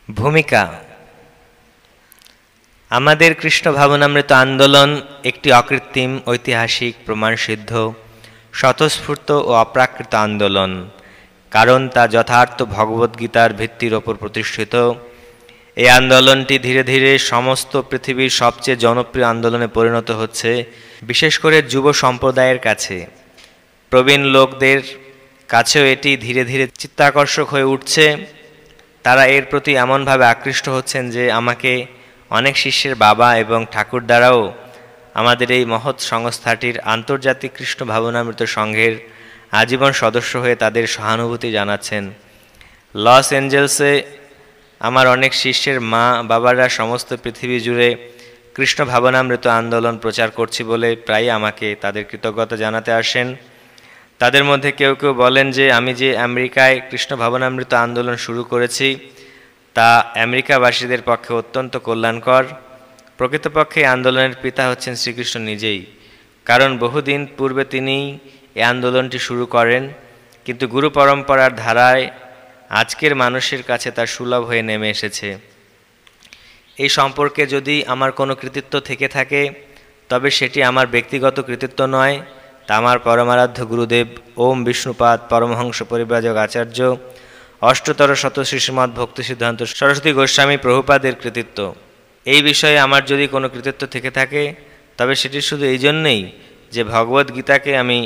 ভূমিকা। আমাদের কৃষ্ণ ভাবনামৃত আন্দোলন একটি অকৃত্রিম, ঐতিহাসিক, প্রমাণসিদ্ধ, স্বতঃস্ফূর্ত ও অপ্রাকৃত আন্দোলন, কারণ তা যথার্থ ভগবদ্গীতার ভিত্তির ওপর প্রতিষ্ঠিত। এই আন্দোলনটি ধীরে ধীরে সমস্ত পৃথিবীর সবচেয়ে জনপ্রিয় আন্দোলনে পরিণত হচ্ছে, বিশেষ করে যুব সম্প্রদায়ের কাছে। প্রবীণ লোকদের কাছেও এটি ধীরে ধীরে চিত্তাকর্ষক হয়ে উঠছে। তারা এর প্রতি এমনভাবে আকৃষ্ট হচ্ছেন যে আমাকে অনেক শিষ্যের বাবা এবং ঠাকুরদারাও আমাদের এই মহৎ সংস্থাটির আন্তর্জাতিক কৃষ্ণ ভাবনামৃত সংঘের আজীবন সদস্য হয়ে তাদের সহানুভূতি জানাচ্ছেন। লস অ্যাঞ্জেলসে আমার অনেক শিষ্যের মা বাবারা সমস্ত পৃথিবী জুড়ে কৃষ্ণ ভাবনামৃত আন্দোলন প্রচার করছি বলে প্রায়ই আমাকে তাদের কৃতজ্ঞতা জানাতে আসেন। তাদের মধ্যে কেউ কেউ বলেন যে আমি যে আমেরিকায় কৃষ্ণ ভাবনামৃত আন্দোলন শুরু করেছি তা আমেরিকাবাসীদের পক্ষে অত্যন্ত কল্যাণকর। প্রকৃতপক্ষে এই আন্দোলনের পিতা হচ্ছেন শ্রীকৃষ্ণ নিজেই, কারণ বহুদিন পূর্বে তিনিই এই আন্দোলনটি শুরু করেন, কিন্তু গুরু পরম্পরার ধারায় আজকের মানুষের কাছে তা সুলভ হয়ে নেমে এসেছে। এই সম্পর্কে যদি আমার কোনো কৃতিত্ব থেকে থাকে তবে সেটি আমার ব্যক্তিগত কৃতিত্ব নয়, তা আমার পরমারাধ্য গুরুদেব ওম বিষ্ণুপাদ পরমহংস পরিব্রাজক আচার্য অষ্টতর শত শ্রীশ্রীমৎ ভক্তি সিদ্ধান্ত সরস্বতী গোস্বামী প্রভুপাদের কৃতিত্ব। এই বিষয়ে আমার যদি কোনো কৃতিত্ব থেকে থাকে তবে সেটি শুধু এই জন্যেই যে ভগবদ্গীতাকে আমি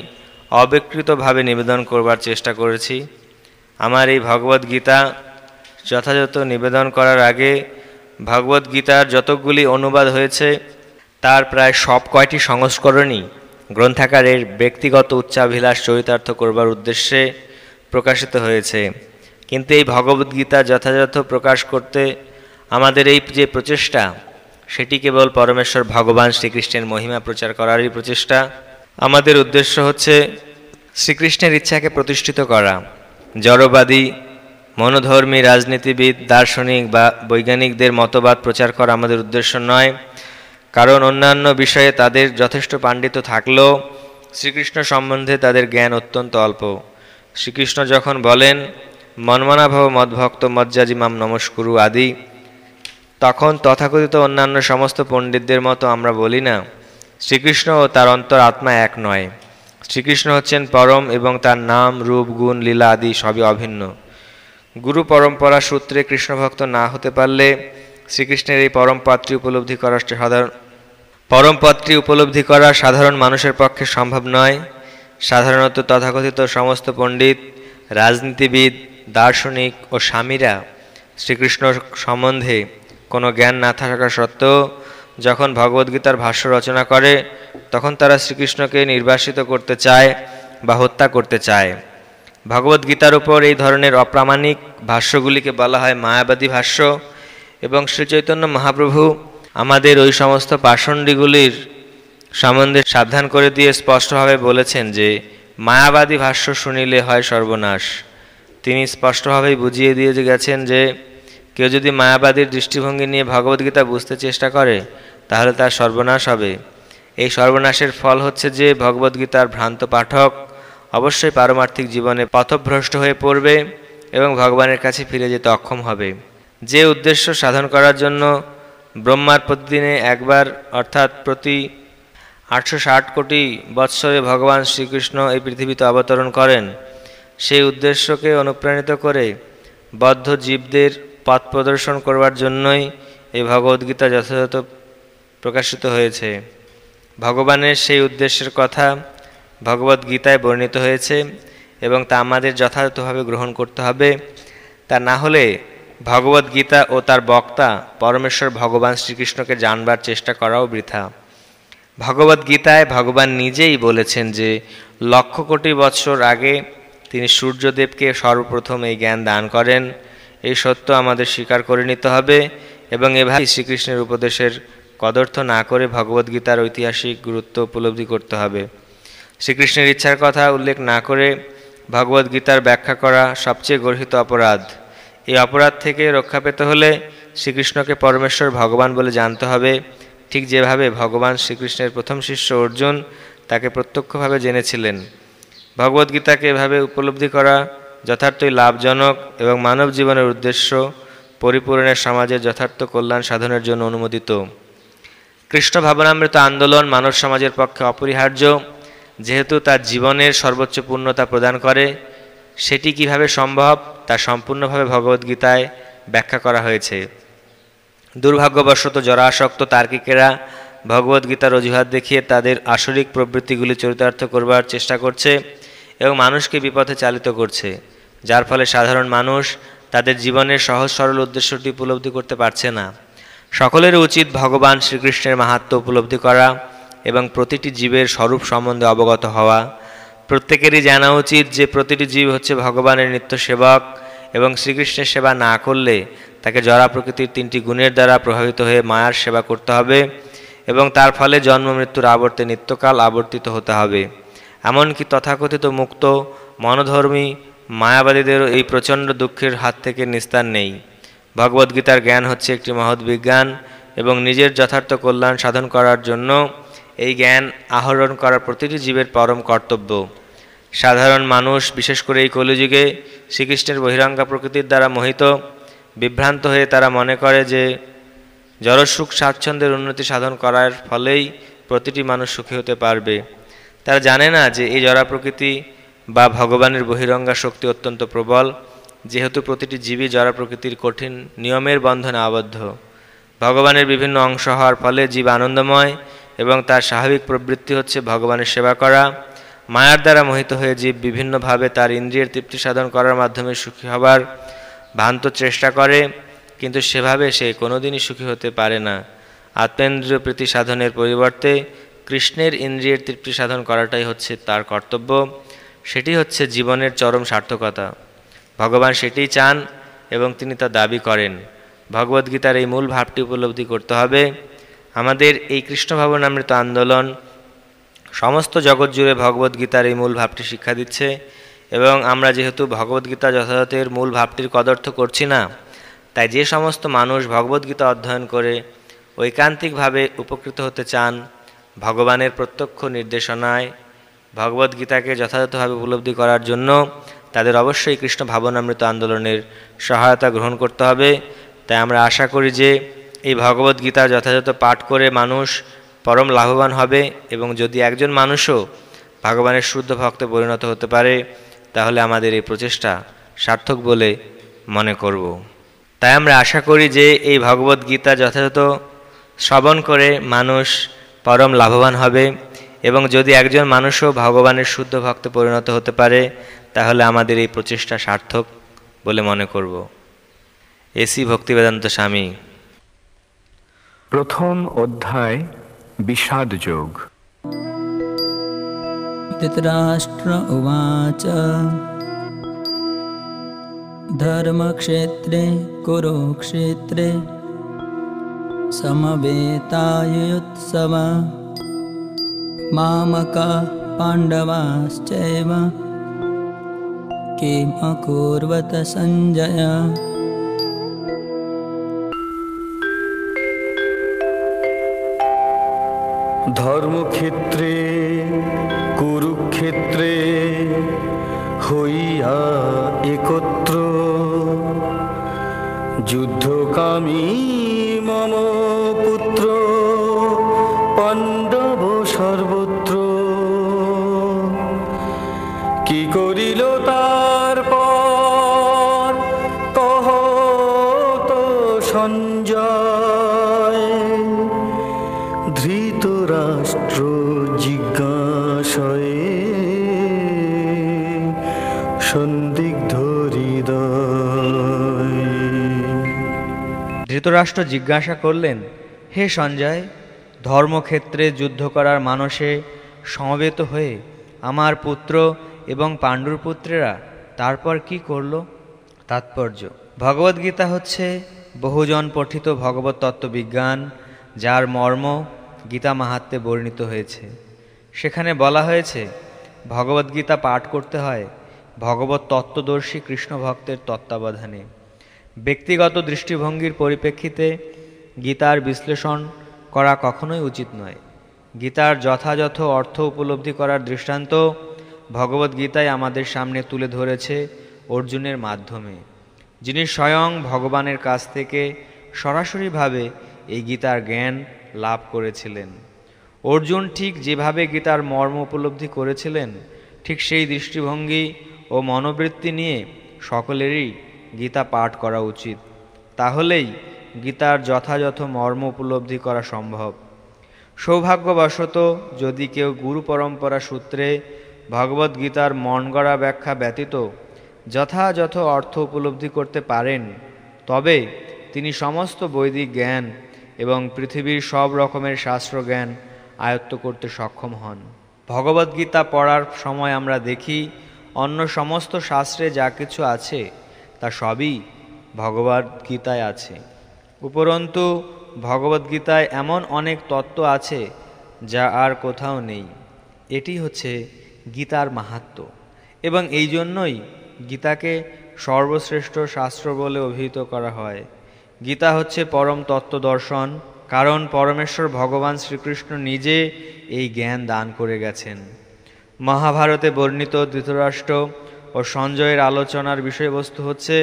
অবিকৃতভাবে নিবেদন করবার চেষ্টা করেছি। আমার এই ভগবদ্গীতা যথাযথ নিবেদন করার আগে ভগবদ্গীতার যতগুলি অনুবাদ হয়েছে তার প্রায় সব কয়টি সংস্করণই গ্রন্থাকারের ব্যক্তিগত উচ্চাভিলাষ চরিতার্থ করবার উদ্দেশ্যে প্রকাশিত হয়েছে। কিন্তু এই ভগবদ্গীতা যথাযথ প্রকাশ করতে আমাদের এই যে প্রচেষ্টা, সেটি কেবল পরমেশ্বর ভগবান শ্রীকৃষ্ণের মহিমা প্রচার করারই প্রচেষ্টা। আমাদের উদ্দেশ্য হচ্ছে শ্রীকৃষ্ণের ইচ্ছাকে প্রতিষ্ঠিত করা। জড়বাদী, মনোধর্মী, রাজনীতিবিদ, দার্শনিক বা বৈজ্ঞানিকদের মতবাদ প্রচার করা আমাদের উদ্দেশ্য নয়, কারণ অন্যান্য বিষয়ে তাদের যথেষ্ট পাণ্ডিত্য থাকলেও শ্রীকৃষ্ণ সম্বন্ধে তাদের জ্ঞান অত্যন্ত অল্প। শ্রীকৃষ্ণ যখন বলেন মন্মনাভব মদ্ভক্ত মজ্জাজিমাম নমস্কুরু আদি, তখন তথাকথিত অন্যান্য সমস্ত পণ্ডিতদের মতো আমরা বলি না শ্রীকৃষ্ণ ও তার অন্তর আত্মা এক নয়। শ্রীকৃষ্ণ হচ্ছেন পরম এবং তার নাম, রূপ, গুণ, লীলা আদি সবই অভিন্ন। গুরু পরম্পরা সূত্রে কৃষ্ণভক্ত না হতে পারলে শ্রীকৃষ্ণের এই পরমপদটি উপলব্ধি করা সাধারণ মানুষের পক্ষে সম্ভব নয়। সাধারণত তথাকথিত সমস্ত পণ্ডিত, রাজনীতিবিদ, দার্শনিক ও স্বামীরা শ্রীকৃষ্ণ সম্বন্ধে কোনো জ্ঞান না থাকা সত্ত্বেও যখন ভগবদ্গীতার ভাষ্য রচনা করে তখন তারা শ্রীকৃষ্ণকে নির্বাসিত করতে চায় বা হত্যা করতে চায়। ভগবদ্গীতার উপর এই ধরনের অপ্রামাণিক ভাষ্যগুলিকে বলা হয় মায়াবাদী ভাষ্য, এবং শ্রীচৈতন্য মহাপ্রভু আমাদের ওই সমস্ত পাষণ্ডীগুলির সম্বন্ধে সাবধান করে দিয়ে স্পষ্টভাবে বলেছেন যে মায়াবাদী ভাষ্য শুনিলে হয় সর্বনাশ। তিনি স্পষ্টভাবেই বুঝিয়ে দিয়ে গেছেন যে কেউ যদি মায়াবাদীর দৃষ্টিভঙ্গি নিয়ে ভগবদ্গীতা বুঝতে চেষ্টা করে তাহলে তার সর্বনাশ হবে। এই সর্বনাশের ফল হচ্ছে যে ভগবদ্গীতার ভ্রান্ত পাঠক অবশ্যই পারমার্থিক জীবনে পথভ্রষ্ট হয়ে পড়বে এবং ভগবানের কাছে ফিরে যেতে অক্ষম হবে। যে উদ্দেশ্য সাধন করার জন্য ব্রহ্মার প্রতিদিনে একবার অর্থাৎ প্রতি 860 কোটি বৎসরে ভগবান শ্রীকৃষ্ণ এই পৃথিবীতে অবতরণ করেন, সেই উদ্দেশ্যকে অনুপ্রাণিত করে বদ্ধ জীবদের পথ প্রদর্শন করবার জন্যই এই ভগবদ্গীতা যথাযথ প্রকাশিত হয়েছে। ভগবানের সেই উদ্দেশ্যের কথা ভগবদ্গীতায় বর্ণিত হয়েছে এবং তা আমাদের যথাযথভাবে গ্রহণ করতে হবে। তা না হলে ভগবদ্গীতা ও তার বক্তা পরমেশ্বর ভগবান শ্রীকৃষ্ণকে জানবার চেষ্টা করাও বৃথা। ভগবদ্গীতায় ভগবান নিজেই বলেছেন যে লক্ষ কোটি বৎসর আগে তিনি সূর্যদেবকে সর্বপ্রথম এই জ্ঞান দান করেন। এই সত্য আমাদের স্বীকার করে নিতে হবে এবং এভাবে শ্রীকৃষ্ণের উপদেশের কদর্থ না করে ভগবদ্গীতার ঐতিহাসিক গুরুত্ব উপলব্ধি করতে হবে। শ্রীকৃষ্ণের ইচ্ছার কথা উল্লেখ না করে ভগবদ্গীতার ব্যাখ্যা করা সবচেয়ে গর্হিত অপরাধ। এই অপরাধ থেকে রক্ষা পেতে হলে শ্রীকৃষ্ণকে পরমেশ্বর ভগবান বলে জানতে হবে, ঠিক যেভাবে ভগবান শ্রীকৃষ্ণের প্রথম শিষ্য অর্জুন তাকে প্রত্যক্ষভাবে জেনেছিলেন। ভগবদ্গীতাকে এভাবে উপলব্ধি করা যথার্থই লাভজনক এবং মানব জীবনের উদ্দেশ্য পরিপূরণের সমাজের যথার্থ কল্যাণ সাধনের জন্য অনুমোদিত। কৃষ্ণ ভাবনামৃত আন্দোলন মানব সমাজের পক্ষে অপরিহার্য, যেহেতু তার জীবনের সর্বোচ্চ পূর্ণতা প্রদান করে। সেটি কিভাবে সম্ভব তা সম্পূর্ণভাবে ভগবদ্গীতায় ব্যাখ্যা করা হয়েছে। দুর্ভাগ্যবশত জরাসক্ত তার্কিকেরা ভগবদ্গীতার অজুহাত দেখিয়ে তাদের আসরিক প্রবৃত্তিগুলি চরিতার্থ করবার চেষ্টা করছে এবং মানুষকে বিপথে চালিত করছে, যার ফলে সাধারণ মানুষ তাদের জীবনের সহজ সরল উদ্দেশ্যটি উপলব্ধি করতে পারছে না। সকলের উচিত ভগবান শ্রীকৃষ্ণের মাহাত্ম্য উপলব্ধি করা এবং প্রতিটি জীবের স্বরূপ সম্বন্ধে অবগত হওয়া। প্রত্যেকেরই জানা উচিত যে প্রতিটি জীব হচ্ছে ভগবানের নিত্য সেবক এবং শ্রীকৃষ্ণের সেবা না করলে তাকে জড়া প্রকৃতির 3টি গুণের দ্বারা প্রভাবিত হয়ে মায়ার সেবা করতে হবে এবং তার ফলে জন্ম মৃত্যুর আবর্তে নিত্যকাল আবর্তিত হতে হবে। এমনকি তথাকথিত মুক্ত মনোধর্মী মায়াবাদীদেরও এই প্রচণ্ড দুঃখের হাত থেকে নিস্তার নেই। ভগবদ্গীতার জ্ঞান হচ্ছে একটি মহৎ বিজ্ঞান এবং নিজের যথার্থ কল্যাণ সাধন করার জন্য এই জ্ঞান আহরণ করা প্রতিটি জীবের পরম কর্তব্য। সাধারণ মানুষ, বিশেষ করে এই কলিযুগে শ্রীকৃষ্ণের বহিরঙ্গা প্রকৃতির দ্বারা মোহিত, বিভ্রান্ত হয়ে তারা মনে করে যে জড়সুখ স্বাচ্ছন্দ্যের উন্নতি সাধন করার ফলেই প্রতিটি মানুষ সুখী হতে পারবে। তারা জানে না যে এই জড়া প্রকৃতি বা ভগবানের বহিরঙ্গা শক্তি অত্যন্ত প্রবল, যেহেতু প্রতিটি জীবই জড়া প্রকৃতির কঠিন নিয়মের বন্ধনে আবদ্ধ। ভগবানের বিভিন্ন অংশ হওয়ার ফলে জীব আনন্দময় এবং তার স্বাভাবিক প্রবৃত্তি হচ্ছে ভগবানের সেবা করা। মায়ার দ্বারা মোহিত হয়ে জীব বিভিন্নভাবে তার ইন্দ্রিয়ের তৃপ্তি সাধন করার মাধ্যমে সুখী হবার ভ্রান্ত চেষ্টা করে, কিন্তু সেভাবে সে কোনোদিনই সুখী হতে পারে না। আত্মেন্দ্রিয় প্রীতি সাধনের পরিবর্তে কৃষ্ণের ইন্দ্রিয়ের তৃপ্তি সাধন করাটাই হচ্ছে তার কর্তব্য। সেটি হচ্ছে জীবনের চরম সার্থকতা। ভগবান সেটিই চান এবং তিনি তা দাবি করেন। ভগবদ্গীতার এই মূল ভাবটি উপলব্ধি করতে হবে। আমাদের এই কৃষ্ণ ভাবনামৃত আন্দোলন সমস্ত জগৎ জুড়ে ভগবদ্গীতার এই মূল ভাবটি শিক্ষা দিচ্ছে এবং আমরা যেহেতু ভগবদ্গীতা যথাযথের মূল ভাবটির কদর্থ করছি না, তাই যে সমস্ত মানুষ ভগবদ্গীতা অধ্যয়ন করে ঐকান্তিকভাবে উপকৃত হতে চান, ভগবানের প্রত্যক্ষ নির্দেশনায় ভগবদ্গীতাকে যথাযথভাবে উপলব্ধি করার জন্য তাদের অবশ্যই কৃষ্ণ ভাবনামৃত আন্দোলনের সহায়তা গ্রহণ করতে হবে। তাই আমরা আশা করি যে এই ভগবদ্গীতা যথাযথ পাঠ করে মানুষ পরম লাভবান হবে এবং যদি একজন মানুষও ভগবানের শুদ্ধ ভক্তে পরিণত হতে পারে, তাহলে আমাদের এই প্রচেষ্টা সার্থক বলে মনে করব। তাই আমরা আশা করি যে এই ভগবদ্গীতা যথাযথ শ্রবণ করে মানুষ পরম লাভবান হবে এবং যদি একজন মানুষও ভগবানের শুদ্ধ ভক্তে পরিণত হতে পারে, তাহলে আমাদের এই প্রচেষ্টা সার্থক বলে মনে করব। এসি ভক্তিবেদান্ত স্বামী। প্রথম অধ্যায় বিষাদ যোগ। ধৃতরাষ্ট্র উবাচ ধর্মক্ষেত্রে কুরুক্ষেত্রে সমবেতাयुत्सव मामकाः पाण्डवाश्चैव किम् अकुर्वत सञ्जय। ধর্মক্ষেত্রে কুরুক্ষেত্রে হইয়া একত্র যুদ্ধকামী মম পুত্র পাণ্ডব সর্বত্র। কি করিল তারপর কহত সঞ্জয়। ধৃতরাষ্ট্র জিজ্ঞাসয়ে সন্দিগ্ধ হৃদয়। ধৃতরাষ্ট্র জিজ্ঞাসা করলেন, হে সঞ্জয়, ধর্মক্ষেত্রে যুদ্ধ করার মানসে সমবেত হয়ে আমার পুত্র এবং পাণ্ডুর পুত্রেরা তারপর কি করল? তাৎপর্য: ভগবদ্গীতা হচ্ছে বহুজন পঠিত ভগবত তত্ত্ববিজ্ঞান, যার মর্ম গীতা মাহাত্ম্যে বর্ণিত হয়েছে। সেখানে বলা হয়েছে ভগবদ্গীতা পাঠ করতে হয় ভগবত তত্ত্বদর্শী কৃষ্ণ ভক্তের তত্ত্বাবধানে। ব্যক্তিগত দৃষ্টিভঙ্গির পরিপ্রেক্ষিতে গীতার বিশ্লেষণ করা কখনোই উচিত নয়। গীতার যথাযথ অর্থ উপলব্ধি করার দৃষ্টান্ত ভগবদ্গীতায় আমাদের সামনে তুলে ধরেছে অর্জুনের মাধ্যমে। যিনি স্বয়ং ভগবানের কাছ থেকে সরাসরিভাবে এই গীতার জ্ঞান লাভ করেছিলেন। অর্জুন ঠিক যেভাবে গীতার মর্ম উপলব্ধি করেছিলেন, ঠিক সেই দৃষ্টিভঙ্গি ও মনোবৃত্তি নিয়ে সকলেরই গীতা পাঠ করা উচিত। তাহলেই গীতার যথাযথ মর্ম উপলব্ধি করা সম্ভব। সৌভাগ্যবশত যদি কেউ গুরু পরম্পরা সূত্রে ভগবদ্গীতার মনগড়া ব্যাখ্যা ব্যতীত যথাযথ অর্থ উপলব্ধি করতে পারেন, তবে তিনি সমস্ত বৈদিক জ্ঞান এবং পৃথিবীর সব রকমের শাস্ত্র জ্ঞান আয়ত্ত করতে সক্ষম হন। ভগবদ্গীতা পড়ার সময় আমরা দেখি অন্য সমস্ত শাস্ত্রে যা কিছু আছে তা সবই ভগবদ্গীতায় আছে। উপরন্তু ভগবদ্গীতায় এমন অনেক তত্ত্ব আছে যা আর কোথাও নেই। এটি হচ্ছে গীতার মাহাত্ম্য, এবং এই জন্যই গীতাকে সর্বশ্রেষ্ঠ শাস্ত্র বলে অভিহিত করা হয়। গীতা হচ্ছে পরম তত্ত্ব দর্শন, কারণ পরমেশ্বর ভগবান শ্রীকৃষ্ণ নিজে এই জ্ঞান দান করে গেছেন। মহাভারতে বর্ণিত ধৃতরাষ্ট্র ও সঞ্জয়ের আলোচনার বিষয়বস্তু হচ্ছে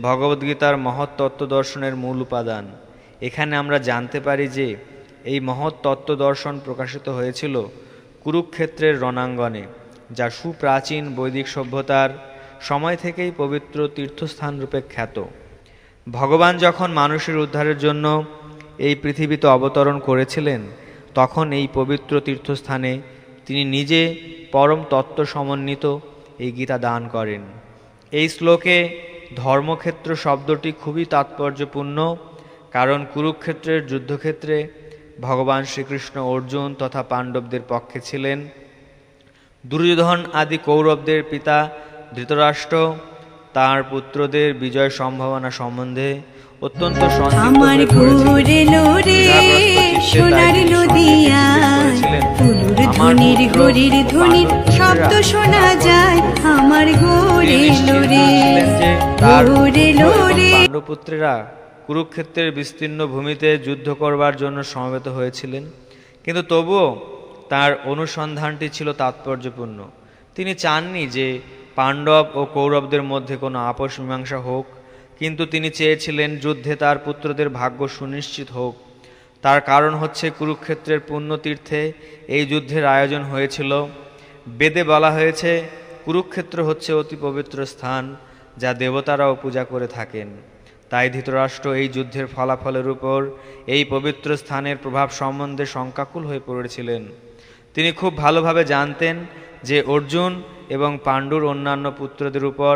ভগবদ্গীতার মহৎ তত্ত্ব দর্শনের মূল উপাদান। এখানে আমরা জানতে পারি যে এই মহৎ তত্ত্ব দর্শন প্রকাশিত হয়েছিল কুরুক্ষেত্রের রণাঙ্গনে, যা সুপ্রাচীন বৈদিক সভ্যতার সময় থেকেই পবিত্র তীর্থস্থান রূপে খ্যাত। ভগবান যখন মানুষের উদ্ধারের জন্য এই পৃথিবীতে অবতরণ করেছিলেন, তখন এই পবিত্র তীর্থস্থানে তিনি নিজে পরম তত্ত্ব সমন্বিত এই গীতা দান করেন। এই শ্লোকে ধর্মক্ষেত্র শব্দটি খুবই তাৎপর্যপূর্ণ, কারণ কুরুক্ষেত্রের যুদ্ধক্ষেত্রে ভগবান শ্রীকৃষ্ণ অর্জুন তথা পাণ্ডবদের পক্ষে ছিলেন। দুর্যোধন আদি কৌরবদের পিতা ধৃতরাষ্ট্র তাঁর পুত্রদের বিজয় সম্ভাবনা সম্বন্ধে অত্যন্ত পাণ্ডবপুত্রেরা কুরুক্ষেত্রের বিস্তীর্ণ ভূমিতে যুদ্ধ করবার জন্য সমবেত হয়েছিলেন, কিন্তু তবুও তার অনুসন্ধানটি ছিল তাৎপর্যপূর্ণ। তিনি চাননি যে পাণ্ডব ও কৌরবদের মধ্যে কোনো আপোষ মীমাংসা হোক, কিন্তু তিনি চেয়েছিলেন যুদ্ধে তার পুত্রদের ভাগ্য সুনিশ্চিত হোক। তার কারণ হচ্ছে কুরুক্ষেত্রের পুণ্যতীর্থে এই যুদ্ধের আয়োজন হয়েছিল। বেদে বলা হয়েছে কুরুক্ষেত্র হচ্ছে অতি পবিত্র স্থান, যা দেবতারাও পূজা করে থাকেন। তাই ধৃতরাষ্ট্র এই যুদ্ধের ফলাফলের উপর এই পবিত্র স্থানের প্রভাব সম্বন্ধে শঙ্কাকুল হয়ে পড়েছিলেন। তিনি খুব ভালোভাবে জানতেন যে অর্জুন এবং পাণ্ডুর অন্যান্য পুত্রদের উপর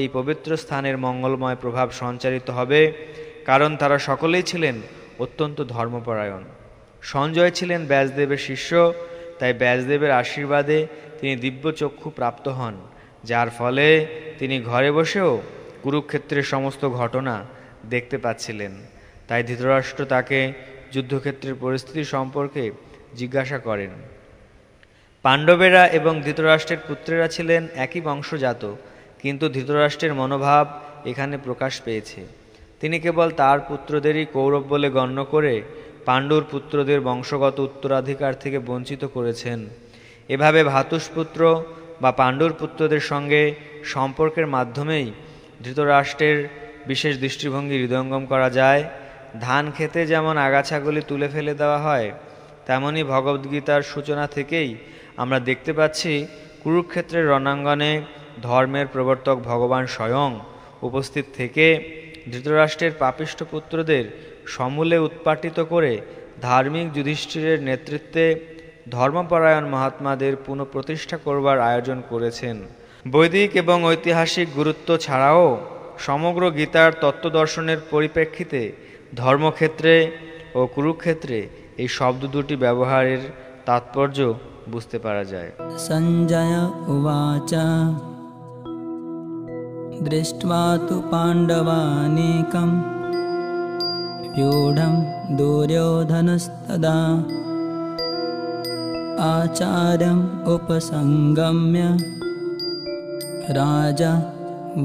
এই পবিত্র স্থানের মঙ্গলময় প্রভাব সঞ্চারিত হবে, কারণ তারা সকলেই ছিলেন অত্যন্ত ধর্মপরায়ণ। সঞ্জয় ছিলেন ব্যাসদেবের শিষ্য, তাই ব্যাসদেবের আশীর্বাদে তিনি দিব্যচক্ষু প্রাপ্ত হন, যার ফলে তিনি ঘরে বসেও কুরুক্ষেত্রের সমস্ত ঘটনা দেখতে পাচ্ছিলেন। তাই ধৃতরাষ্ট্র তাকে যুদ্ধক্ষেত্রের পরিস্থিতি সম্পর্কে জিজ্ঞাসা করেন। পাণ্ডবেরা এবং ধৃতরাষ্ট্রের পুত্রেরা ছিলেন একই বংশজাত, কিন্তু ধৃতরাষ্ট্রের মনোভাব এখানে প্রকাশ পেয়েছে। তিনি কেবল তার পুত্রদেরই কৌরব বলে গণ্য করে পাণ্ডুর পুত্রদের বংশগত উত্তরাধিকার থেকে বঞ্চিত করেছেন। এভাবে ভ্রাতুষ্পুত্র বা পাণ্ডুর পুত্রদের সঙ্গে সম্পর্কের মাধ্যমেই ধৃতরাষ্ট্রের বিশেষ দৃষ্টিভঙ্গি হৃদয়ঙ্গম করা যায়। ধান খেতে যেমন আগাছাগুলি তুলে ফেলে দেওয়া হয়, তেমনি ভগবদ্গীতার সূচনা থেকেই আমরা দেখতে পাচ্ছি কুরুক্ষেত্রের রণাঙ্গনে ধর্মের প্রবর্তক ভগবান স্বয়ং উপস্থিত থেকে ধৃতরাষ্ট্রের পাপিষ্ঠ পুত্রদের সমূলে উৎপাটিত করে ধার্মিক যুধিষ্ঠিরের নেতৃত্বে ধর্মপরায়ণ মহাত্মাদের পুনঃপ্রতিষ্ঠা করবার আয়োজন করেছেন। বৈদিক এবং ঐতিহাসিক গুরুত্ব ছাড়াও সমগ্র গীতার তত্ত্বদর্শনের পরিপ্রেক্ষিতে ধর্মক্ষেত্রে ও কুরুক্ষেত্রে এই শব্দ দুটি ব্যবহারের তাৎপর্য বুঝতে পারা যায়। সঞ্জয় উবাচ দৃष्ट्वा तु पाण्डवानीकं व्यूढं दुर्योधनस्तदा आचार्यम् उपसंगम्य राजा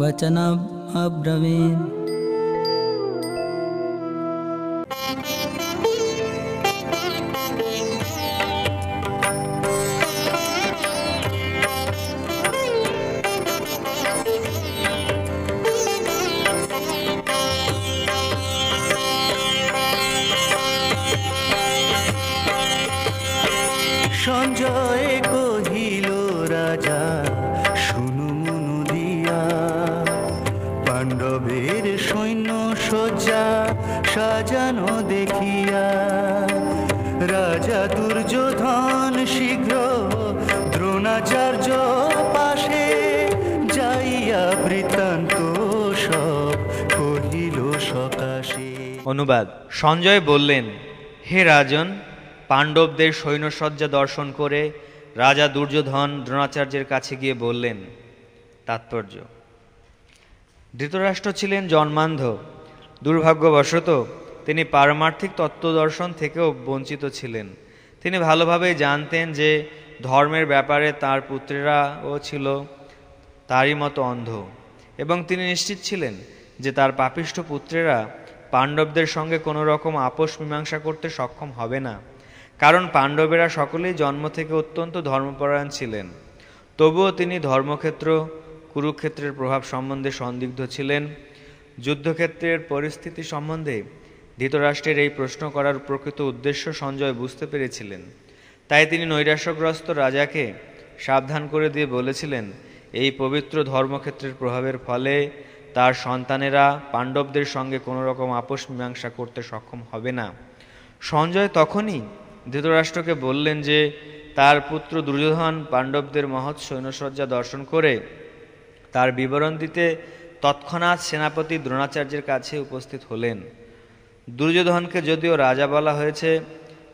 वचनम् अब्रवीत्। সঞ্জয় কহিল রাজা শুনু মনু দিয়া, পাণ্ডবের সৈন্য সজ্জা সাজানো দেখিয়া রাজা দুর্যোধন শীঘ্র দ্রোণাচার্য পাশে যাইয়া বৃত্তান্ত সব কহিল সকাশে। অনুবাদ: সঞ্জয় বললেন, হে রাজন, পাণ্ডবদের সৈন্যসজ্জা দর্শন করে রাজা দুর্যোধন দ্রোণাচার্যের কাছে গিয়ে বললেন। তাৎপর্য: ধৃতরাষ্ট্র ছিলেন জন্মান্ধ। দুর্ভাগ্যবশত তিনি পারমার্থিক তত্ত্বদর্শন থেকেও বঞ্চিত ছিলেন। তিনি ভালোভাবেই জানতেন যে ধর্মের ব্যাপারে তার পুত্রেরাও ছিল তারই মতো অন্ধ, এবং তিনি নিশ্চিত ছিলেন যে তার পাপিষ্ঠ পুত্রেরা পাণ্ডবদের সঙ্গে কোনো রকম আপোষ মীমাংসা করতে সক্ষম হবে না, কারণ পাণ্ডবেরা সকলেই জন্ম থেকে অত্যন্ত ধর্মপরায়ণ ছিলেন। তবুও তিনি ধর্মক্ষেত্র কুরুক্ষেত্রের প্রভাব সম্বন্ধে সন্দিগ্ধ ছিলেন। যুদ্ধক্ষেত্রের পরিস্থিতি সম্বন্ধে ধৃতরাষ্ট্রের এই প্রশ্ন করার প্রকৃত উদ্দেশ্য সঞ্জয় বুঝতে পেরেছিলেন। তাই তিনি নৈরাশ্যগ্রস্ত রাজাকে সাবধান করে দিয়ে বলেছিলেন, এই পবিত্র ধর্মক্ষেত্রের প্রভাবের ফলে তার সন্তানেরা পাণ্ডবদের সঙ্গে কোনো রকম আপোষ মীমাংসা করতে সক্ষম হবে না। সঞ্জয় তখনই ধৃতরাষ্ট্রকে বললেন যে তার পুত্র দুর্যোধন পাণ্ডবদের মহৎ সৈন্যসজ্জা দর্শন করে তার বিবরণ দিতে তৎক্ষণাৎ সেনাপতি দ্রোণাচার্যের কাছে উপস্থিত হলেন। দুর্যোধনকে যদিও রাজা বলা হয়েছে,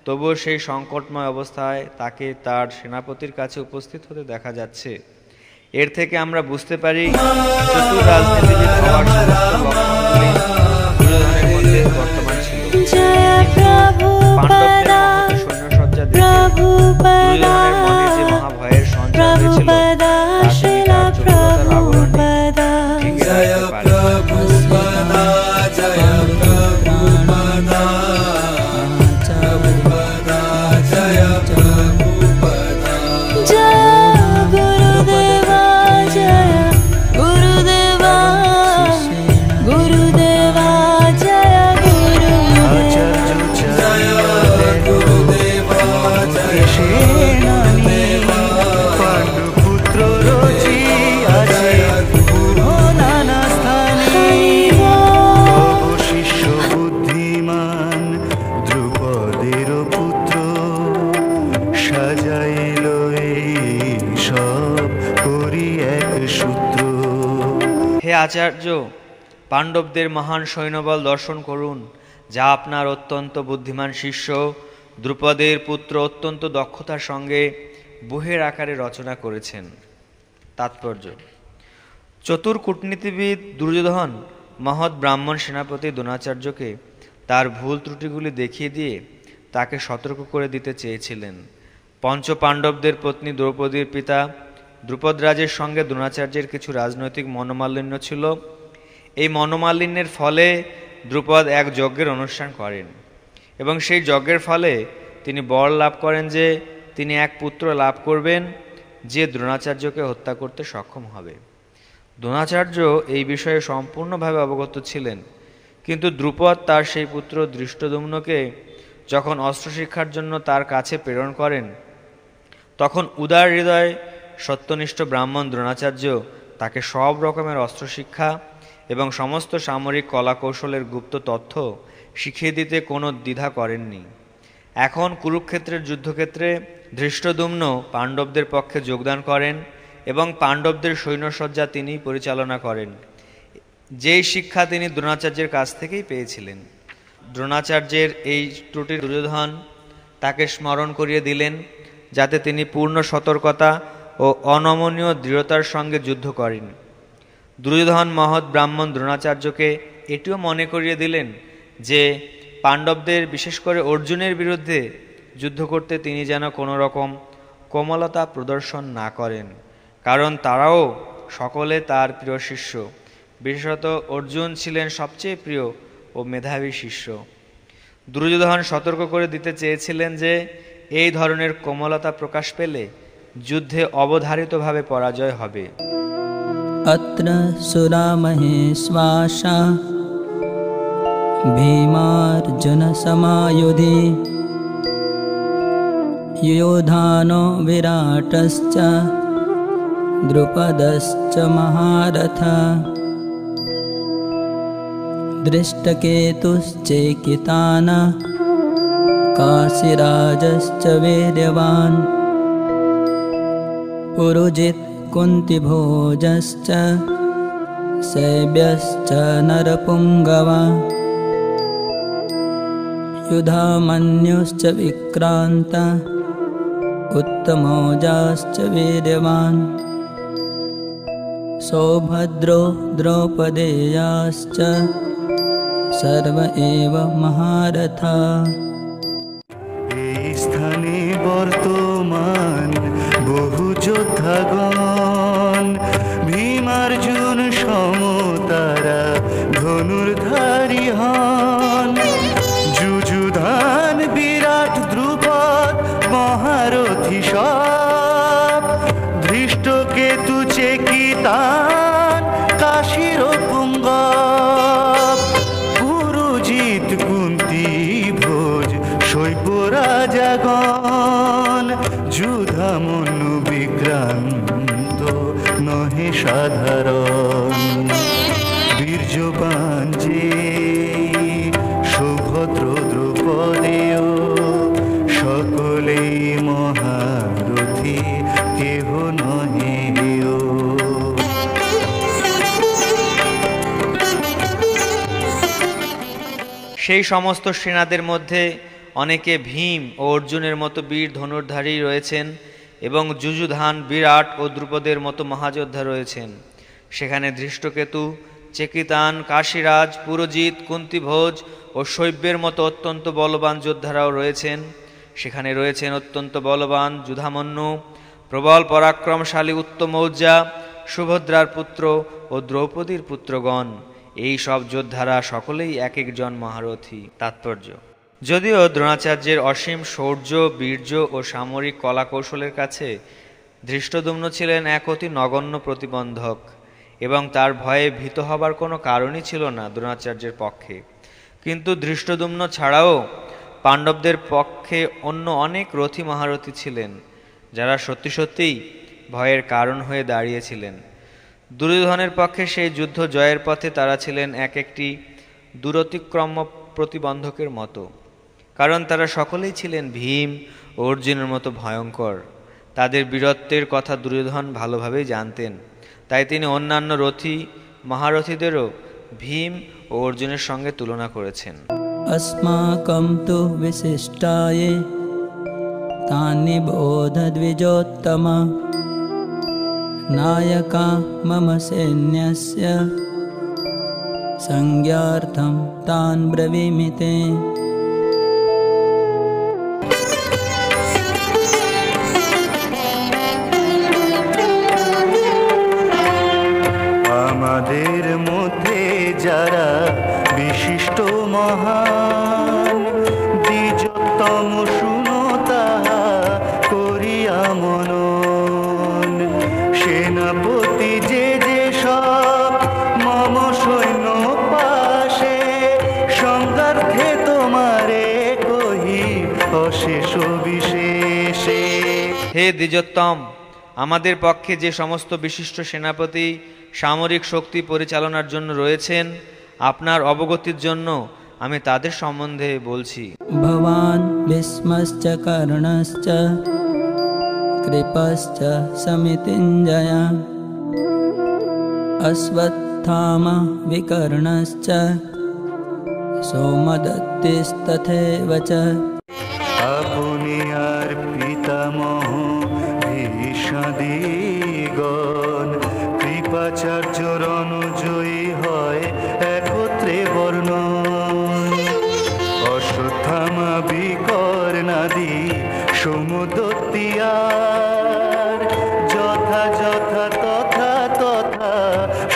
তবুও সেই সংকটময় অবস্থায় তাকে তার সেনাপতির কাছে উপস্থিত হতে দেখা যাচ্ছে। এর থেকে আমরা বুঝতে পারি চতুর রাজনীতিবিদ হওয়ার সমস্ত লক্ষণগুলি দুর্যোধনের মধ্যে বর্তমান ছিল। পাণ্ডবদের মহৎ সৈন্যসজ্জা দেখে দুর্যোধনের মনে যে মহাভয়ের সঞ্চার হয়েছিল তা তিনি তার চতুরতার আবরণে ঢেকে রাখতে পারেন। হে আচার্য, পাণ্ডবদের মহান সৈন্যবল দর্শন করুন, যা আপনার অত্যন্ত বুদ্ধিমান শিষ্য দ্রুপদের পুত্র অত্যন্ত দক্ষতার সঙ্গে বহের আকারে রচনা করেছেন। তাৎপর্য: চতুর কূটনীতিবিদ দুর্যোধন মহৎ ব্রাহ্মণ সেনাপতি দ্রোণাচার্যকে তার ভুল ত্রুটিগুলি দেখিয়ে দিয়ে তাকে সতর্ক করে দিতে চেয়েছিলেন। পঞ্চ পাণ্ডবদের পত্নী দ্রৌপদীর পিতা দ্রুপদরাজের সঙ্গে দ্রোণাচার্যের কিছু রাজনৈতিক মনোমালিন্য ছিল। এই মনোমালিন্যের ফলে দ্রুপদ এক যজ্ঞের অনুষ্ঠান করেন এবং সেই যজ্ঞের ফলে তিনি বর লাভ করেন যে তিনি এক পুত্র লাভ করবেন যে দ্রোণাচার্যকে হত্যা করতে সক্ষম হবে। দ্রোণাচার্য এই বিষয়ে সম্পূর্ণভাবে অবগত ছিলেন, কিন্তু দ্রুপদ তার সেই পুত্র ধৃষ্টদ্যুম্নকে যখন অস্ত্রশিক্ষার জন্য তার কাছে প্রেরণ করেন, তখন উদার হৃদয় সত্যনিষ্ঠ ব্রাহ্মণ দ্রোণাচার্য তাকে সব রকমের অস্ত্রশিক্ষা এবং সমস্ত সামরিক কলাকৌশলের গুপ্ত তথ্য শিখিয়ে দিতে কোনো দ্বিধা করেননি। এখন কুরুক্ষেত্রের যুদ্ধক্ষেত্রে ধৃষ্টদ্যুম্ন পাণ্ডবদের পক্ষে যোগদান করেন এবং পাণ্ডবদের সৈন্যসজ্জা তিনি পরিচালনা করেন। যেই শিক্ষা তিনি দ্রোণাচার্যের কাছ থেকেই পেয়েছিলেন। দ্রোণাচার্যের এই ত্রুটির দুর্যোধন তাকে স্মরণ করিয়ে দিলেন, যাতে তিনি পূর্ণ সতর্কতা ও অনমনীয় দৃঢ়তার সঙ্গে যুদ্ধ করেন। দুর্যোধন মহৎ ব্রাহ্মণ দ্রোণাচার্যকে এটিও মনে করিয়ে দিলেন যে পাণ্ডবদের, বিশেষ করে অর্জুনের বিরুদ্ধে যুদ্ধ করতে তিনি যেন কোনো রকম কোমলতা প্রদর্শন না করেন, কারণ তারাও সকলে তার প্রিয় শিষ্য। বিশেষত অর্জুন ছিলেন সবচেয়ে প্রিয় ও মেধাবী শিষ্য। দুর্যোধন সতর্ক করে দিতে চেয়েছিলেন যে এই ধরনের কোমলতা প্রকাশ পেলে যুদ্ধে অবধারিতভাবে পরাজয় হবে। अत्र सुरामहेश्वासा भीमार्जुनसमायुधि युयोधानो विराटश्च द्रुपदश्च महारथः दृष्टकेतुश्चेकितानः काशीराजश्च वीर्यवान् पुरुजित् कुन्तिभोजश्च शैब्यश्च नरपुङ्गवा युधामन्युश्च विक्रान्त उत्तमौजाश्च वीर्यवान् सौभद्रो द्रौपदेयाश्च सर्व एव महारथा। এই স্থানে বর্তমান বহু যোদ্ধাগণ ভীমার্জুন সমতারা ধনুর্ধারী হন যুযুধান বিরাট দ্রুপদ মহারথী সব ধৃষ্টকেতু চেকিতান কাশীর পুঙ্গব পুরুজিত কুন্তি ভোজ শৈব রাজাগণ যুধামনু বিক্রান্ত নহে সাধারণ বীর্যবান যে সুভদ্র দ্রৌপদেয় সকলেই মহারথী কেহ নহে হেয়। সেই সমস্ত সেনাদের মধ্যে অনেকে ভীম ও অর্জুনের মতো বীর ধনুর্ধারী রয়েছেন এবং যুযুধান বিরাট ও দ্রুপদের মতো মহাযোদ্ধা রয়েছেন। সেখানে ধৃষ্টকেতু চেকিতান কাশীরাজ পুরোজিত কুন্তিভোজ ও শৈব্যের মতো অত্যন্ত বলবান যোদ্ধারাও রয়েছেন। সেখানে রয়েছেন অত্যন্ত বলবান যুধামন্যু, প্রবল পরাক্রমশালী উত্তমৌজা, সুভদ্রার পুত্র ও দ্রৌপদীর পুত্রগণ। এই সব যোদ্ধারা সকলেই এক একজন মহারথী। তাৎপর্য: যদিও দ্রোণাচার্যের অসীম শৌর্য বীর্য ও সামরিক কলাকৌশলের কাছে ধৃষ্টদ্যুম্ন ছিলেন এক অতি নগণ্য প্রতিবন্ধক এবং তার ভয়ে ভীত হবার কোনো কারণই ছিল না দ্রোণাচার্যের পক্ষে, কিন্তু ধৃষ্টদ্যুম্ন ছাড়াও পাণ্ডবদের পক্ষে অন্য অনেক রথী মহারথী ছিলেন যারা সত্যি সত্যিই ভয়ের কারণ হয়ে দাঁড়িয়েছিলেন। দুর্যোধনের পক্ষে সেই যুদ্ধ জয়ের পথে তারা ছিলেন এক একটি দূরতিক্রম্য প্রতিবন্ধকের মতো, কারণ তারা সকলেই ছিলেন ভীম ও অর্জুনের মতো ভয়ঙ্কর। তাদের বীরত্বের কথা দুর্যোধন ভালোভাবেই জানতেন, তাই তিনি অন্যান্য রথী মহারথীদেরও ভীম ও অর্জুনের সঙ্গে তুলনা করেছেন। अस्माकं तु विशिष्टाये तानि बोध द्विजोत्तम नायका मम सैन्यस्य संज्ञार्थं तान् ब्रवीमि ते। আমাদের মধ্যে যারা বিশিষ্ট মহান দ্বিজোত্তম শুনো তাহা করিয়া মনন সেনাপতি যে যে সব মম সৈন্য পাশে সংগার্থে তোমারে কহি অশেষ বিশেষে। হে দ্বিজোত্তম, আমাদের পক্ষে যে সমস্ত বিশিষ্ট সেনাপতি সামরিক শক্তি পরিচালনার জন্য রয়েছেন, আপনার অবগতির জন্য আমি তাদের সম্বন্ধে বলছি। भवान् भीष्मश्च कर्णश्च कृपश्च समितिञ्जय अश्वत्थामा विकर्णश्च सोमदत्तिस्तथैव च। আপনি আর পিতামহ ভীষ্মাদিগণ কৃপাচার্য রণজয়ী হয় একত্রে বর্ণন অশ্বত্থামা বিকর্ণাদি সমুদত্তিয়ার যথা যথা তথা তথা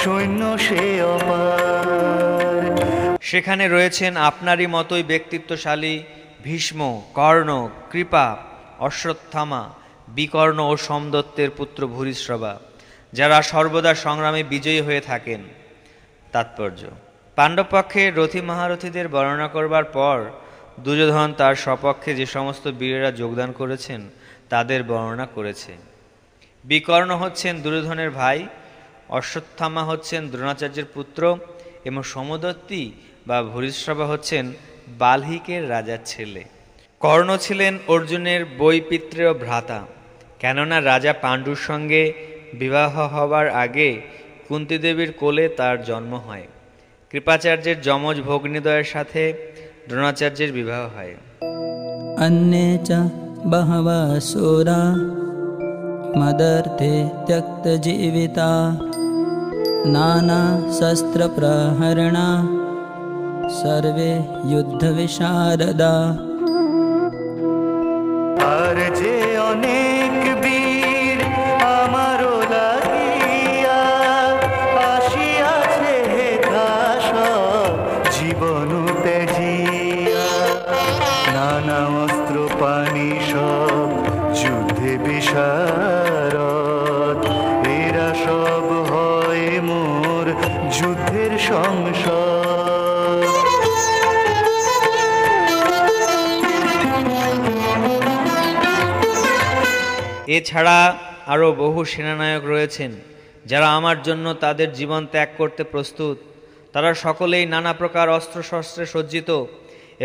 সৈন্য সে অপার। সেখানে রয়েছেন আপনারই মতোই ব্যক্তিত্বশালী ভীষ্ম, কর্ণ, কৃপা, অশ্বত্থামা, বিকর্ণ ও সোমদত্তের পুত্র ভূরিশ্রবা, যারা সর্বদা সংগ্রামে বিজয়ী হয়ে থাকেন। তাৎপর্য: পাণ্ডব পক্ষে রথী মহারথীদের বর্ণনা করবার পর দুর্যোধন তার সপক্ষে যে সমস্ত বীরেরা যোগদান করেছেন তাদের বর্ণনা করেছে। বিকর্ণ হচ্ছেন দুর্যোধনের ভাই, অশ্বত্থামা হচ্ছেন দ্রোণাচার্যের পুত্র এবং সমদত্তি বা ভূরিশ্রবা হচ্ছেন বাল্মীকের রাজার ছেলে। কর্ণ ছিলেন অর্জুনের বৈপিত্রেয় ভ্রাতা, কেননা রাজা পাণ্ডুর সঙ্গে বিবাহ হবার আগে কুন্তিদেবীর কোলে তার জন্ম হয়। কৃপাচার্যের যমজ ভগ্নিদ্বয়ের সাথে দ্রোণাচার্যের বিবাহ হয়। अन्ये च बहवः शूरा मदर्थे त्यक्तजीविता नानाशस्त्रप्रहरणा सर्वे युद्धविशारदा। আর যে অনেক বীর আমারও লাগিয়া আসিয়াছে সব জীবন ত্যাজিয়া, নানা অস্ত্র পানি সব যুদ্ধে বিশারদ, এরা সব হয় মোর যুদ্ধের সংসদ। এছাড়া আরও বহু সেনানায়ক রয়েছেন যারা আমার জন্য তাদের জীবন ত্যাগ করতে প্রস্তুত। তারা সকলেই নানা প্রকার অস্ত্রশস্ত্রে সজ্জিত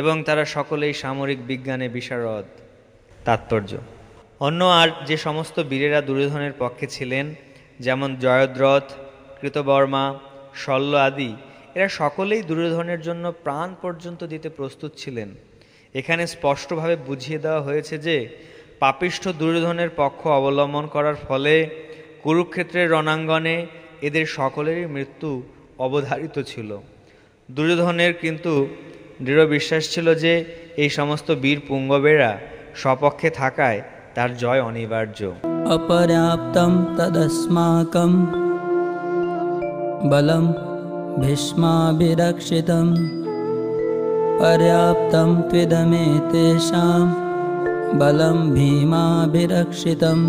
এবং তারা সকলেই সামরিক বিজ্ঞানে বিশারদ। তাৎপর্য: অন্য আর যে সমস্ত বীরেরা দুর্যোধনের পক্ষে ছিলেন, যেমন জয়দ্রথ, কৃতবর্মা, শল্য আদি, এরা সকলেই দুর্যোধনের জন্য প্রাণ পর্যন্ত দিতে প্রস্তুত ছিলেন। এখানে স্পষ্টভাবে বুঝিয়ে দেওয়া হয়েছে যে পাপিষ্ঠ দুর্যোধনের পক্ষ অবলম্বন করার ফলে কুরুক্ষেত্রের রণাঙ্গনে এদের সকলেরই মৃত্যু অবধারিত ছিল। দুর্যোধনের কিন্তু দৃঢ় বিশ্বাস ছিল যে এই সমস্ত বীর পুঙ্গবেরা স্বপক্ষে থাকায় তার জয় অনিবার্য। अपर्याप्तं तदस्माकं बलं भीष्माभिरक्षितं पर्याप्तं त्विदमेतेषां बलं भीमाभिरक्षितम्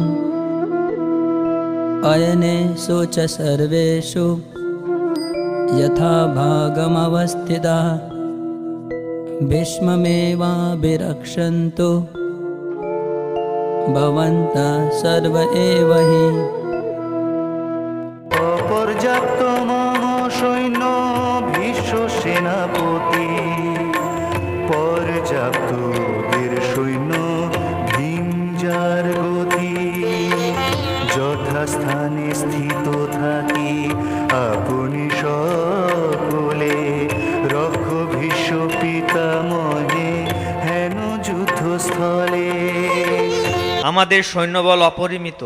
अयनेषु च सर्वेषु यथा भागमवस्थिताः भीष्ममेवाभिरक्षन्तु भवन्तः सर्व एव हि। অপর্যাপ্ত মম সৈন্য ভীষ্ম সেনাপতি, পর্যাপ্ত ওদের সৈন্য ভীম যার গতি, যথাস্থানে স্থিত থাকি আপনি সকলে, রক্ষ ভীষ্ম পিতামহে হেন যুদ্ধস্থলে। আমাদের সৈন্যবল অপরিমিত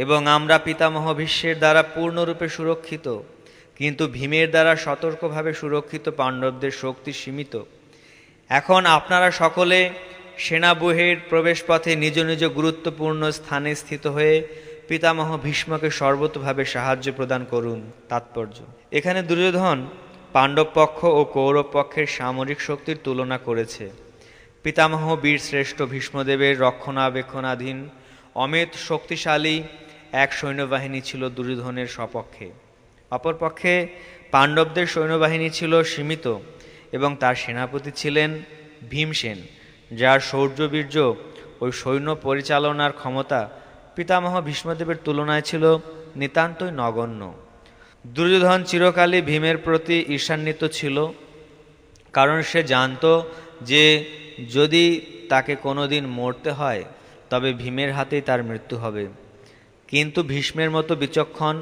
এবং আমরা পিতামহ ভীষ্মের দ্বারা পূর্ণরূপে সুরক্ষিত, কিন্তু ভীমের দ্বারা সতর্কভাবে সুরক্ষিত পাণ্ডবদের শক্তি সীমিত। এখন আপনারা সকলে সেনাব্যূহের প্রবেশপথে নিজ নিজ গুরুত্বপূর্ণ স্থানে স্থিত হয়ে পিতামহ ভীষ্মকে সর্বতোভাবে সাহায্য প্রদান করুন। তাৎপর্য: এখানে দুর্যোধন পাণ্ডব পক্ষ ও কৌরব পক্ষের সামরিক শক্তির তুলনা করেছে। পিতামহ বীর শ্রেষ্ঠ ভীষ্মদেবের রক্ষণাবেক্ষণাধীন অমিত শক্তিশালী এক সৈন্যবাহিনী ছিল দুর্যোধনের সপক্ষে। অপরপক্ষে পাণ্ডবদের সৈন্যবাহিনী ছিল সীমিত এবং তার সেনাপতি ছিলেন ভীমসেন, যার শৌর্যবীর্য ওই সৈন্য পরিচালনার ক্ষমতা পিতামহ ভীষ্মদেবের তুলনায় ছিল নিতান্তই নগণ্য। দুর্যোধন চিরকালই ভীমের প্রতি ঈর্ষান্বিত ছিল, কারণ সে জানত যে যদি তাকে কোনোদিন মরতে হয় তবে ভীমের হাতেই তার মৃত্যু হবে। কিন্তু ভীষ্মের মতো বিচক্ষণ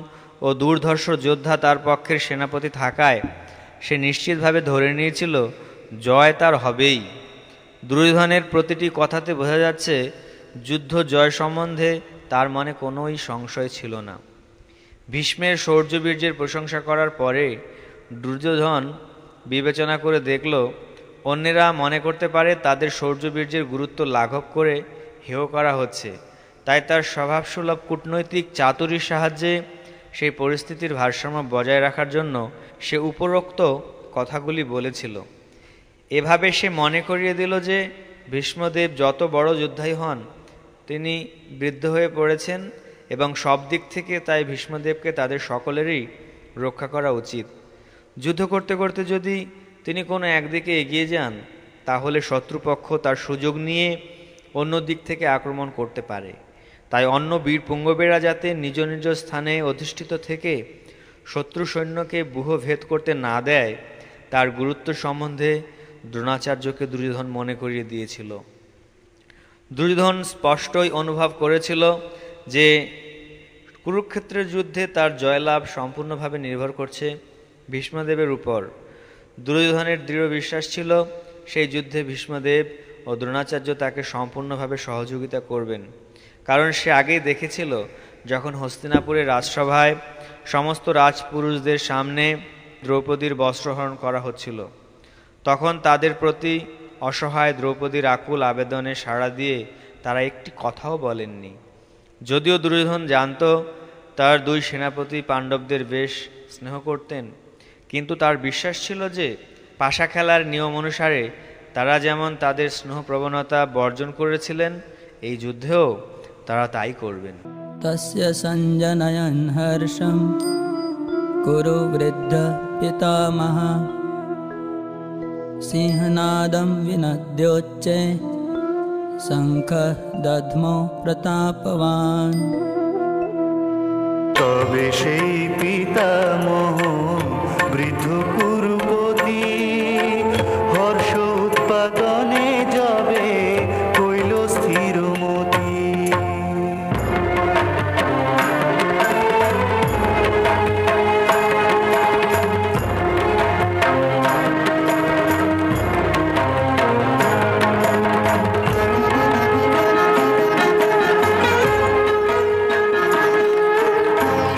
ও দুর্ধর্ষ যোদ্ধা তার পক্ষের সেনাপতি থাকায় সে নিশ্চিতভাবে ধরে নিয়েছিল জয় তার হবেই। দুর্যোধনের প্রতিটি কথাতে বোঝা যাচ্ছে যুদ্ধ জয় সম্বন্ধে তার মনে কোনোই সংশয় ছিল না। ভীষ্মের শৌর্যবীর্যের প্রশংসা করার পরে দুর্যোধন বিবেচনা করে দেখল অন্যেরা মনে করতে পারে তাদের শৌর্যবীর্যের গুরুত্ব লাঘব করে হেয় করা হচ্ছে, তাই তার স্বভাবসুলভ কূটনৈতিক চাতুরীর সাহায্যে সেই পরিস্থিতির ভারসাম্য বজায় রাখার জন্য সে উপরোক্ত কথাগুলি বলেছিল। এভাবে সে মনে করিয়ে দিল যে ভীষ্মদেব যত বড় যোদ্ধাই হন তিনি বৃদ্ধ হয়ে পড়েছেন এবং সব দিক থেকে তাই ভীষ্মদেবকে তাদের সকলেরই রক্ষা করা উচিত। যুদ্ধ করতে করতে যদি তিনি কোনো একদিকে এগিয়ে যান তাহলে শত্রুপক্ষ তার সুযোগ নিয়ে অন্য দিক থেকে আক্রমণ করতে পারে। তাই অন্য বীর পুঙ্গবেরা যাতে নিজ নিজ স্থানে অধিষ্ঠিত থেকে শত্রু সৈন্যকে ব্যূহ ভেদ করতে না দেয়, তার গুরুত্ব সম্বন্ধে দ্রোণাচার্যকে দুর্যোধন মনে করিয়ে দিয়েছিল। দুর্যোধন স্পষ্টই অনুভব করেছিল যে কুরুক্ষেত্রের যুদ্ধে তার জয়লাভ সম্পূর্ণভাবে নির্ভর করছে ভীষ্মদেবের উপর। দুর্যোধনের দৃঢ় বিশ্বাস ছিল সেই যুদ্ধে ভীষ্মদেব ও দ্রোণাচার্য তাকে সম্পূর্ণভাবে সহযোগিতা করবেন, কারণ সে আগেই দেখেছিল যখন হস্তিনাপুরের রাজসভায় সমস্ত রাজপুরুষদের সামনে দ্রৌপদীর বস্ত্রহরণ করা হচ্ছিল, তখন তাদের প্রতি অসহায় দ্রৌপদীর আকুল আবেদনে সাড়া দিয়ে তারা একটি কথাও বলেননি। যদিও দুর্যোধন জানত তার দুই সেনাপতি পাণ্ডবদের বেশ স্নেহ করতেন, কিন্তু তার বিশ্বাস ছিল যে পাশা খেলার নিয়ম অনুসারে তারা যেমন তাদের স্নেহ প্রবণতা বর্জন করেছিলেন, এই যুদ্ধেও তারা তাই করবেন। তস্য সঞ্জনয়ন হর্ষম কুরু বৃদ্ধ পিতামহ সিংহনাদম বিনদ্যোচ্চে শঙ্খ দধ্মো প্রতাপবান। তবে সেই পিতামহ বৃদ্ধ কুরুপতি হর্ষ উৎপাদনে যাবে কইল স্থিরমতি।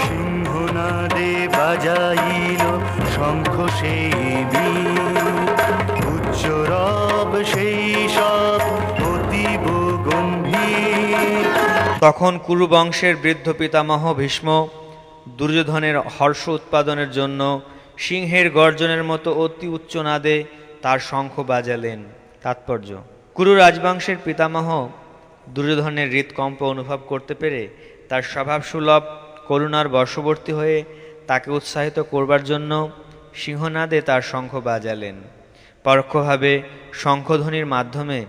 সিংহনাদে বাজাইল শঙ্খ সেই উচ্চ রব সেই সব অতীব গম্ভীর। তখন কুরু বংশের বৃদ্ধ পিতামহ ভীষ্ম দুর্যোধনের হর্ষ উৎপাদনের জন্য সিংহের গর্জনের মতো অতি উচ্চ নাদে তার শঙ্খ বাজালেন। তাৎপর্য: কুরু রাজবংশের পিতামহ দুর্যোধনের হৃৎকম্প অনুভব করতে পেরে তার স্বভাবসুলভ করুণার বশবর্তী হয়ে তাকে উৎসাহিত করবার জন্য সিংহনাদে তার শঙ্খ বাজালেন। পরোক্ষভাবে শঙ্খধ্বনির মাধ্যমে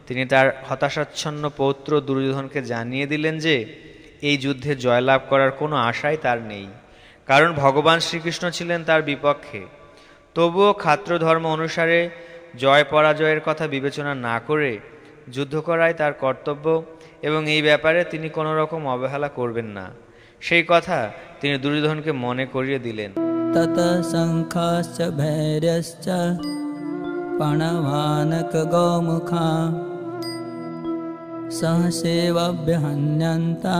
তিনি তার হতাশাচ্ছন্ন পৌত্র দুর্যোধনকে জানিয়ে দিলেন যে এই যুদ্ধে জয়লাভ করার কোনো আশাই তার নেই, কারণ ভগবান শ্রীকৃষ্ণ ছিলেন তার বিপক্ষে। তবুও ক্ষাত্রধর্ম অনুসারে জয় পরাজয়ের কথা বিবেচনা না করে যুদ্ধ করাই তার কর্তব্য এবং এই ব্যাপারে তিনি কোনো রকম অবহেলা করবেন না, সেই কথা তিনি দুর্যোধনকে মনে করিয়ে দিলেন। তত শঙ্খাশ্চ ভৈর্যশ্চ পণবানক গোমুখা সহসেবাভ্যহন্যন্তা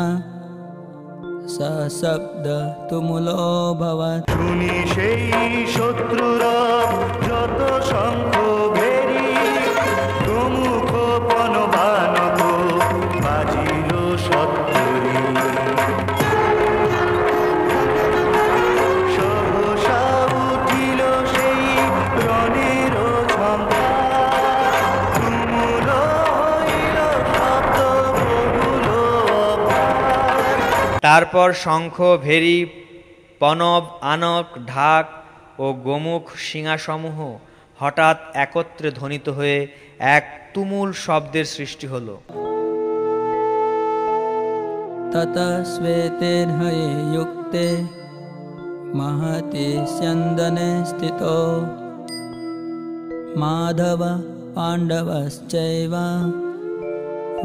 সশব্দ তুমুলোऽভবৎ। শুনি সেই শত্রুরা যত শঙ্খ ভেরি গোমুখ পণবানক বাজিল সত্তরি। সহসা উঠিল সেই রণের ঝঙ্কার, তুমুল হইল শব্দ বহুল অপার। তারপর শঙ্খ, ভেরি, পনব, আনক, ঢাক ও গোমুখ শিঙাসমূহ হঠাৎ একত্রে ধ্বনিত হয়ে এক তুমুল শব্দের সৃষ্টি হল। তত শ্বেতের্হয়ে যুক্তে মহতি স্যন্দনে স্থিতো মাধব পাণ্ডবশ্চৈব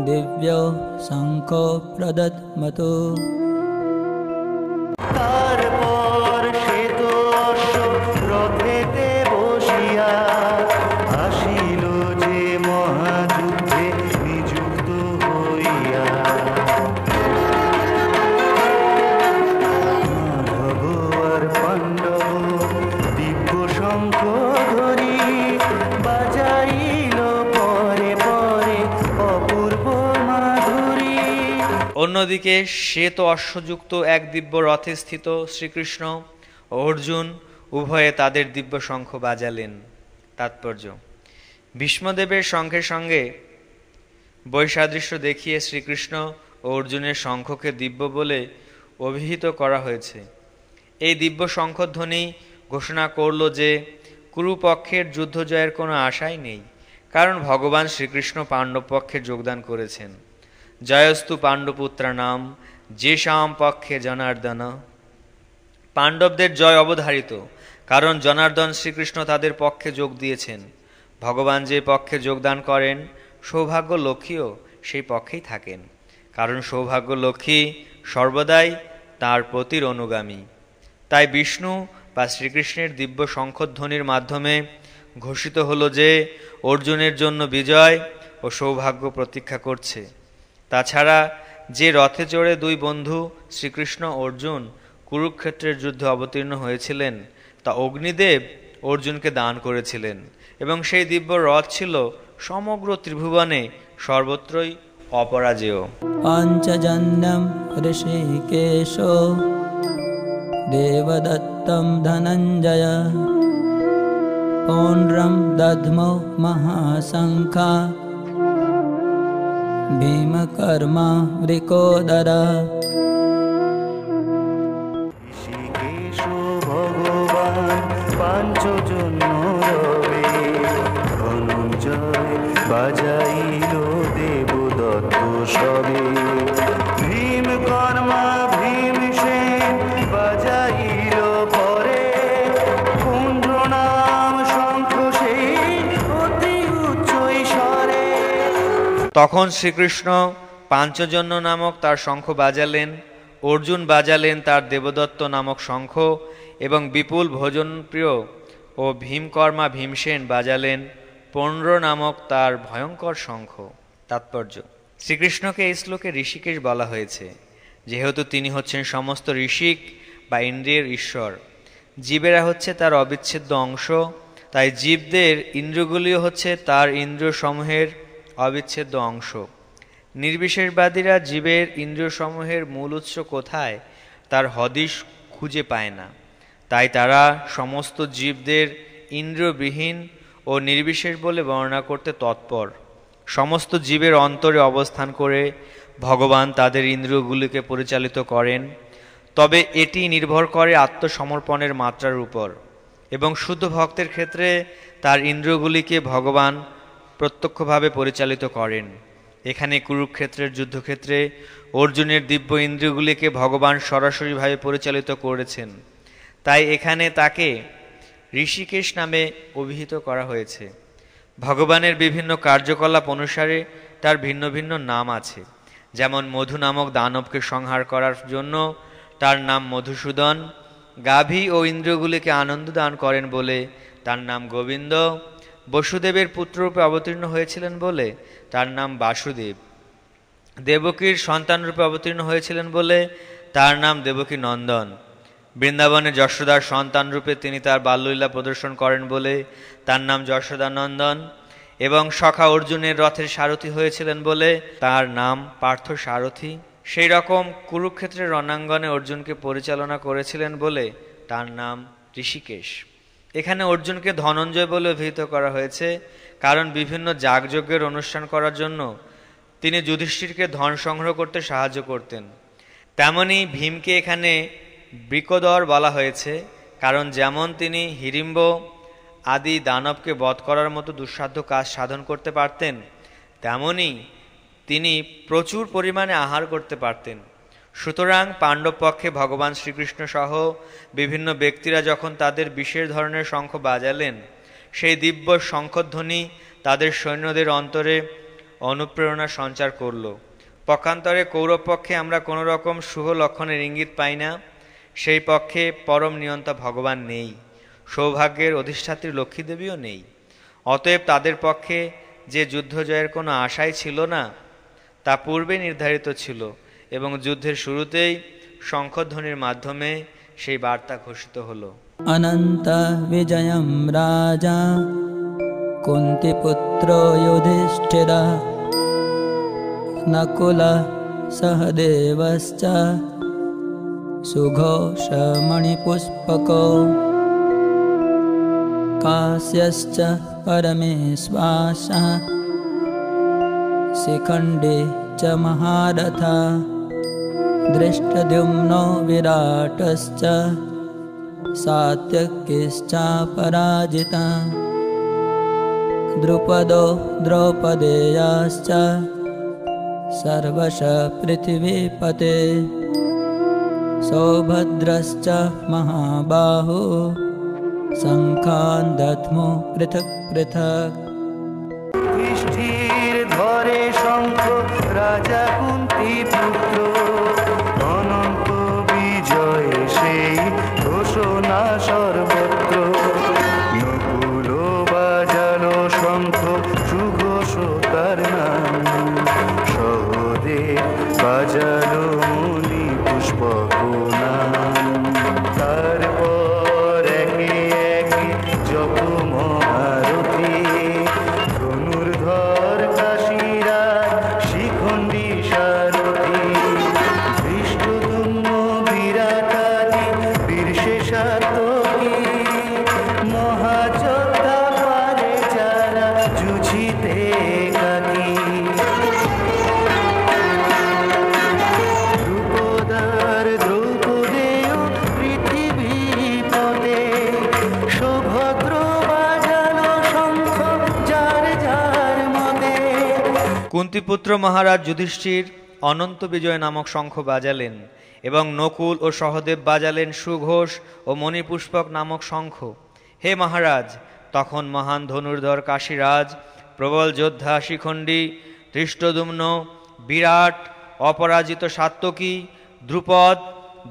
দিব্যো শঙ্খো প্রদদ্মতো। তারপর সে তো অশ্ব রথেতে বসিয়া আসিল যে মহাযুদ্ধে নিযুক্ত হইয়া। মাধব আর পাণ্ডব দিব্য শঙ্খ ধরি বাজাইল পরে পরে অপূর্ব মাধুরী। অন্যদিকে শ্বেত অশ্বযুক্ত এক দিব্য রথে স্থিত শ্রীকৃষ্ণ ও অর্জুন উভয়ে তাদের দিব্য শঙ্খ বাজালেন। তাৎপর্য: ভীষ্মদেবের শঙ্খের সঙ্গে বৈসাদৃশ্য দেখিয়ে শ্রীকৃষ্ণ ও অর্জুনের শঙ্খকে দিব্য বলে অভিহিত করা হয়েছে। এই দিব্য শঙ্খধ্বনি ঘোষণা করল যে কুরুপক্ষের যুদ্ধ জয়ের কোনো আশাই নেই, কারণ ভগবান শ্রীকৃষ্ণ পাণ্ডব পক্ষে যোগদান করেছেন। জয়স্তু পাণ্ডুপুত্রানাম যেষাম পক্ষে জনার্দন। পাণ্ডবদের জয় অবধারিত, কারণ জনার্দন শ্রীকৃষ্ণ তাদের পক্ষে যোগ দিয়েছেন। ভগবান যে পক্ষে যোগদান করেন সৌভাগ্য লক্ষ্মীও সেই পক্ষেই থাকেন, কারণ সৌভাগ্য লক্ষ্মী সর্বদাই তাঁর প্রতির অনুগামী। তাই বিষ্ণু বা শ্রীকৃষ্ণের দিব্য শঙ্খধ্বনির মাধ্যমে ঘোষিত হলো যে অর্জুনের জন্য বিজয় ও সৌভাগ্য প্রতীক্ষা করছে। তাছাড়া যে রথে চড়ে দুই বন্ধু শ্রীকৃষ্ণ অর্জুন কুরুক্ষেত্রের যুদ্ধে অবতীর্ণ হয়েছিলেন তা অগ্নিদেব অর্জুনকে দান করেছিলেন, এবং সেই দিব্য রথ ছিল সমগ্র ত্রিভুবনে সর্বত্রই অপরাজেয়। পাঞ্চজন্যম ঋষিকেশ দেবদত্তম ধনঞ্জয় পৌণ্ড্রম দধ্মৌ মহাশঙ্খা ভীমকর্মা বৃকোদরা। ঋষিকেশ ভগবান পাঞ্চজন্য রবে, ধনঞ্জয় বাজাইল দেবদত্ত সবে। ভীম কর্মা ভীমসেন বাজাইল পরে, কুণ্ড নাম শঙ্খ সেই অতি উচ্চ স্বরে। তখন শ্রীকৃষ্ণ পাঞ্চজন্য নামক তার শঙ্খ বাজালেন, অর্জুন বাজালেন তার দেবদত্ত নামক শঙ্খ, এবং বিপুল ভোজনপ্রিয় ও ভীমকর্মা ভীমসেন বাজালেন পৌণ্ড্র নামক তার ভয়ঙ্কর শঙ্খ। তাৎপর্য: শ্রীকৃষ্ণকে এই শ্লোকে ঋষিকেশ বলা হয়েছে যেহেতু তিনি হচ্ছেন সমস্ত ঋষিক বা ইন্দ্রিয়ের ঈশ্বর। জীবেরা হচ্ছে তার অবিচ্ছেদ্য অংশ, তাই জীবদের ইন্দ্রিয়গুলিও হচ্ছে তার ইন্দ্রিয়সমূহের অবিচ্ছেদ্য অংশ। নির্বিশেষবাদীরা জীবের ইন্দ্রিয়সমূহের মূল উৎস কোথায় তার হদিশ খুঁজে পায় না, তাই তারা সমস্ত জীবদের ইন্দ্রিয়বিহীন ও নির্বিশেষ বলে বর্ণনা করতে তৎপর। সমস্ত জীবের অন্তরে অবস্থান করে ভগবান তাদের ইন্দ্রিয়গুলিকে পরিচালিত করেন, তবে এটি নির্ভর করে আত্মসমর্পণের মাত্রার উপর, এবং শুদ্ধ ভক্তের ক্ষেত্রে তার ইন্দ্রিয়গুলিকে ভগবান প্রত্যক্ষভাবে পরিচালিত করেন। এখানে কুরুক্ষেত্রের যুদ্ধক্ষেত্রে অর্জুনের দিব্য ইন্দ্রিয়গুলিকে ভগবান সরাসরিভাবে পরিচালিত করেছেন, তাই এখানে তাকে ঋষিকেশ নামে অভিহিত করা হয়েছে। ভগবানের বিভিন্ন কার্যকলাপ অনুসারে তার ভিন্ন ভিন্ন নাম আছে, যেমন মধু নামক দানবকে সংহার করার জন্য তার নাম মধুসূদন, গাভী ও ইন্দ্রিয়গুলিকে আনন্দ দান করেন বলে তার নাম গোবিন্দ, বসুদেবের পুত্ররূপে অবতীর্ণ হয়েছিলেন বলে তার নাম বাসুদেব, দেবকীর সন্তানরূপে অবতীর্ণ হয়েছিলেন বলে তার নাম দেবকী নন্দন, বৃন্দাবনে যশোদার সন্তানরূপে তিনি তার বাল্যলীলা প্রদর্শন করেন বলে তার নাম যশোদানন্দন, এবং সখা অর্জুনের রথের সারথি হয়েছিলেন বলে তার নাম পার্থ সারথি। সেই রকম কুরুক্ষেত্রের রণাঙ্গনে অর্জুনকে পরিচালনা করেছিলেন বলে তার নাম ঋষিকেশ। এখানে অর্জুনকে ধনঞ্জয় বলে অভিহিত করা হয়েছে, কারণ বিভিন্ন যাগযজ্ঞের অনুষ্ঠান করার জন্য তিনি যুধিষ্ঠিরকে ধন সংগ্রহ করতে সাহায্য করতেন। তেমনি ভীমকে এখানে বৃকোদর বলা হয়েছে, কারণ যেমন তিনি হিড়িম্ব আদি দানবকে বধ করার মতো দুঃসাধ্য কাজ সাধন করতে পারতেন, তেমনি তিনি প্রচুর পরিমাণে আহার করতে পারতেন। সুতরাং পাণ্ডব পক্ষে ভগবান শ্রীকৃষ্ণ সহ বিভিন্ন ব্যক্তিরা যখন তাদের বিশেষ ধরনের শঙ্খ বাজালেন, সেই দিব্য শঙ্খধ্বনি তাদের সৈন্যদের অন্তরে অনুপ্রেরণা সঞ্চার করল। পক্ষান্তরে কৌরব পক্ষে আমরা কোনো রকম শুভ লক্ষণের ইঙ্গিত পাই না। সেই পক্ষে পরম নিয়ন্তা ভগবান নেই, সৌভাগ্যের অধিষ্ঠাত্রী লক্ষ্মীদেবীও নেই। অতএব তাদের পক্ষে যে যুদ্ধ জয়ের কোনো আশাই ছিল না তা পূর্বে নির্ধারিত ছিল, এবং যুদ্ধের শুরুতেই শঙ্খধ্বনির মাধ্যমে সেই বার্তা ঘোষিত হলো। অনন্ত বিজয়ম রাজা কুন্তিপুত্র যুধিষ্ঠিরা নকুল সহদেবশ্চ সুঘোষমণিপুষ্পকো কাশ্যশ্চ পরমেশ্বাসः শিখণ্ডে চ মহারথা দৃষ্টদ্যুম্নো বিরাটশ্চ সাত্যকিশ্চ পরাজিতা। द्रुपदो द्रौपदेयाश्च सर्वश पृथिवीपते सौभद्रश्च महाबाहो शङ्खान् दद्मो पृथक् पृथक् দৃষ্টির ধরে শঙ্খ রাজা কুন্তি পুত্র অনন্ত বিজয় সেই ঘোষণা সর্বত্র নকুল বাজালো শঙ্খ সুঘোষ তার নাম সহদে বাজালো মুনি পুষ্পক নাম তারপর একে একে জপ মহারথী ধনুর্ধর কাশীরাজ শিখণ্ডী সারথী ধৃষ্টদ্যুম্ন বিরাটাদি বীরশেষাতকী মহাযোদ্ধা পারে যারা যুঝিতে একাকী দ্রুপদার দ্রৌপদেয় পৃথিবীপদে সৌভদ্র বাজালো শঙ্খ যার যার মতে কুন্তিপুত্র মহারাজ যুধিষ্ঠির অনন্ত বিজয় নামক শঙ্খ বাজালেন এবং নকুল ও সহদেব বাজালেন সুঘোষ ও মণিপুষ্পক নামক শঙ্খ। হে মহারাজ, তখন মহান ধনুর্ধর কাশীরাজ, প্রবল যোদ্ধা শিখণ্ডী, ধৃষ্টদ্যুম্ন, বিরাট, অপরাজিত সাত্যকী, দ্রুপদ,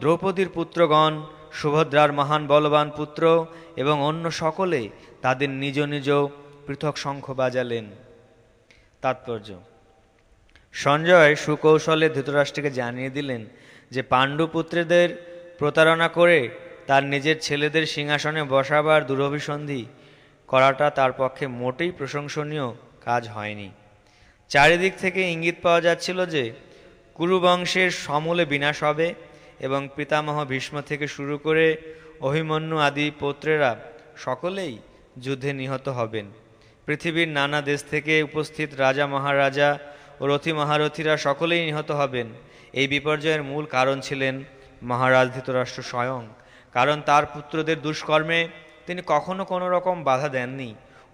দ্রৌপদীর পুত্রগণ, সুভদ্রার মহান বলবান পুত্র এবং অন্য সকলে তাদের নিজ নিজ পৃথক শঙ্খ বাজালেন। তাৎপর্য: সঞ্জয় সুকৌশলে ধৃতরাষ্ট্রকে জানিয়ে দিলেন যে পাণ্ডুপুত্রদের প্রতারণা করে তার নিজের ছেলেদের সিংহাসনে বসাবার দুরভিসন্ধি করাটা তার পক্ষে মোটেই প্রশংসনীয় কাজ হয়নি। চারিদিক থেকে ইঙ্গিত পাওয়া যাচ্ছিল যে কুরুবংশের সমূলে বিনাশ হবে এবং পিতামহ ভীষ্ম থেকে শুরু করে অভিমন্যু আদি পুত্রেরা সকলেই যুদ্ধে নিহত হবেন। পৃথিবীর নানা দেশ থেকে উপস্থিত রাজা মহারাজা ও রথী মহারথীরা সকলেই নিহত হবেন। এই বিপর্যয়ের মূল কারণ ছিলেন মহারাজ ধৃতরাষ্ট্র স্বয়ং, কারণ তার পুত্রদের দুষ্কর্মে তিনি কখনো কোনো রকম বাধা দেননি,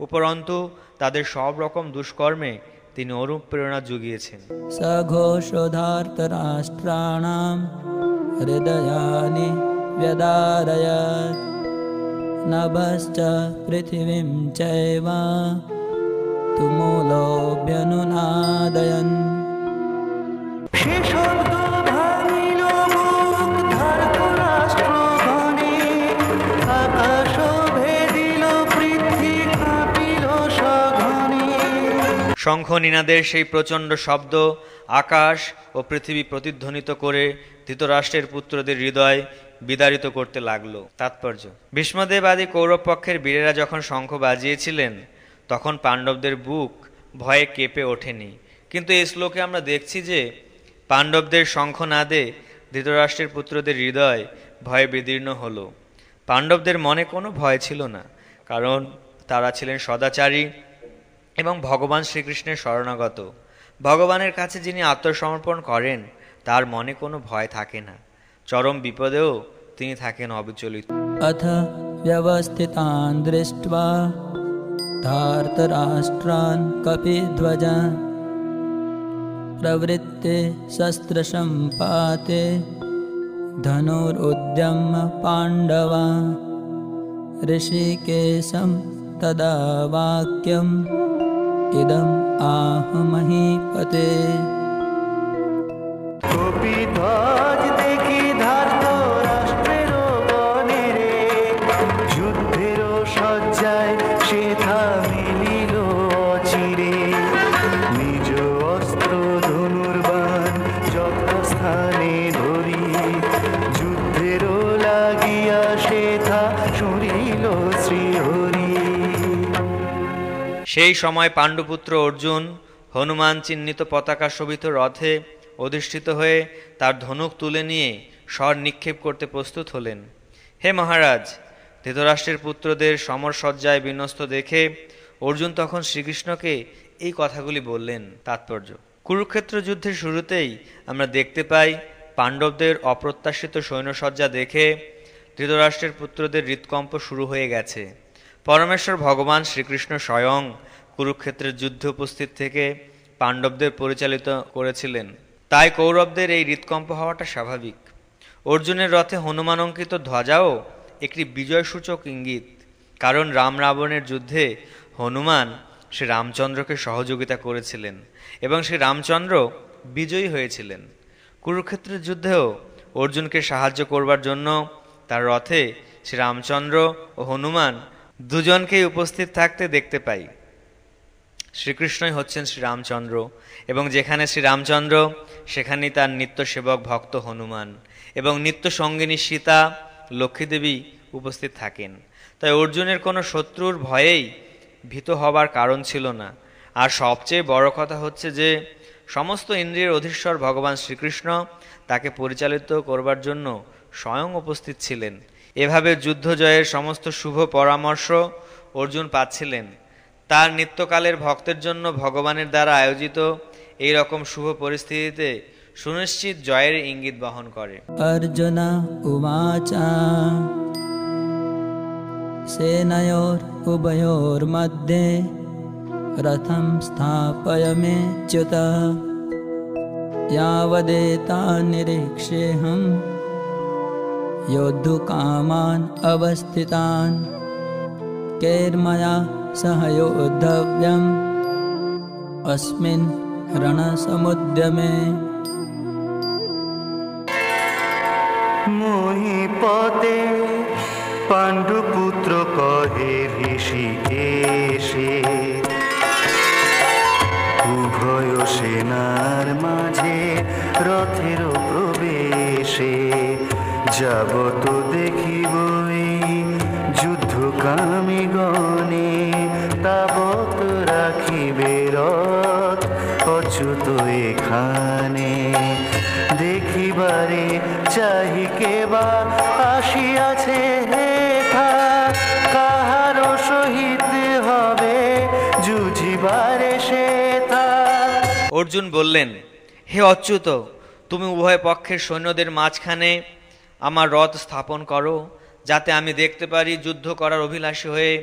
উপরন্তু তাদের সব রকম দুষ্কর্মে তিনি অনুপ্রেরণা জুগিয়েছেন। सघोषोधार्तराष्ट्राणां हृदयानि व्यदारयत् नभश्च पृथिवीं चैव तुमुलोऽभ्यनुनादयन् সে শব্দ ভাঙিল মুখ ধার্তরাষ্ট্রগণে আকাশ ভেদিল পৃথ্বী কাঁপিল সঘনে শঙ্খ নিনাদের সেই প্রচণ্ড শব্দ আকাশ ও পৃথিবী প্রতিধ্বনিত করে ধৃতরাষ্ট্রের পুত্রদের হৃদয় বিদারিত করতে লাগলো। তাৎপর্য: ভীষ্মদেব আদি কৌরব পক্ষের বীরেরা যখন শঙ্খ বাজিয়েছিলেন তখন পাণ্ডবদের বুক ভয়ে কেঁপে ওঠেনি, কিন্তু এই শ্লোকে আমরা দেখছি যে পাণ্ডবদের শঙ্খনাদে ধৃতরাষ্ট্রের পুত্রদের হৃদয় ভয়ে বিদীর্ণ হলো। পাণ্ডবদের মনে কোনো ভয় ছিল না, কারণ তারা ছিলেন সদাচারী এবং ভগবান শ্রীকৃষ্ণের শরণাগত। ভগবানের কাছে যিনি আত্মসমর্পণ করেন তার মনে কোনো ভয় থাকে না, চরম বিপদেও তিনি থাকেন অবিচলিত। अथ व्यवस्थितान् दृष्ट्वा धार्तराष्ट्रान् कपिध्वजा प्रवृत्ते शस्त्रसम्पाते धनुरुद्यम्य पाण्डवा ऋषिकेशं तदा वाक्यम् इदम् आह महीपते। কপিধ্বজ দেখি ধার্তরাষ্ট্রের বনে রে যুদ্ধের সজ্জায় সেথা মিলিল অচিরে নিজ অস্ত্র ধনুর্বাণ যথাস্থানে ধরি যুদ্ধের লাগিয়া সেথা সরিল শ্রীহরি। সেই সময় পাণ্ডুপুত্র অর্জুন হনুমান চিহ্নিত পতাকা শোভিত রথে অধিষ্ঠিত হয়ে তার ধনুক তুলে নিয়ে স্বর নিক্ষেপ করতে প্রস্তুত হলেন। হে মহারাজ, ধৃতরাষ্ট্রের পুত্রদের সমরসজ্জায় বিন্যস্ত দেখে অর্জুন তখন শ্রীকৃষ্ণকে এই কথাগুলি বললেন। তাৎপর্য: কুরুক্ষেত্র যুদ্ধের শুরুতেই আমরা দেখতে পাই পাণ্ডবদের অপ্রত্যাশিত সৈন্যসজ্জা দেখে ধৃতরাষ্ট্রের পুত্রদের হৃৎকম্প শুরু হয়ে গেছে। পরমেশ্বর ভগবান শ্রীকৃষ্ণ স্বয়ং কুরুক্ষেত্রের যুদ্ধে উপস্থিত থেকে পাণ্ডবদের পরিচালিত করেছিলেন। তাই কৌরবদের এই হৃৎকম্প হওয়াটা স্বাভাবিক। অর্জুনের রথে হনুমান অঙ্কিত ধ্বজাও একটি বিজয়সূচক ইঙ্গিত, কারণ রাম রাবণের যুদ্ধে হনুমান শ্রী রামচন্দ্রকে সহযোগিতা করেছিলেন এবং শ্রী রামচন্দ্র বিজয়ী হয়েছিলেন। কুরুক্ষেত্রের যুদ্ধেও অর্জুনকে সাহায্য করবার জন্য তার রথে শ্রী রামচন্দ্র ও হনুমান দুজনকেই উপস্থিত থাকতে দেখতে পাই। শ্রীকৃষ্ণই হচ্ছেন শ্রীরামচন্দ্র এবং যেখানে শ্রীরামচন্দ্র সেখানেই তার নিত্য সেবক ভক্ত হনুমান এবং নিত্য সঙ্গিনী সীতা লক্ষ্মীদেবী উপস্থিত থাকেন। তাই অর্জুনের কোনো শত্রুর ভয়েই ভীত হবার কারণ ছিল না। আর সবচেয়ে বড় কথা হচ্ছে যে সমস্ত ইন্দ্রিয়ের অধীশ্বর ভগবান শ্রীকৃষ্ণ তাকে পরিচালিত করবার জন্য স্বয়ং উপস্থিত ছিলেন। এভাবে যুদ্ধ জয়ের সমস্ত শুভ পরামর্শ অর্জুন পাচ্ছিলেন। তার নিত্যকালের ভক্তের জন্য ভগবানের দ্বারা আয়োজিত এই রকম শুভ পরিস্থিতিতে সুনিশ্চিত জয়ের ইঙ্গিত বহন করে। अर्जुन उवाच सेनयोर उभयोर्मध्ये रथं स्थापयमेच्युत यावदेता निरीक्षेऽहं योद्धुकामान् अवस्थितान् कैर्मया सह योद्धव्यम् अस्मिन् रणसमुद्यमे। মহিপতে পাণ্ডুপুত্র কহে ঋষিকেশে, উভয় সেনার মাঝে রথের প্রবেশে যাবত দেখিব যুদ্ধকামী গণে, তাবত রাখিবে রথ অচ্যুত এখানে। দেখিবারে চাহি কেবা আসিয়াছে হেথা, কাহার সহিত হবে যুঝিবারে সেথা। অর্জুন বললেন, হে অচ্যুত, তুমি উভয় পক্ষের সৈন্যদের মাঝখানে আমার রথ স্থাপন করো, যাতে আমি দেখতে পারি যুদ্ধ করার অভিলাষী হয়ে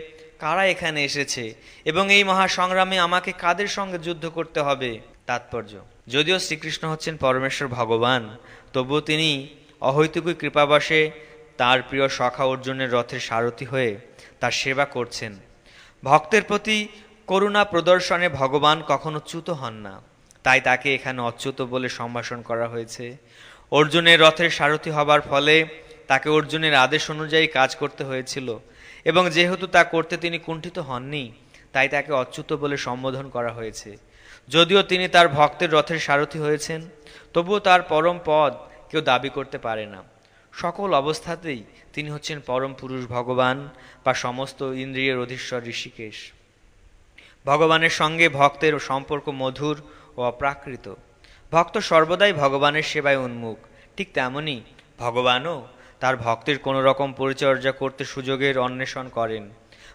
কারা এখানে এসেছে এবং এই মহাসংগ্রামে আমাকে কাদের সঙ্গে যুদ্ধ করতে হবে। তাৎপর্য, যদিও শ্রীকৃষ্ণ হচ্ছেন পরমেশ্বর ভগবান, তবুও তিনি অহৈতুকী কৃপাবশে তার প্রিয় সখা অর্জুনের রথের সারথি হয়ে তার সেবা করছেন। ভক্তের প্রতি করুণা প্রদর্শনে ভগবান কখনো চ্যুত হন না, তাই তাকে এখানে অচ্যুত বলে সম্ভাষণ করা হয়েছে। অর্জুনের রথের সারথি হবার ফলে তাকে অর্জুনের আদেশ অনুযায়ী কাজ করতে হয়েছিল এবং যেহেতু তা করতে তিনি কুণ্ঠিত হননি, তাই তাকে অচ্যুত বলে সম্বোধন করা হয়েছে। যদিও তিনি তার ভক্তের রথের সারথি হয়েছেন, তবুও তার পরম পদ কেউ দাবি করতে পারে না। সকল অবস্থাতেই তিনি হচ্ছেন পরম পুরুষ ভগবান বা সমস্ত ইন্দ্রিয়ের অধীশ্বর ঋষিকেশ। ভগবানের সঙ্গে ভক্তের সম্পর্ক মধুর ও অপ্রাকৃত। ভক্ত সর্বদাই ভগবানের সেবায় উন্মুখ। ঠিক তেমনি ভগবানও তার ভক্তের কোনো রকম পরিচর্যা করতে সুযোগের অন্বেষণ করেন।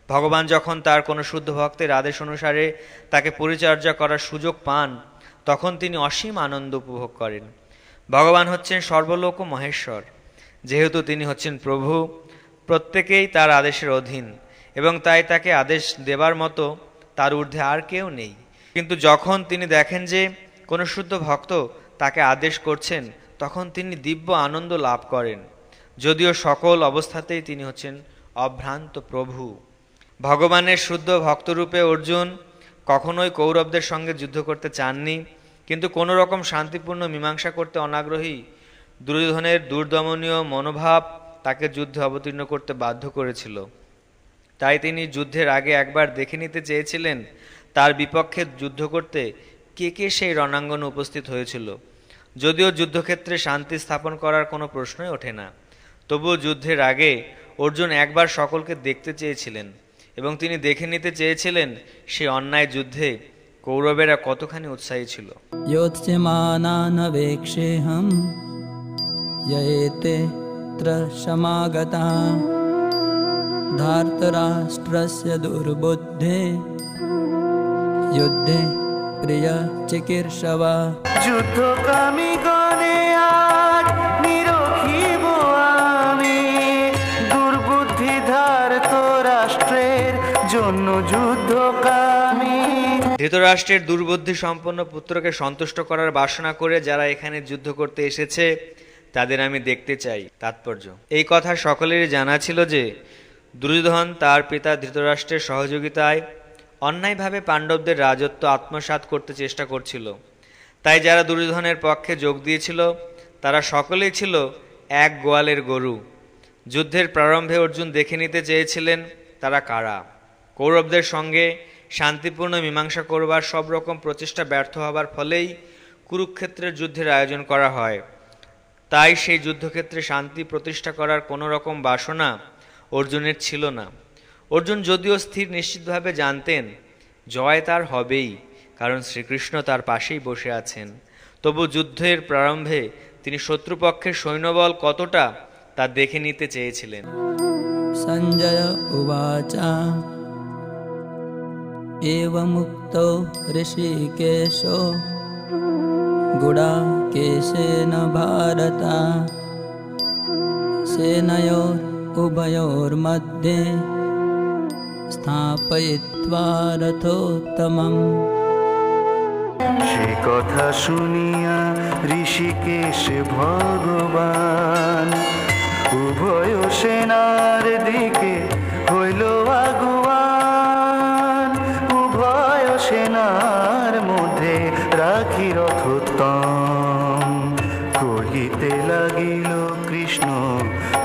ভগবান যখন তার কোনো শুদ্ধ ভক্তের আদেশ অনুসারে তাকে পরিচর্যা করার সুযোগ পান, তখন তিনি অসীম আনন্দ উপভোগ করেন। ভগবান হচ্ছেন সর্বলোক মহেশ্বর। যেহেতু তিনি হচ্ছেন প্রভু, প্রত্যেকেই তার আদেশের অধীন এবং তাই তাকে আদেশ দেবার মতো তার ঊর্ধ্বে আর কেউ নেই। কিন্তু যখন তিনি দেখেন যে কোনো শুদ্ধ ভক্ত তাকে আদেশ করছেন, তখন তিনি দিব্য আনন্দ লাভ করেন। যদিও সকল অবস্থাতেই তিনি হচ্ছেন অভ্রান্ত প্রভু। ভগবানের শুদ্ধ ভক্তরূপে অর্জুন কখনোই কৌরবদের সঙ্গে যুদ্ধ করতে চাননি, কিন্তু কোনো রকম শান্তিপূর্ণ মীমাংসা করতে অনাগ্রহী দুর্যোধনের দুর্দমনীয় মনোভাব তাকে যুদ্ধে অবতীর্ণ করতে বাধ্য করেছিল। তাই তিনি যুদ্ধের আগে একবার দেখে নিতে চেয়েছিলেন তার বিপক্ষে যুদ্ধ করতে কে কে সেই রণাঙ্গনে উপস্থিত হয়েছিল। যদিও যুদ্ধক্ষেত্রে শান্তি স্থাপন করার কোনো প্রশ্নই ওঠে না, তবুও যুদ্ধের আগে অর্জুন একবার সকলকে দেখতে চেয়েছিলেন এবং তিনি দেখে নিতে চেয়েছিলেন সেই অন্যায় যুদ্ধে কৌরবেরা কতখানি উৎসাহী ছিল। योत्स्यमानानवेक्षेऽहं ययेते त्रसमागता धार्तराष्ट्रस्य दुर्बुद्धे युद्धे प्रियचिकीर्षवा। যুদ্ধকামী গণে আজ নিরখিব আমি, দুর্বুদ্ধি ধার্ত রাষ্ট্রের জন্য যুদ্ধকামী। ধৃতরাষ্ট্রের দুর্বুদ্ধি সম্পন্ন পুত্রকে সন্তুষ্ট করার বাসনা করে যারা এখানে যুদ্ধ করতে এসেছে তাদের আমি দেখতে চাই। তাৎপর্য: এই কথা সকলেরই জানা ছিল যে দুর্যোধন তার পিতা ধৃতরাষ্ট্রের সহযোগিতায় অন্যায়ভাবে পাণ্ডবদের রাজত্ব আত্মসাৎ করতে চেষ্টা করছিল। তাই যারা দুর্যোধনের পক্ষে যোগ দিয়েছিল তারা সকলেই ছিল এক গোয়ালের গরু। যুদ্ধের প্রারম্ভে অর্জুন দেখে নিতে চেয়েছিলেন তারা কারা। কৌরবদের সঙ্গে শান্তিপূর্ণ মীমাংসা করবার সব রকম প্রচেষ্টা ব্যর্থ হবার ফলেই কুরুক্ষেত্রের যুদ্ধের আয়োজন করা হয়। তাই সেই যুদ্ধক্ষেত্রে শান্তি প্রতিষ্ঠা করার কোনো রকম বাসনা অর্জুনের ছিল না। অর্জুন যদিও স্থির নিশ্চিতভাবে জানতেন জয় তার হবেই, কারণ শ্রীকৃষ্ণ তার পাশেই বসে আছেন, তবু যুদ্ধের প্রারম্ভে তিনি শত্রুপক্ষের সৈন্যবল কতটা তা দেখে নিতে চেয়েছিলেন। সঞ্জয় উবাচ এবমুক্তো ঋষিকেশো গুড়াকেশেন ভারত সেনয়োর উভয়োর্মধ্যে স্থাপয়িত্বা রথোত্তমম। সে কথা শুনিয়া ঋষিকেশ ভগবান উভয় সেনার দিকে হইল আগুয়ান। উভয় সেনার মধ্যে রাখি রথোত্তম কহিতে লাগিল কৃষ্ণ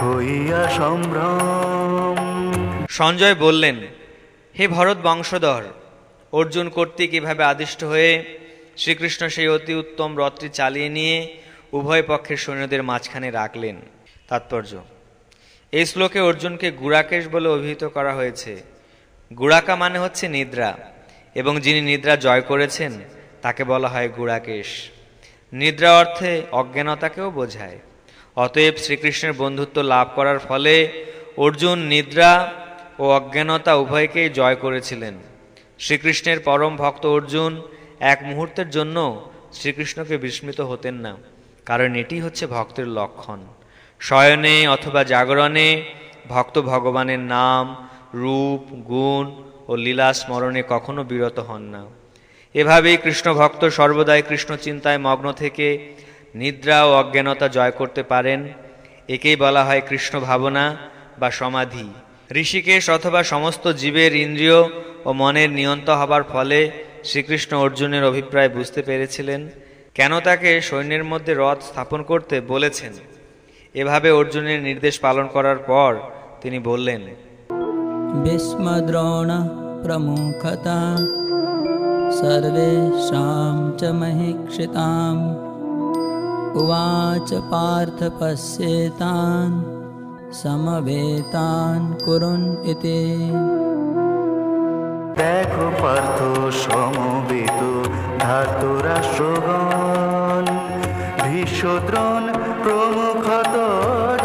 হইয়া সম্ভ্রম। সঞ্জয় বললেন, হে ভরত বংশধর, অর্জুন কর্তৃক এভাবে আদিষ্ট হয়ে শ্রীকৃষ্ণ সেই অতি উত্তম রথটি চালিয়ে নিয়ে উভয় পক্ষের সৈন্যদের মাঝখানে রাখলেন। তাৎপর্য: এই শ্লোকে অর্জুনকে গুড়াকেশ বলে অভিহিত করা হয়েছে। গুড়াকা মানে হচ্ছে নিদ্রা, এবং যিনি নিদ্রা জয় করেছেন তাকে বলা হয় গুড়াকেশ। নিদ্রা অর্থে অজ্ঞানতাকেও বোঝায়। অতএব শ্রীকৃষ্ণের বন্ধুত্ব লাভ করার ফলে অর্জুন নিদ্রা ও অজ্ঞানতা উভয়কেই জয় করেছিলেন। শ্রীকৃষ্ণের পরম ভক্ত অর্জুন এক মুহূর্তের জন্য শ্রীকৃষ্ণকে বিস্মিত হতেন না, কারণ এটি হচ্ছে ভক্তের লক্ষণ। শয়নে অথবা জাগরণে ভক্ত ভগবানের নাম, রূপ, গুণ ও লীলা স্মরণে কখনো বিরত হন না। এভাবেই কৃষ্ণ ভক্ত সর্বদাই কৃষ্ণ চিন্তায় মগ্ন থেকে নিদ্রা ও অজ্ঞানতা জয় করতে পারেন। একেই বলা হয় কৃষ্ণ ভাবনা বা সমাধি। ঋষিকেশ অথবা সমস্ত জীবের ইন্দ্রিয় ও মনের নিয়ন্ত্রণ হবার ফলে শ্রীকৃষ্ণ অর্জুনের অভিপ্রায় বুঝতে পেরেছিলেন, কেন তাকে সৈন্যের মধ্যে রথ স্থাপন করতে বলেছেন। এভাবে অর্জুনের নির্দেশ পালন করার পর তিনি বললেন, ভীষ্মদ্রোণ প্রমুখতা সর্বেষাং চ মহীক্ষিতাম উবাচ পার্থ পশ্যেতান সমবেতান কুরুন ইতি। দেখো পার্থ সমবেত ধার্তরাষ্ট্রগণ ভীষ্মদ্রোণ প্রমুখত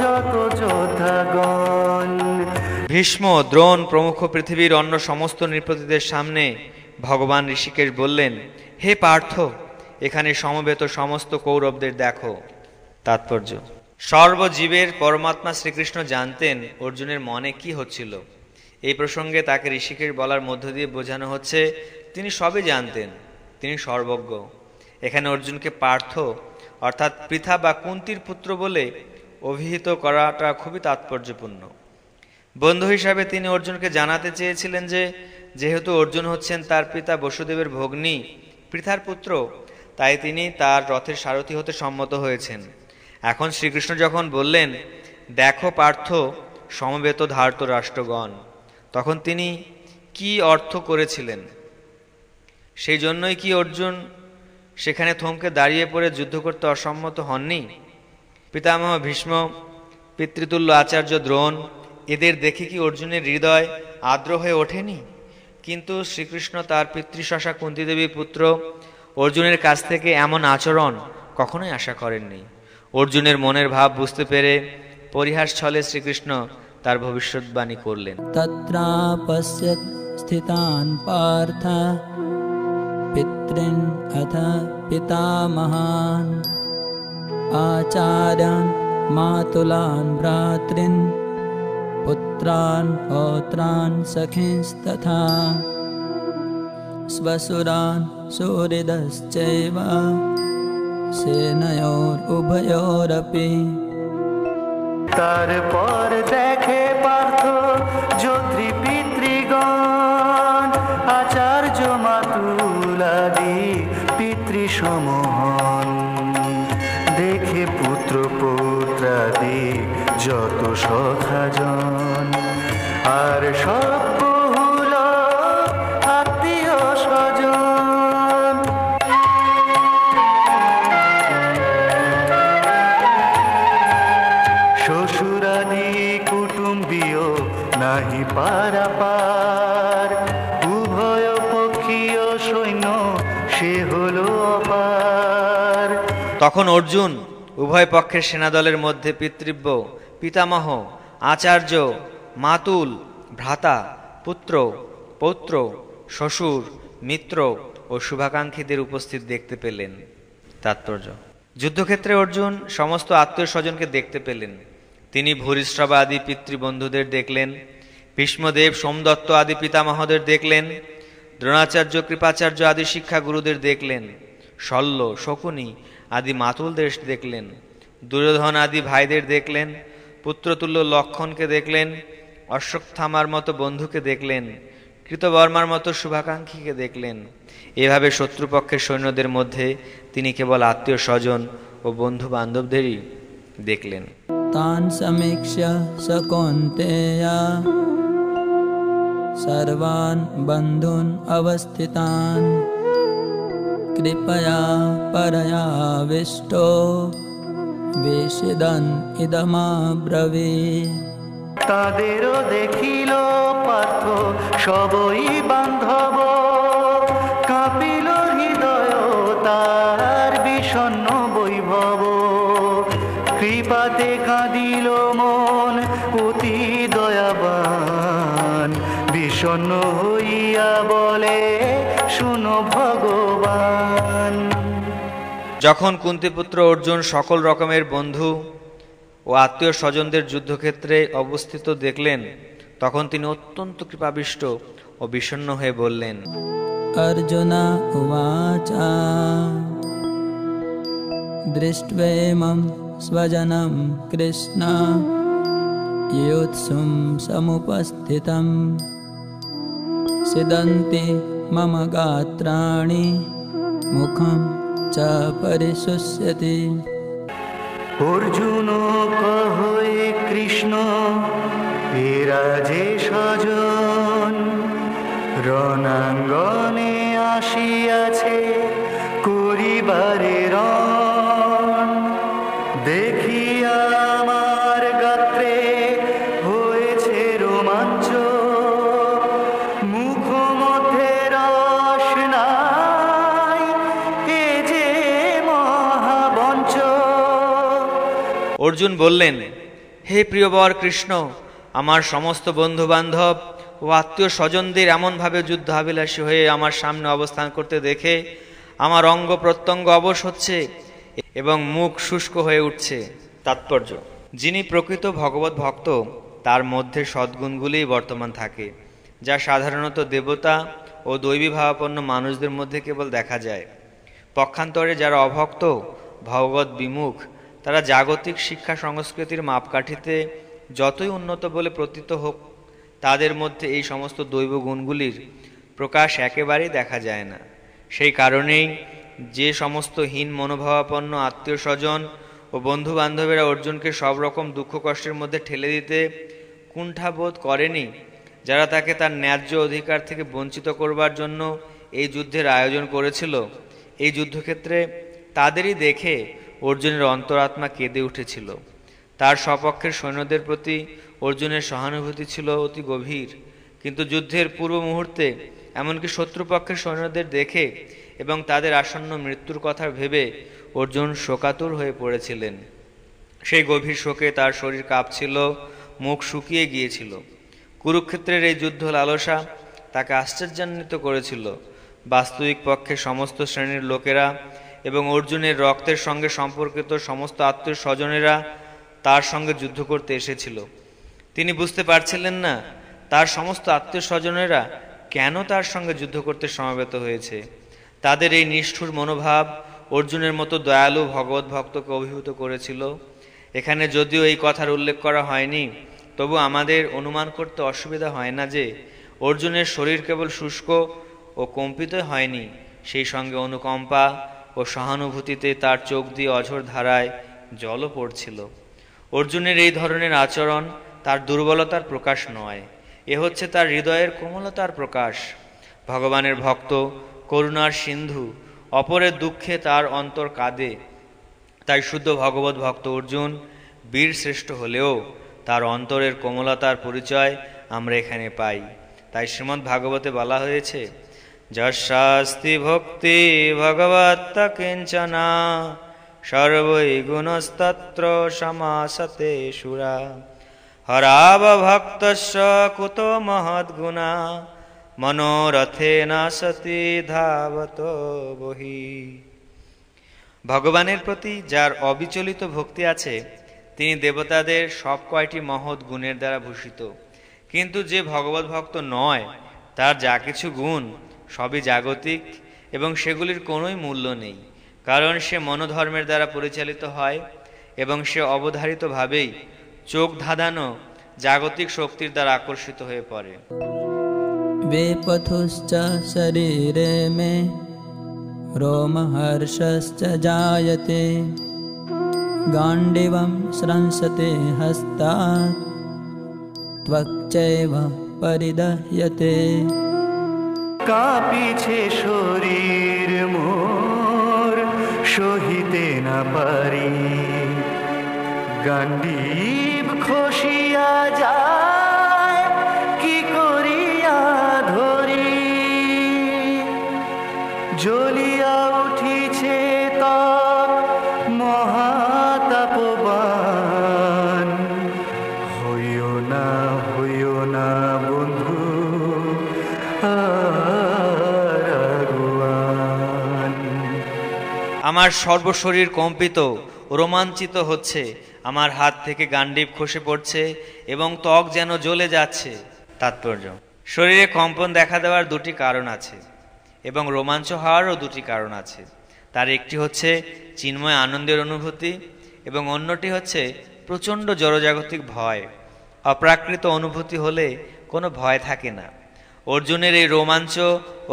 যত যোদ্ধাগণ। ভীষ্ম, দ্রোণ প্রমুখ পৃথিবীর অন্য সমস্ত নৃপতিদের সামনে ভগবান ঋষিকেশ বললেন, হে পার্থ, এখানে সমবেত সমস্ত কৌরবদের দেখো। তাৎপর্য: সর্বজীবের পরমাত্মা শ্রীকৃষ্ণ জানতেন অর্জুনের মনে কি হচ্ছিল। এই প্রসঙ্গে তাকে ঋষিকেশ বলার মধ্য দিয়ে বোঝানো হচ্ছে তিনি সবই জানতেন, তিনি সর্বজ্ঞ। এখানে অর্জুনকে পার্থ অর্থাৎ পৃথা বা কুন্তির পুত্র বলে অভিহিত করাটা খুবই তাৎপর্যপূর্ণ। বন্ধু হিসাবে তিনি অর্জুনকে জানাতে চেয়েছিলেন যে যেহেতু অর্জুন হচ্ছেন তার পিতা বসুদেবের ভগ্নী পৃথার পুত্র, তাই তিনি তার রথের সারথি হতে সম্মত হয়েছেন। এখন শ্রীকৃষ্ণ যখন বললেন, দেখো পার্থ সমবেত ধার্তরাষ্ট্রগণ, তখন তিনি কি অর্থ করেছিলেন? সেই জন্যই কি অর্জুন সেখানে থমকে দাঁড়িয়ে পড়ে যুদ্ধ করতে অসম্মত হননি? পিতামহ ভীষ্ম, পিতৃতুল্য আচার্য দ্রোণ, এদের দেখে কি অর্জুনের হৃদয় আর্দ্র হয়ে ওঠেনি? কিন্তু শ্রীকৃষ্ণ তার পিতৃশশা কুন্তিদেবীর পুত্র অর্জুনের কাছ থেকে এমন আচরণ কখনোই আশা করেননি। অর্জুনের মনের ভাব বুঝতে পেরে পরিহাস ছলে শ্রীকৃষ্ণ তার ভবিষ্যৎবাণী করলেন। তত্রাপশ্যত স্থিতান পার্থ পিতৃন অথ পিতামহান আচার্যান মাতুলান ভ্রাতৃন পুত্রান পৌত্রান সখিंस्तथा स्वसुरान् सुहृदश्चैव सेनयोरुभयोरपि। তারপর দেখে পার্থ যোদ্ধৃ পিতৃগণ, আচার্য মাতুলাদি পিতৃসমোহন। দেখে পুত্র পৌত্রাদি যত সখাজন, আর সব বহুল আত্মীয় স্বজন। শ্বশুরাদি কুটুম্বীয় নাহি পারাপার, উভয় পক্ষীয় সৈন্য সে হলো অপার। তখন অর্জুন উভয় পক্ষের সেনাদলের মধ্যে পিতৃব্য, পিতামহ, আচার্য, মাতুল, ভ্রাতা, পুত্র, পৌত্র, শ্বশুর, মিত্র ও শুভাকাঙ্ক্ষীদের উপস্থিত দেখতে পেলেন। তাৎপর্য: যুদ্ধক্ষেত্রে অর্জুন সমস্ত আত্মীয় স্বজনকে দেখতে পেলেন। তিনি ভূরিশ্রবা আদি পিতৃবন্ধুদের দেখলেন, ভীষ্মদেব, সোমদত্ত আদি পিতামহদের দেখলেন, দ্রোণাচার্য, কৃপাচার্য আদি শিক্ষাগুরুদের দেখলেন, শল্য, শকুনি আদি মাতুলদের দেখলেন, দুর্যোধন আদি ভাইদের দেখলেন, পুত্রতুল্য লক্ষণকে দেখলেন, অশ্বত্থামার মতো বন্ধুকে দেখলেন, কৃতবর্মার মতো শুভাকাঙ্ক্ষীকে দেখলেন। এভাবে শত্রুপক্ষের সৈন্যদের মধ্যে তিনি কেবল আত্মীয় স্বজন ও বন্ধু বান্ধবদেরই দেখলেন। तान् समीक्ष्य स कौन्तेय सर्वान् बन्धून् अवस्थितान् कृपया परयाविष्टो विषदन् इदमब्रवीत्। তাদেরও দেখিল পার্থ সবই বান্ধব, কাঁপিল হৃদয় তার বিষণ্ণ বৈভব। কৃপাতে কাঁদিল মন অতি দয়াবান, বিষণ্ণ হইয়া বলে শুনো ভগবান। যখন কুন্তিপুত্র অর্জুন সকল রকমের বন্ধু ও আত্মীয় স্বজনদের যুদ্ধক্ষেত্রে অবস্থিত দেখলেন, তখন তিনি অত্যন্ত কৃপাবিষ্ট ও বিষণ্ণ হয়ে বললেন। अर्जुन उवाच दृष्ट्वेमं स्वजनं कृष्ण योत्सुं समुपस्थितं सिदन्ति मम गात्राणि मुखं च परिशुष्यति। অর্জুন কহে কৃষ্ণ এরা যে স্বজন, রণাঙ্গনে আসিয়াছে করিবারে রণ। দেখিয়া আমার গাত্রে হয়েছে রোমাঞ্চ, মুখ মধ্যে রস নাই এ যে মহাবঞ্চ। অর্জুন বললেন, হে প্রিয়বর কৃষ্ণ, আমার সমস্ত বন্ধু বান্ধব ও আত্মীয় স্বজনদের এমনভাবে যুদ্ধাভিলাষী হয়ে আমার সামনে অবস্থান করতে দেখে আমার অঙ্গ প্রত্যঙ্গ অবশ হচ্ছে এবং মুখ শুষ্ক হয়ে উঠছে। তাৎপর্য: যিনি প্রকৃত ভগবত ভক্ত তার মধ্যে সদ্গুণগুলিই বর্তমান থাকে, যা সাধারণত দেবতা ও দৈবী ভাবাপন্ন মানুষদের মধ্যে কেবল দেখা যায়। পক্ষান্তরে যারা অভক্ত, ভগবত বিমুখ, তারা জাগতিক শিক্ষা সংস্কৃতির মাপকাঠিতে যতই উন্নত বলে প্রতীত হোক, তাদের মধ্যে এই সমস্ত দৈব গুণগুলির প্রকাশ একেবারেই দেখা যায় না। সেই কারণেই যে সমস্ত হীন মনোভাবাপন্ন আত্মীয় স্বজন ও বন্ধু বান্ধবেরা অর্জুনকে সব রকম দুঃখ কষ্টের মধ্যে ঠেলে দিতে কুণ্ঠাবোধ করেনি, যারা তাকে তার ন্যায্য অধিকার থেকে বঞ্চিত করবার জন্য এই যুদ্ধের আয়োজন করেছিল, এই যুদ্ধক্ষেত্রে তাদেরই দেখে অর্জুনের অন্তরাত্মা কেঁদে উঠেছিল। তার সপক্ষের সৈন্যদের প্রতি অর্জুনের সহানুভূতি ছিল অতি গভীর, কিন্তু যুদ্ধের পূর্ব মুহূর্তে এমনকি শত্রুপক্ষের সৈন্যদের দেখে এবং তাদের আসন্ন মৃত্যুর কথা ভেবে অর্জুন শোকাতুর হয়ে পড়েছিলেন। সেই গভীর শোকে তার শরীর কাঁপছিল, মুখ শুকিয়ে গিয়েছিল। কুরুক্ষেত্রের এই যুদ্ধ লালসা তাকে আশ্চর্যান্বিত করেছিল। বাস্তবিক পক্ষে সমস্ত শ্রেণীর লোকেরা এবং অর্জুনের রক্তের সঙ্গে সম্পর্কিত সমস্ত আত্মীয় স্বজনেরা তার সঙ্গে যুদ্ধ করতে এসেছিল। তিনি বুঝতে পারছিলেন না তার সমস্ত আত্মীয় স্বজনেরা কেন তার সঙ্গে যুদ্ধ করতে সমবেত হয়েছে। তাদের এই নিষ্ঠুর মনোভাব অর্জুনের মতো দয়ালু ভগবত ভক্তকে অভিভূত করেছিল। এখানে যদিও এই কথার উল্লেখ করা হয়নি, তবু আমাদের অনুমান করতে অসুবিধা হয় না যে অর্জুনের শরীর কেবল শুষ্ক ও কম্পিত হয়নি, সেই সঙ্গে অনুকম্পা ও সহানুভূতিতে তার চোখ দিয়ে অঝোর ধারায় জলও পড়ছিল। অর্জুনের এই ধরনের আচরণ তার দুর্বলতার প্রকাশ নয়, এ হচ্ছে তার হৃদয়ের কোমলতার প্রকাশ। ভগবানের ভক্ত, করুণার সিন্ধু, অপরের দুঃখে তার অন্তর কাঁদে। তাই শুদ্ধ ভগবত ভক্ত অর্জুন বীর শ্রেষ্ঠ হলেও তার অন্তরের কোমলতার পরিচয় আমরা এখানে পাই। তাই শ্রীমদ্ ভাগবতে বলা হয়েছে, যশাস্তি ভক্তি ভগবত্ত কিঞ্চনা সর্বৈ গুণস্তত্র সমাসতে সুরা হরাব ভক্তস্য কুতো মহদ্গুণা মনোরথেন সতি ধাবত বহি। ভগবানের প্রতি যার অবিচলিত ভক্তি আছে তিনি দেবতাদের সব কয়টি মহৎ গুণের দ্বারা ভূষিত, কিন্তু যে ভগবত ভক্ত নয় তার যা কিছু গুণ সবই জাগতিক এবং সেগুলির কোনোই মূল্য নেই, কারণ সে মনোধর্মের দ্বারা পরিচালিত হয় এবং সে অবধারিতভাবেই চোখ ধাঁধানো জাগতিক শক্তির দ্বারা আকর্ষিত হয়ে পড়ে। वेपथुश्च शरीरे मे रोमहर्षश्च जायते गाण्डीवं स्रंसते हस्तात् त्वक्चैव परिदह्यते। কাঁপিছে শরীর মোর সহিতে না পারি, গান্ডীব খসিয়া যায় কি করিয়া ধরি। জ্বলিয়া উঠিছে ত্বক মহাতাপবান, হইও না বন্ধু আমার সর্বশরীর কম্পিত রোমাঞ্চিত হচ্ছে, আমার হাত থেকে গান্ডীব খসে পড়ছে এবং ত্বক যেন জ্বলে যাচ্ছে। তাৎপর্য, শরীরে কম্পন দেখা দেওয়ার দুটি কারণ আছে এবং রোমাঞ্চ হওয়ারও দুটি কারণ আছে। তার একটি হচ্ছে চিন্ময় আনন্দের অনুভূতি এবং অন্যটি হচ্ছে প্রচণ্ড জড়জাগতিক ভয়। অপ্রাকৃত অনুভূতি হলে কোনো ভয় থাকে না। অর্জুনের এই রোমাঞ্চ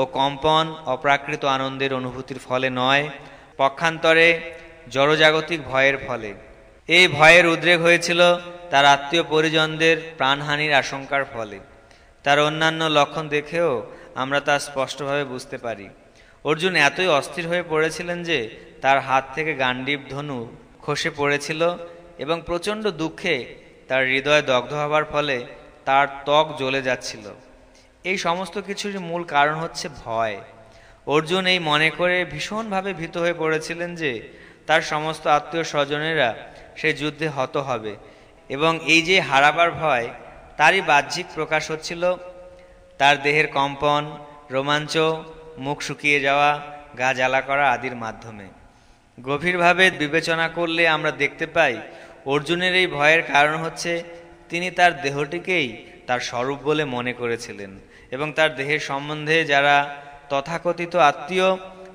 ও কম্পন অপ্রাকৃত আনন্দের অনুভূতির ফলে নয়, পক্ষান্তরে জড়জাগতিক ভয়ের ফলে। এই ভয়ের উদ্রেক হয়েছিল তার আত্মীয় পরিজনদের প্রাণহানির আশঙ্কার ফলে। তার অন্যান্য লক্ষণ দেখেও আমরা তা স্পষ্টভাবে বুঝতে পারি। অর্জুন এতই অস্থির হয়ে পড়েছিলেন যে তার হাত থেকে গান্ডীব ধনু খসে পড়েছিল এবং প্রচণ্ড দুঃখে তার হৃদয় দগ্ধ হবার ফলে তার ত্বক জ্বলে যাচ্ছিল। এই সমস্ত কিছুর মূল কারণ হচ্ছে ভয়। অর্জুন এই মনে করে ভীষণভাবে ভীত হয়ে পড়েছিলেন যে তার সমস্ত আত্মীয় স্বজনেরা সে যুদ্ধে হত হবে এবং এই যে হারাবার ভয় তারই বাহ্যিক প্রকাশ হচ্ছিল তার দেহের কম্পন, রোমাঞ্চ, মুখ শুকিয়ে যাওয়া, গা জ্বালা করা আদির মাধ্যমে। গভীরভাবে বিবেচনা করলে আমরা দেখতে পাই অর্জুনের এই ভয়ের কারণ হচ্ছে তিনি তার দেহটিকেই তার স্বরূপ বলে মনে করেছিলেন এবং তার দেহের সম্বন্ধে যারা তথাকথিত আত্মীয়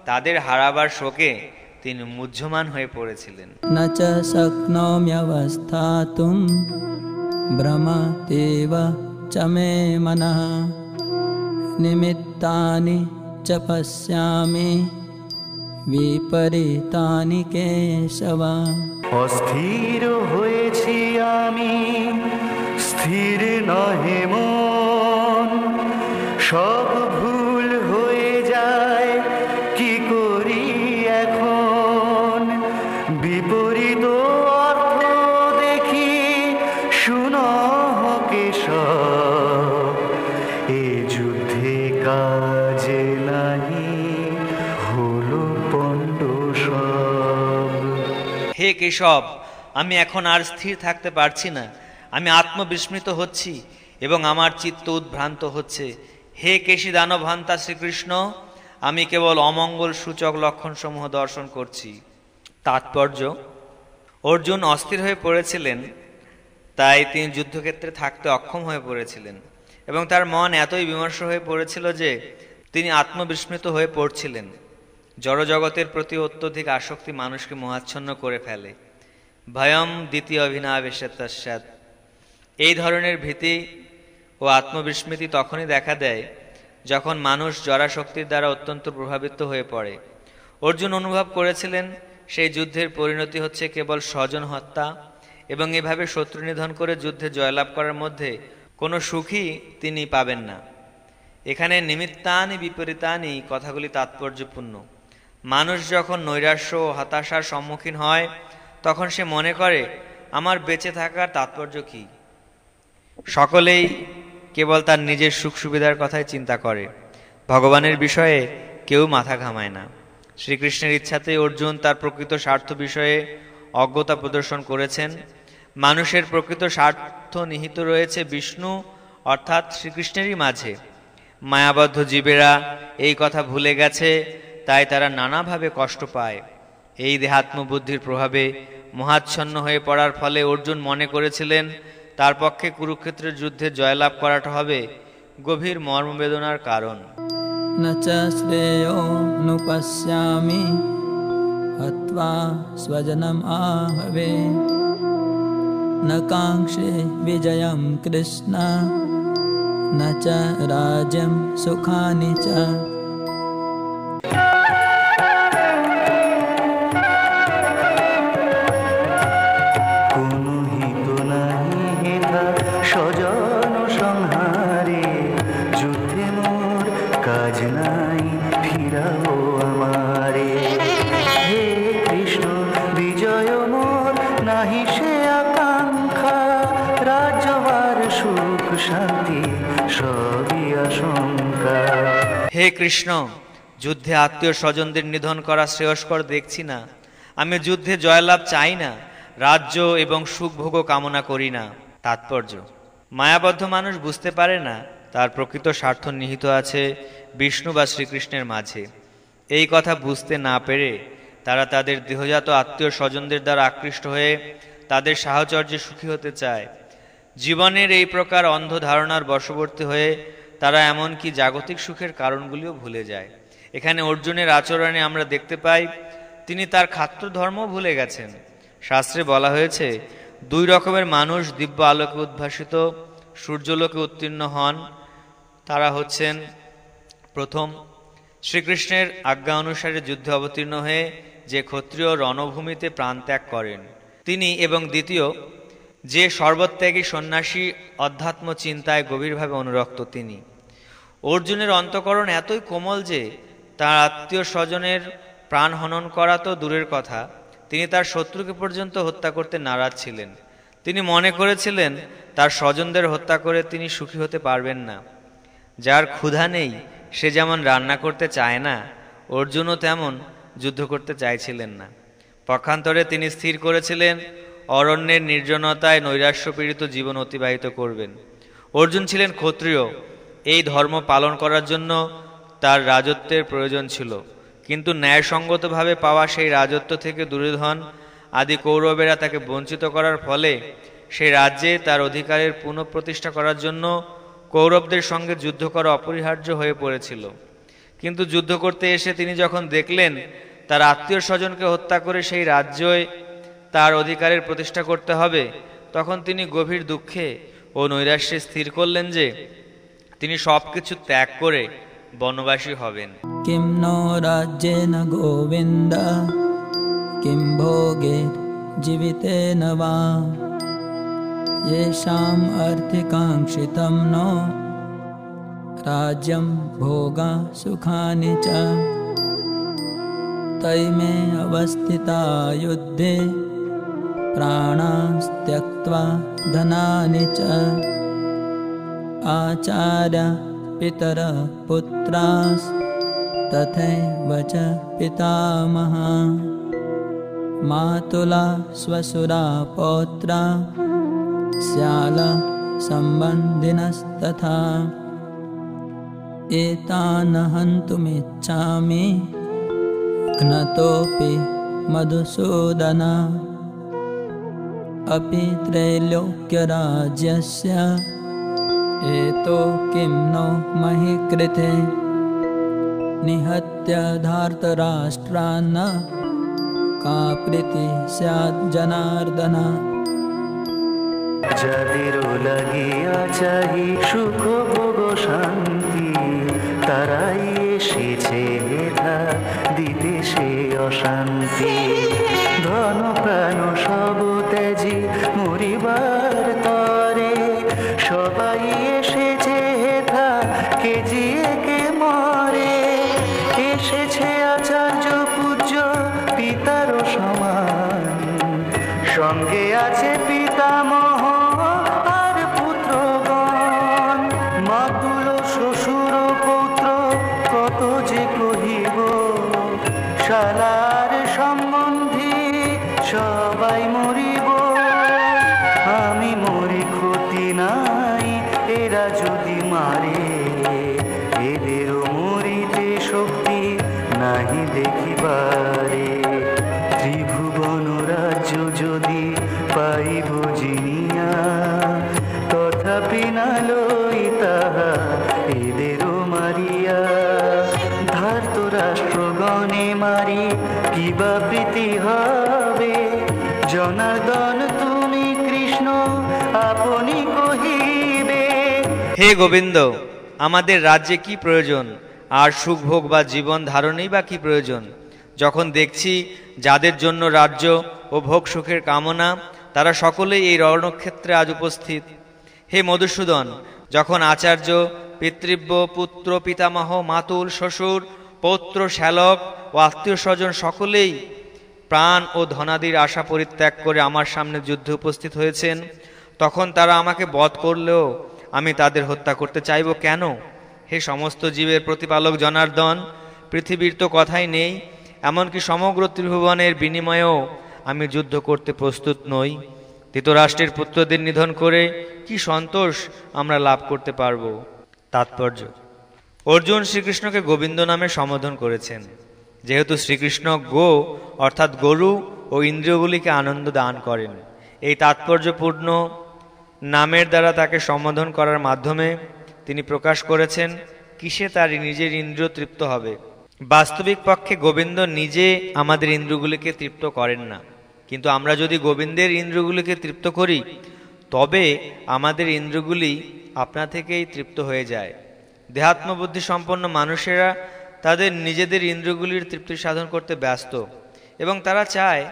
তাদের হারাবার শোকে তিনি মুহ্যমান হয়ে পড়েছিলেন। न च शक्नोम्यवस्थातुं भ्रमतेव च मे मनः निमित्तानि च पश्यामि विपरीतानि केशव। অস্থির হয়েছি আমি, স্থির নহে মন, সব ভুল হয়ে যায় কি করি এখন। বিপরীত অর্থ দেখি শুনহ কেশব, এ যুদ্ধে কাজে নাহি হলো পণ্ড সব। হে কেশব, আমি এখন আর স্থির থাকতে পারছি না, আমি আত্মবিস্মৃত হচ্ছি এবং আমার চিত্ত উদ্ভ্রান্ত হচ্ছে। হে কেশী দানবহন্তা শ্রীকৃষ্ণ, আমি কেবল অমঙ্গল সূচক লক্ষণসমূহ দর্শন করছি। তাৎপর্য, অর্জুন অস্থির হয়ে পড়েছিলেন, তাই তিনি যুদ্ধক্ষেত্রে থাকতে অক্ষম হয়ে পড়েছিলেন। এবং তার মন এতই বিমর্ষ হয়ে পড়েছিল যে তিনি আত্মবিস্মৃত হয়ে পড়ছিলেন। জড়জগতের প্রতি অত্যধিক আসক্তি মানুষকে মোহাচ্ছন্ন করে ফেলে। ভয়ম দ্বিতীয় অভিনাবেশাৎ। এই ধরনের ভীতি ও আত্মবিস্মৃতি তখনই দেখা দেয় যখন মানুষ জড়াশক্তির দ্বারা অত্যন্ত প্রভাবিত হয়ে পড়ে। অর্জুন অনুভব করেছিলেন সেই যুদ্ধের পরিণতি হচ্ছে কেবল স্বজন হত্যা, এবং এভাবে শত্রু নিধন করে যুদ্ধে জয়লাভ করার মধ্যে কোনো সুখই তিনি পাবেন না। এখানে নিমিত্তানি বিপরীতানি কথাগুলি তাৎপর্যপূর্ণ। মানুষ যখন নৈরাশ্য ও হতাশার সম্মুখীন হয় তখন সে মনে করে, আমার বেঁচে থাকার তাৎপর্য কী? সকলেই কেবল তার নিজের সুখ সুবিধার কথাই চিন্তা করে, ভগবানের বিষয়ে কেউ মাথা ঘামায় না। শ্রীকৃষ্ণের ইচ্ছাতেই অর্জুন তার প্রকৃত স্বার্থ বিষয়ে অজ্ঞতা প্রদর্শন করেছেন। মানুষের প্রকৃত স্বার্থ নিহিত রয়েছে বিষ্ণু অর্থাৎ শ্রীকৃষ্ণেরই মাঝে। মায়াবদ্ধ জীবেরা এই কথা ভুলে গেছে, তাই তারা নানাভাবে কষ্ট পায়। এই দেহাত্মবুদ্ধির প্রভাবে মোহাচ্ছন্ন হয়ে পড়ার ফলে অর্জুন মনে করেছিলেন তার পক্ষে কুরুক্ষেত্রের যুদ্ধে জয়লাভ করাটা হবে গভীর মর্মবেদনার কারণ। न च श्रेयोऽनुपश्यामि हत्वा स्वजनम् आहवे न काङ्क्षे विजयं कृष्ण न च राज्यं सुखानि च। স্বজন সংহারে যুদ্ধে মোর কাজ নাই, ফিরাও আমারে। হে কৃষ্ণ বিজয় মোর নাহি সে আকাঙ্ক্ষা, রাজ্যবার সুখ শান্তি সবই আশঙ্কা। হে কৃষ্ণ, যুদ্ধে আত্মীয় স্বজনদের নিধন করা শ্রেয়স্কর দেখছি না। আমি যুদ্ধে জয়লাভ চাই না, রাজ্য এবং সুখভোগও কামনা করি না। তাৎপর্য: মায়াবদ্ধ মানুষ বুঝতে পারে না তার প্রকৃত স্বার্থ নিহিত আছে বিষ্ণু বা শ্রীকৃষ্ণের মাঝে। এই কথা বুঝতে না পেরে তারা তাদের দেহজাত আত্মীয় স্বজনদের দ্বারা আকৃষ্ট হয়ে তাদের সাহচর্যে সুখী হতে চায়। জীবনের এই প্রকার অন্ধ ধারণার বশবর্তী হয়ে তারা এমনকি জাগতিক সুখের কারণগুলিও ভুলে যায়। এখানে অর্জুনের আচরণে আমরা দেখতে পাই তিনি তার খাদ্য ধর্ম ভুলে গেছেন। শাস্ত্রে বলা হয়েছে, দুই রকমের মানুষ দিব্য আলোকে উদ্ভাসিত সূর্যলোকে উত্তীর্ণ হন। তারা হচ্ছেন, প্রথম, শ্রীকৃষ্ণের আজ্ঞা অনুসারে যুদ্ধে অবতীর্ণ হয়ে যে ক্ষত্রিয় রণভূমিতে প্রাণত্যাগ করেন তিনি, এবং দ্বিতীয়, যে সর্বত্যাগী সন্ন্যাসী অধ্যাত্ম চিন্তায় গভীরভাবে অনুরক্ত তিনি। অর্জুনের অন্তঃকরণ এতই কোমল যে তার আত্মীয় স্বজনের প্রাণ হনন করা তো দূরের কথা, তিনি তার শত্রুকে পর্যন্ত হত্যা করতে নারাজ ছিলেন। তিনি মনে করেছিলেন তার স্বজনদের হত্যা করে তিনি সুখী হতে পারবেন না। যার ক্ষুধা নেই সে যেমন রান্না করতে চায় না, অর্জুনও তেমন যুদ্ধ করতে চাইছিলেন না। পক্ষান্তরে তিনি স্থির করেছিলেন অরণ্যের নির্জনতায় নৈরাশ্যপীড়িত জীবন অতিবাহিত করবেন। অর্জুন ছিলেন ক্ষত্রিয়, এই ধর্ম পালন করার জন্য তার রাজত্বের প্রয়োজন ছিল, কিন্তু ন্যায়সঙ্গতভাবে পাওয়া সেই রাজত্ব থেকে দুর্যোধন আদি কৌরবেরা তাকে বঞ্চিত করার ফলে সেই রাজ্যে তার অধিকারের পুনঃপ্রতিষ্ঠা করার জন্য কৌরবদের সঙ্গে যুদ্ধ করা অপরিহার্য হয়ে পড়েছিল। কিন্তু যুদ্ধ করতে এসে তিনি যখন দেখলেন তার আত্মীয় স্বজনকে হত্যা করে সেই রাজ্যে তার অধিকারের প্রতিষ্ঠা করতে হবে, তখন তিনি গভীর দুঃখে ও নৈরাশ্যে স্থির করলেন যে তিনি সবকিছু ত্যাগ করে বনবাসী হবেন। किं नो राज्येन गोविन्द किं भोगैर् जीवितेन वा येषाम् अर्थिकाङ्क्षितं नो राज्यं भोगा सुखानि च तैमे अवस्थिता युद्धे प्राणास्त्यक्त्वा धनानि च आचार्य पितर पुत्रास् तथैव च पितामहा मातुला स्वसुरा पौत्रा स्याला सम्बन्धिनस्तथा एतान् हन्तुमिच्छामि घ्नतोऽपि मधुसूदन अपि त्रैलोक्यराज्यस्य एतो किं नो महि कृते निहत्य धार्तराष्ट्रान् का प्रीति स्यात् जनार्दन। যাদেরও লাগিয়া চাহি সুখ ভোগ শান্তি, তারাই এসেছে হেথা দিতে সে অশান্তি। ধন প্রাণ সব ত্যাজি মরিবার তরে, সবাই এসেছে হেথা কে জিয়ে কে মরে। এসেছে আচার্য পূজ্য পিতার সমান, সঙ্গে আছে পিতামহ আর পুত্রগণ। মাতুল শ্বশুর পৌত্র কত যে কহিব, শালার সম্বন্ধী সবাই মরিব। আমি মরি ক্ষতি নাই, এরা যদি মারে, এদেরও মরিতে শক্তি নাহি দেখিবারে। ত্রিভুবন রাজ্য যদি পাইব জিনিয়া, তথাপি না লই তাহা এদেরও মারিয়া। ধার্তরাষ্ট্রগণে মারি কিবা প্রীতি হবে, জনার্দন তুমি কৃষ্ণ আপনি কহিবে। হে গোবিন্দ, আমাদের রাজ্যে কি প্রয়োজন, আর সুখভোগ বা জীবন ধারণেই বা কি প্রয়োজন, যখন দেখছি যাদের জন্য রাজ্য ও ভোগ সুখের কামনা, তারা সকলেই এই রণক্ষেত্রে আজ উপস্থিত। হে মধুসূদন, যখন আচার্য, পিতৃব্য, পুত্র, পিতামহ, মাতুল, শ্বশুর, পৌত্র, শ্যালক ও আত্মীয় স্বজন সকলেই প্রাণ ও ধনাদির আশা পরিত্যাগ করে আমার সামনে যুদ্ধে উপস্থিত হয়েছেন, তখন তারা আমাকে বধ করলেও আমি তাদের হত্যা করতে চাইব কেন? হে সমস্ত জীবের প্রতিপালক জনার্দন, পৃথিবীর তো কথাই নেই, এমনকি সমগ্র ত্রিভুবনের বিনিময়েও আমি যুদ্ধ করতে প্রস্তুত নই। ধৃতরাষ্ট্রের পুত্রদের নিধন করে কি সন্তোষ আমরা লাভ করতে পারব? তাৎপর্য: অর্জুন শ্রীকৃষ্ণকে গোবিন্দ নামে সম্বোধন করেছেন, যেহেতু শ্রীকৃষ্ণ গো অর্থাৎ গরু ও ইন্দ্রিয়গুলিকে আনন্দ দান করেন। এই তাৎপর্যপূর্ণ নামের দ্বারা তাকে সম্বোধন করার মাধ্যমে তিনি প্রকাশ করেছেন কিসে তার নিজের ইন্দ্রিয় তৃপ্ত হবে। বাস্তবিক পক্ষে গোবিন্দ নিজে আমাদের ইন্দ্রিয়গুলিকে তৃপ্ত করেন না, কিন্তু আমরা যদি গোবিন্দের ইন্দ্রিয়গুলিকে তৃপ্ত করি, তবে আমাদের ইন্দ্রিয়গুলি আপনা থেকেই তৃপ্ত হয়ে যায়। দেহাত্মবুদ্ধি সম্পন্ন মানুষেরা তাদের নিজেদের ইন্দ্রিয়গুলির তৃপ্তি সাধন করতে ব্যস্ত, এবং তারা চায়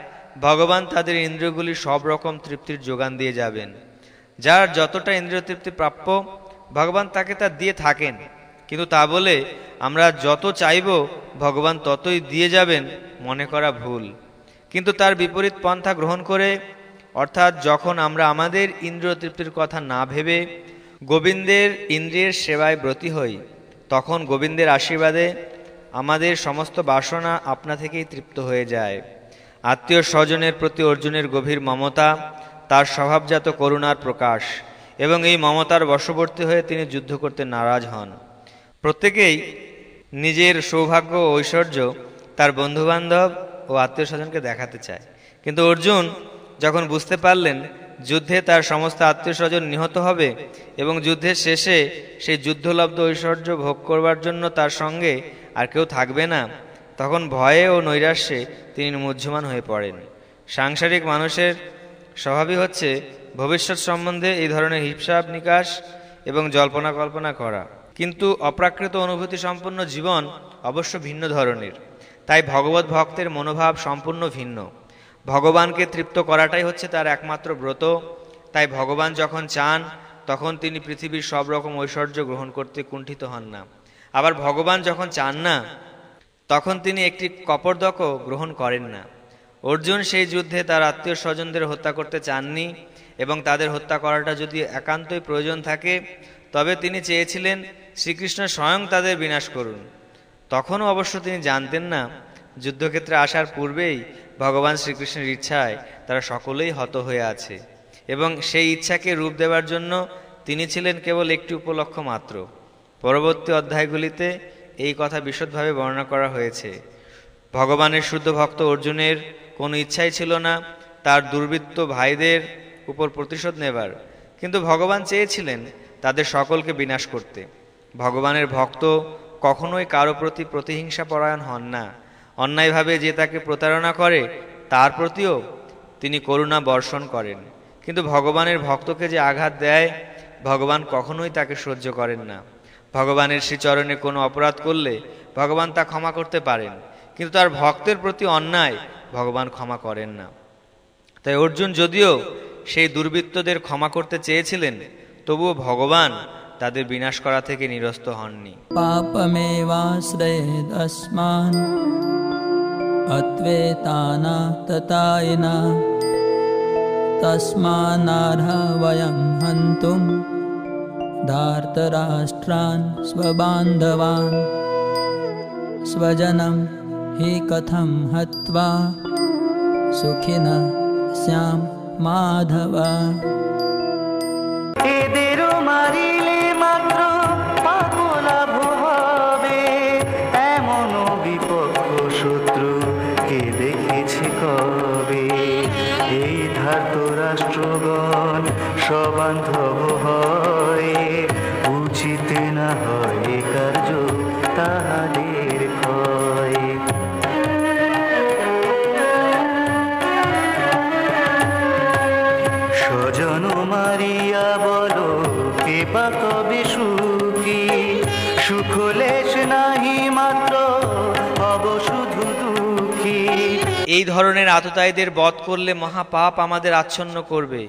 ভগবান তাদের ইন্দ্রিয়গুলির সব রকম তৃপ্তির যোগান দিয়ে যাবেন। যার যতটা ইন্দ্রিয় তৃপ্তি প্রাপ্য, ভগবান তাকে তা দিয়ে থাকেন, কিন্তু তা বলে আমরা যত চাইব ভগবান ততই দিয়ে যাবেন মনে করা ভুল। কিন্তু তার বিপরীত পন্থা গ্রহণ করে, অর্থাৎ যখন আমরা আমাদের ইন্দ্রিয় তৃপ্তির কথা না ভেবে গোবিন্দের ইন্দ্রিয়ের সেবায় ব্রতী হই, তখন গোবিন্দের আশীর্বাদে আমাদের সমস্ত বাসনা আপনা থেকেই তৃপ্ত হয়ে যায়। আত্মীয় স্বজনের প্রতি অর্জুনের গভীর মমতা তার স্বভাবজাত করুণার প্রকাশ, এবং এই মমতার বশবর্তী হয়ে তিনি যুদ্ধ করতে নারাজ হন। প্রত্যেকেই নিজের সৌভাগ্য ও ঐশ্বর্য তার বন্ধুবান্ধব ও আত্মীয় স্বজনকে দেখাতে চায়, কিন্তু অর্জুন যখন বুঝতে পারলেন যুদ্ধে তার সমস্ত আত্মীয় স্বজন নিহত হবে এবং যুদ্ধের শেষে সেই যুদ্ধলব্ধ ঐশ্বর্য ভোগ করবার জন্য তার সঙ্গে আর কেউ থাকবে না, তখন ভয়ে ও নৈরাশ্যে তিনি মুহ্যমান হয়ে পড়েন। সাংসারিক মানুষের স্বভাবই হচ্ছে ভবিষ্যৎ সম্বন্ধে এই ধরনের হিসাব নিকাশ এবং জল্পনা কল্পনা করা, কিন্তু অপ্রাকৃত অনুভূতি সম্পন্ন জীবন অবশ্য ভিন্ন ধরনের। তাই ভগবত ভক্তের মনোভাব সম্পূর্ণ ভিন্ন। ভগবানকে তৃপ্ত করাটাই হচ্ছে তার একমাত্র ব্রত। তাই ভগবান যখন চান, তখন তিনি পৃথিবীর সব রকম ঐশ্বর্য গ্রহণ করতে কুণ্ঠিত হন না। আবার ভগবান যখন চান না, তখন তিনি একটি কপর্দকও গ্রহণ করেন না। অর্জুন সেই যুদ্ধে তার আত্মীয় স্বজনদের হত্যা করতে চাননি, এবং তাদের হত্যা করাটা যদি একান্তই প্রয়োজন থাকে, তবে তিনি চেয়েছিলেন শ্রীকৃষ্ণ স্বয়ং তাদের বিনাশ করুন। তখনও অবশ্য তিনি জানতেন না, যুদ্ধক্ষেত্রে আসার পূর্বেই ভগবান শ্রীকৃষ্ণের ইচ্ছায় তারা সকলেই হত হয়ে আছে, এবং সেই ইচ্ছাকে রূপ দেওয়ার জন্য তিনি ছিলেন কেবল একটি উপলক্ষ মাত্র। পরবর্তী অধ্যায়গুলিতে এই কথা বিশদভাবে বর্ণনা করা হয়েছে। ভগবানের শুদ্ধ ভক্ত অর্জুনের কোনো ইচ্ছাই ছিল না তার দুর্বৃত্ত ভাইদের উপর প্রতিশোধ নেবার, কিন্তু ভগবান চেয়েছিলেন তাদের সকলকে বিনাশ করতে। ভগবানের ভক্ত কখনোই কারো প্রতি প্রতিহিংসা পরায়ণ হন না। অন্যায়ভাবে যে তাকে প্রতারণা করে তার প্রতিও তিনি করুণা বর্ষণ করেন। কিন্তু ভগবানের ভক্তকে যে আঘাত দেয়, ভগবান কখনোই তাকে সহ্য করেন না। ভগবানের শ্রীচরণে কোনো অপরাধ করলে ভগবান তা ক্ষমা করতে পারেন, কিন্তু তার ভক্তের প্রতি অন্যায় ভগবান ক্ষমা করেন না। তাই অর্জুন যদিও সেই দুর্বৃত্তদের ক্ষমা করতে চেয়েছিলেন, তবুও ভগবান তাদের বিনাশ করা থেকে নিরস্ত হননি। পাপমেবাশ্রয়েদস্মাन् অত্বেতানা ততায়না তস্মানার্হা বয়ং হন্তুম ধার্তরাষ্ট্রান স্ববান্ধবান স্বজনম হি কথম হত্বা সুখিনঃ স্যাম মাধব। এদেরও মারিলে মাত্র পাপ লাভ হবে, এমন বিপক্ষ শত্রু কে দেখেছে কবে। এই ধার্তরাষ্ট্রগণ সবান্ধব হয়, উচিত না হয় কার্য তাহাদের ক্ষয়। স্বজন মারিয়া বলো কে বা কবে সুখী, সুখলেশ নাহি মাত্র হব শুধু দুঃখী। এই ধরনের আততায়ীদের বধ করলে মহাপাপ আমাদের আচ্ছন্ন করবে।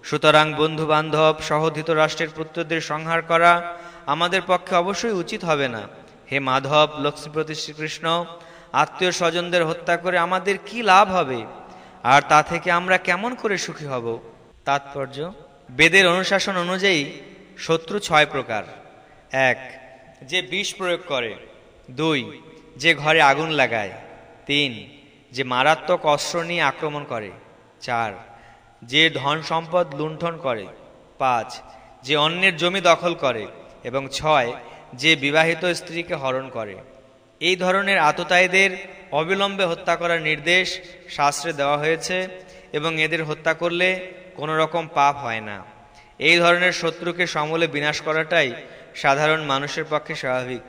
সুতরাং বন্ধু বান্ধব সহ ধৃতরাষ্ট্রের পুত্রদের সংহার করা আমাদের পক্ষে অবশ্যই উচিত হবে না। হে মাধব, লক্ষ্মীপতি শ্রীকৃষ্ণ, আত্মীয় স্বজনদের হত্যা করে আমাদের কি লাভ হবে, আর তা থেকে আমরা কেমন করে সুখী হব? তাৎপর্য: বেদের অনুশাসন অনুযায়ী শত্রু 6 প্রকার। 1. যে বিষ প্রয়োগ করে। 2. যে ঘরে আগুন লাগায়। 3. যে মারাত্মক অস্ত্র নিয়ে আক্রমণ করে। 4. যে ধন সম্পদ লুণ্ঠন করে। 5. যে অন্যের জমি দখল করে। এবং 6. যে বিবাহিত স্ত্রীকে হরণ করে। এই ধরনের আততায়ীদের অবিলম্বে হত্যা করার নির্দেশ শাস্ত্রে দেওয়া হয়েছে, এবং এদের হত্যা করলে কোনো রকম পাপ হয় না। এই ধরনের শত্রুকে সমূলে বিনাশ করাটাই সাধারণ মানুষের পক্ষে স্বাভাবিক।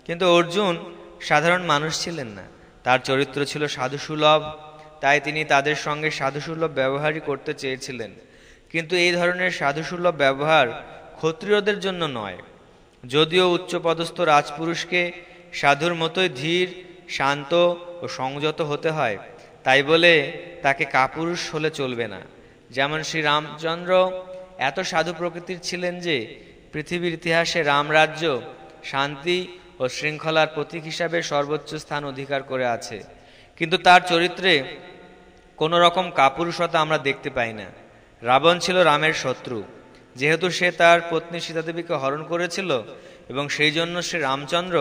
কিন্তু অর্জুন সাধারণ মানুষ ছিলেন না, তার চরিত্র ছিল সাধুসুলভ, তাই তিনি তাদের সঙ্গে সাধুসুলভ ব্যবহারই করতে চেয়েছিলেন। কিন্তু এই ধরনের সাধুসুলভ ব্যবহার ক্ষত্রিয়দের জন্য নয়। যদিও উচ্চপদস্থ রাজপুরুষকে সাধুর মতোই ধীর, শান্ত ও সংযত হতে হয়, তাই বলে তাকে কাপুরুষ হলে চলবে না। যেমন শ্রী রামচন্দ্র এত সাধু প্রকৃতির ছিলেন যে পৃথিবীর ইতিহাসে রামরাজ্য শান্তি ও শৃঙ্খলার প্রতীক হিসাবে সর্বোচ্চ স্থান অধিকার করে আছে, কিন্তু তার চরিত্রে কোনো রকম কাপুরুষতা আমরা দেখতে পাই না। রাবণ ছিল রামের শত্রু, যেহেতু সে তার পত্নী সীতাদেবীকে হরণ করেছিল, এবং সেই জন্য শ্রী রামচন্দ্র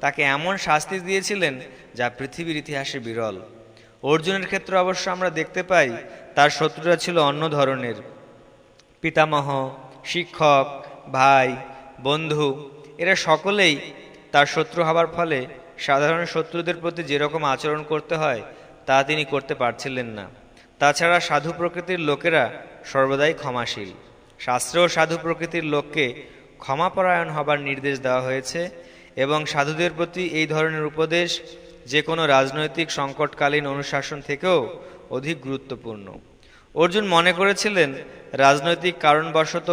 তাকে এমন শাস্তি দিয়েছিলেন যা পৃথিবীর ইতিহাসে বিরল। অর্জুনের ক্ষেত্রে অবশ্য আমরা দেখতে পাই তার শত্রুরা ছিল অন্য ধরনের। পিতামহ, শিক্ষক, ভাই, বন্ধু এরা সকলেই তার শত্রু হবার ফলে সাধারণ শত্রুদের প্রতি যেরকম আচরণ করতে হয় তা তিনি করতে পারছিলেন না। তাছাড়া সাধু প্রকৃতির লোকেরা সর্বদাই ক্ষমাশীল। শাস্ত্রেও সাধু প্রকৃতির লোককে ক্ষমাপরায়ণ হবার নির্দেশ দেওয়া হয়েছে, এবং সাধুদের প্রতি এই ধরনের উপদেশ যে কোনো রাজনৈতিক সংকটকালীন অনুশাসন থেকেও অধিক গুরুত্বপূর্ণ। অর্জুন মনে করেছিলেন রাজনৈতিক কারণবশত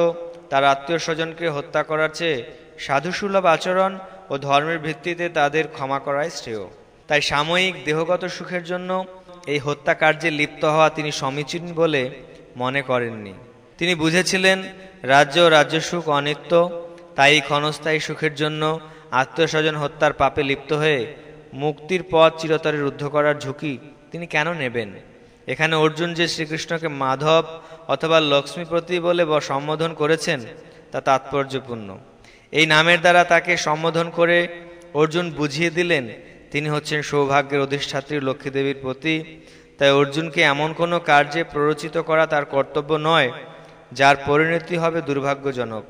তার আত্মীয় স্বজনকে হত্যা করার চেয়ে সাধুসুলভ আচরণ ও ধর্মের ভিত্তিতে তাদের ক্ষমা করাই শ্রেয়। তাই সাময়িক দেহগত সুখের জন্য এই হত্যাকার্যে লিপ্ত হওয়া তিনি সমীচীন বলে মনে করেননি। তিনি বুঝেছিলেন রাজ্য ও রাজ্যসুখ অনিত্য, তাই ক্ষণস্থায়ী সুখের জন্য আত্মীয় স্বজন হত্যার পাপে লিপ্ত হয়ে মুক্তির পথ চিরতরে রুদ্ধ করার ঝুঁকি তিনি কেন নেবেন? এখানে অর্জুন যে শ্রীকৃষ্ণকে মাধব অথবা লক্ষ্মীপতি বলে সম্বোধন করেছেন তা তাৎপর্যপূর্ণ। এই নামের দ্বারা তাকে সম্বোধন করে অর্জুন বুঝিয়ে দিলেন তিনি হচ্ছেন সৌভাগ্যের অধিষ্ঠাত্রী লক্ষ্মীদেবীর পতি। তাই অর্জুনকে এমন কোনো কার্যে প্ররোচিত করা তার কর্তব্য নয় যার পরিণতি হবে দুর্ভাগ্যজনক।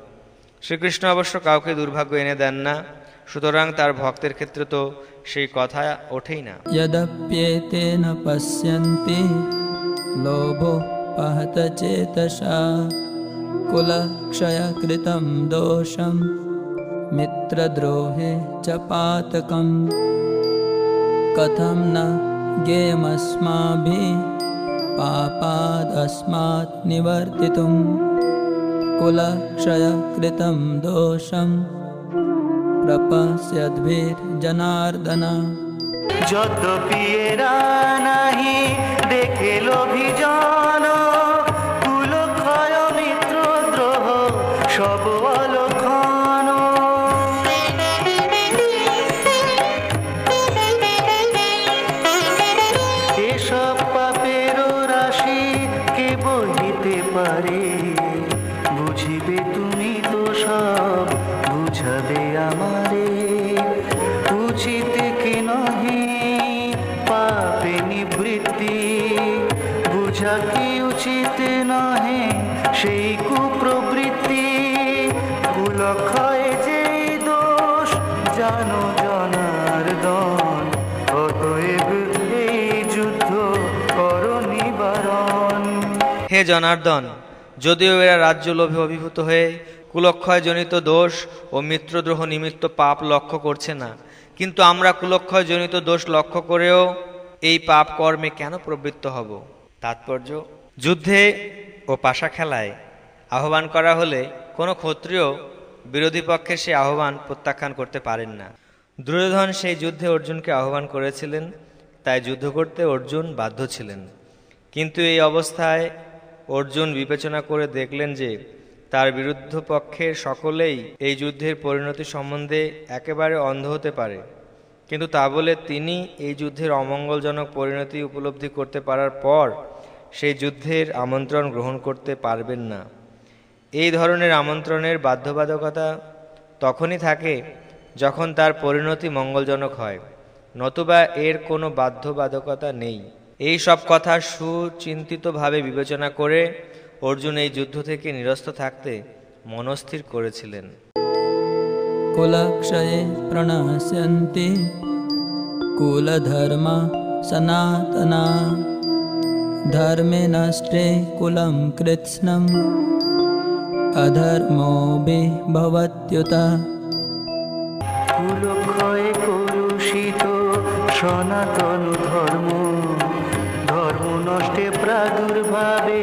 শ্রীকৃষ্ণ অবশ্য কাউকে দুর্ভাগ্য এনে দেন না, সুতরাং তার ভক্তের ক্ষেত্রে তো সেই কথা ওঠেই না। यद्यप्येतेन पश्यन्ति लोभो पहत चेतसा कुलक्षयकृतं दोषं मित्रद्रोहे च पातकं कथं न ज्ञेयमस्माभिः पापादस्मात् निवर्तितुं कुलक्षयकृतं दोषं प्रपश्यद्भिर्जनार्दन। যদ্যপি এরা নাহি দেখে লোভিজন, কুলক্ষয় মিত্রদ্রোহ সব অলক্ষণ। এসব পাপের রাশি কে বহিতে পারে, বুঝিবে তুমি তো সব বুঝাবে আমারে। উচিত কি নহে পাপে নিবৃত্তি, বুঝা কি উচিত নহে সেই কুপ্রবৃত্তি। কুলক্ষয়ে যে দোষ জানো জনার্দন, অতএব এই যুদ্ধ কর নিবারণ। হে জনার্দন, যদিও এরা রাজ্য লোভে অভিভূত হয়ে কুলক্ষয়জনিত দোষ ও মিত্রদ্রোহ নিমিত্ত পাপ লক্ষ্য করছে না, কিন্তু আমরা কুলক্ষয়জনিত দোষ লক্ষ্য করেও এই পাপ কর্মে কেন প্রবৃত্ত হব? তাৎপর্য: যুদ্ধে ও পাশা খেলায় আহ্বান করা হলে কোনো ক্ষত্রিয় বিরোধী পক্ষের সেই আহ্বান প্রত্যাখ্যান করতে পারেন না। দুর্যোধন সেই যুদ্ধে অর্জুনকে আহ্বান করেছিলেন, তাই যুদ্ধ করতে অর্জুন বাধ্য ছিলেন। কিন্তু এই অবস্থায় অর্জুন বিবেচনা করে দেখলেন যে তার বিরুদ্ধ পক্ষের সকলেই এই যুদ্ধের পরিণতি সম্বন্ধে একেবারে অন্ধ হতে পারে, কিন্তু তা বলে তিনি এই যুদ্ধের অমঙ্গলজনক পরিণতি উপলব্ধি করতে পারার পর সেই যুদ্ধের আমন্ত্রণ গ্রহণ করতে পারবেন না। এই ধরনের আমন্ত্রণের বাধ্যবাধকতা তখনই থাকে যখন তার পরিণতি মঙ্গলজনক হয়, নতুবা এর কোনো বাধ্যবাধকতা নেই। এই সব কথা সুচিন্তিতভাবে বিবেচনা করে অর্জুন এই যুদ্ধ থেকে নিরস্ত থাকতে মনস্থির করেছিলেন। कुलक्षये प्रणश्यन्ति कुलधर्मा सनातना, धर्मे नष्टे कुलं कृत्स्नम् अधर्मोऽभिभवत्युत। কুলক্ষয়ে কলুষিত সনাতন ধর্ম, ধর্ম নষ্টে প্রাদুর্ভাবে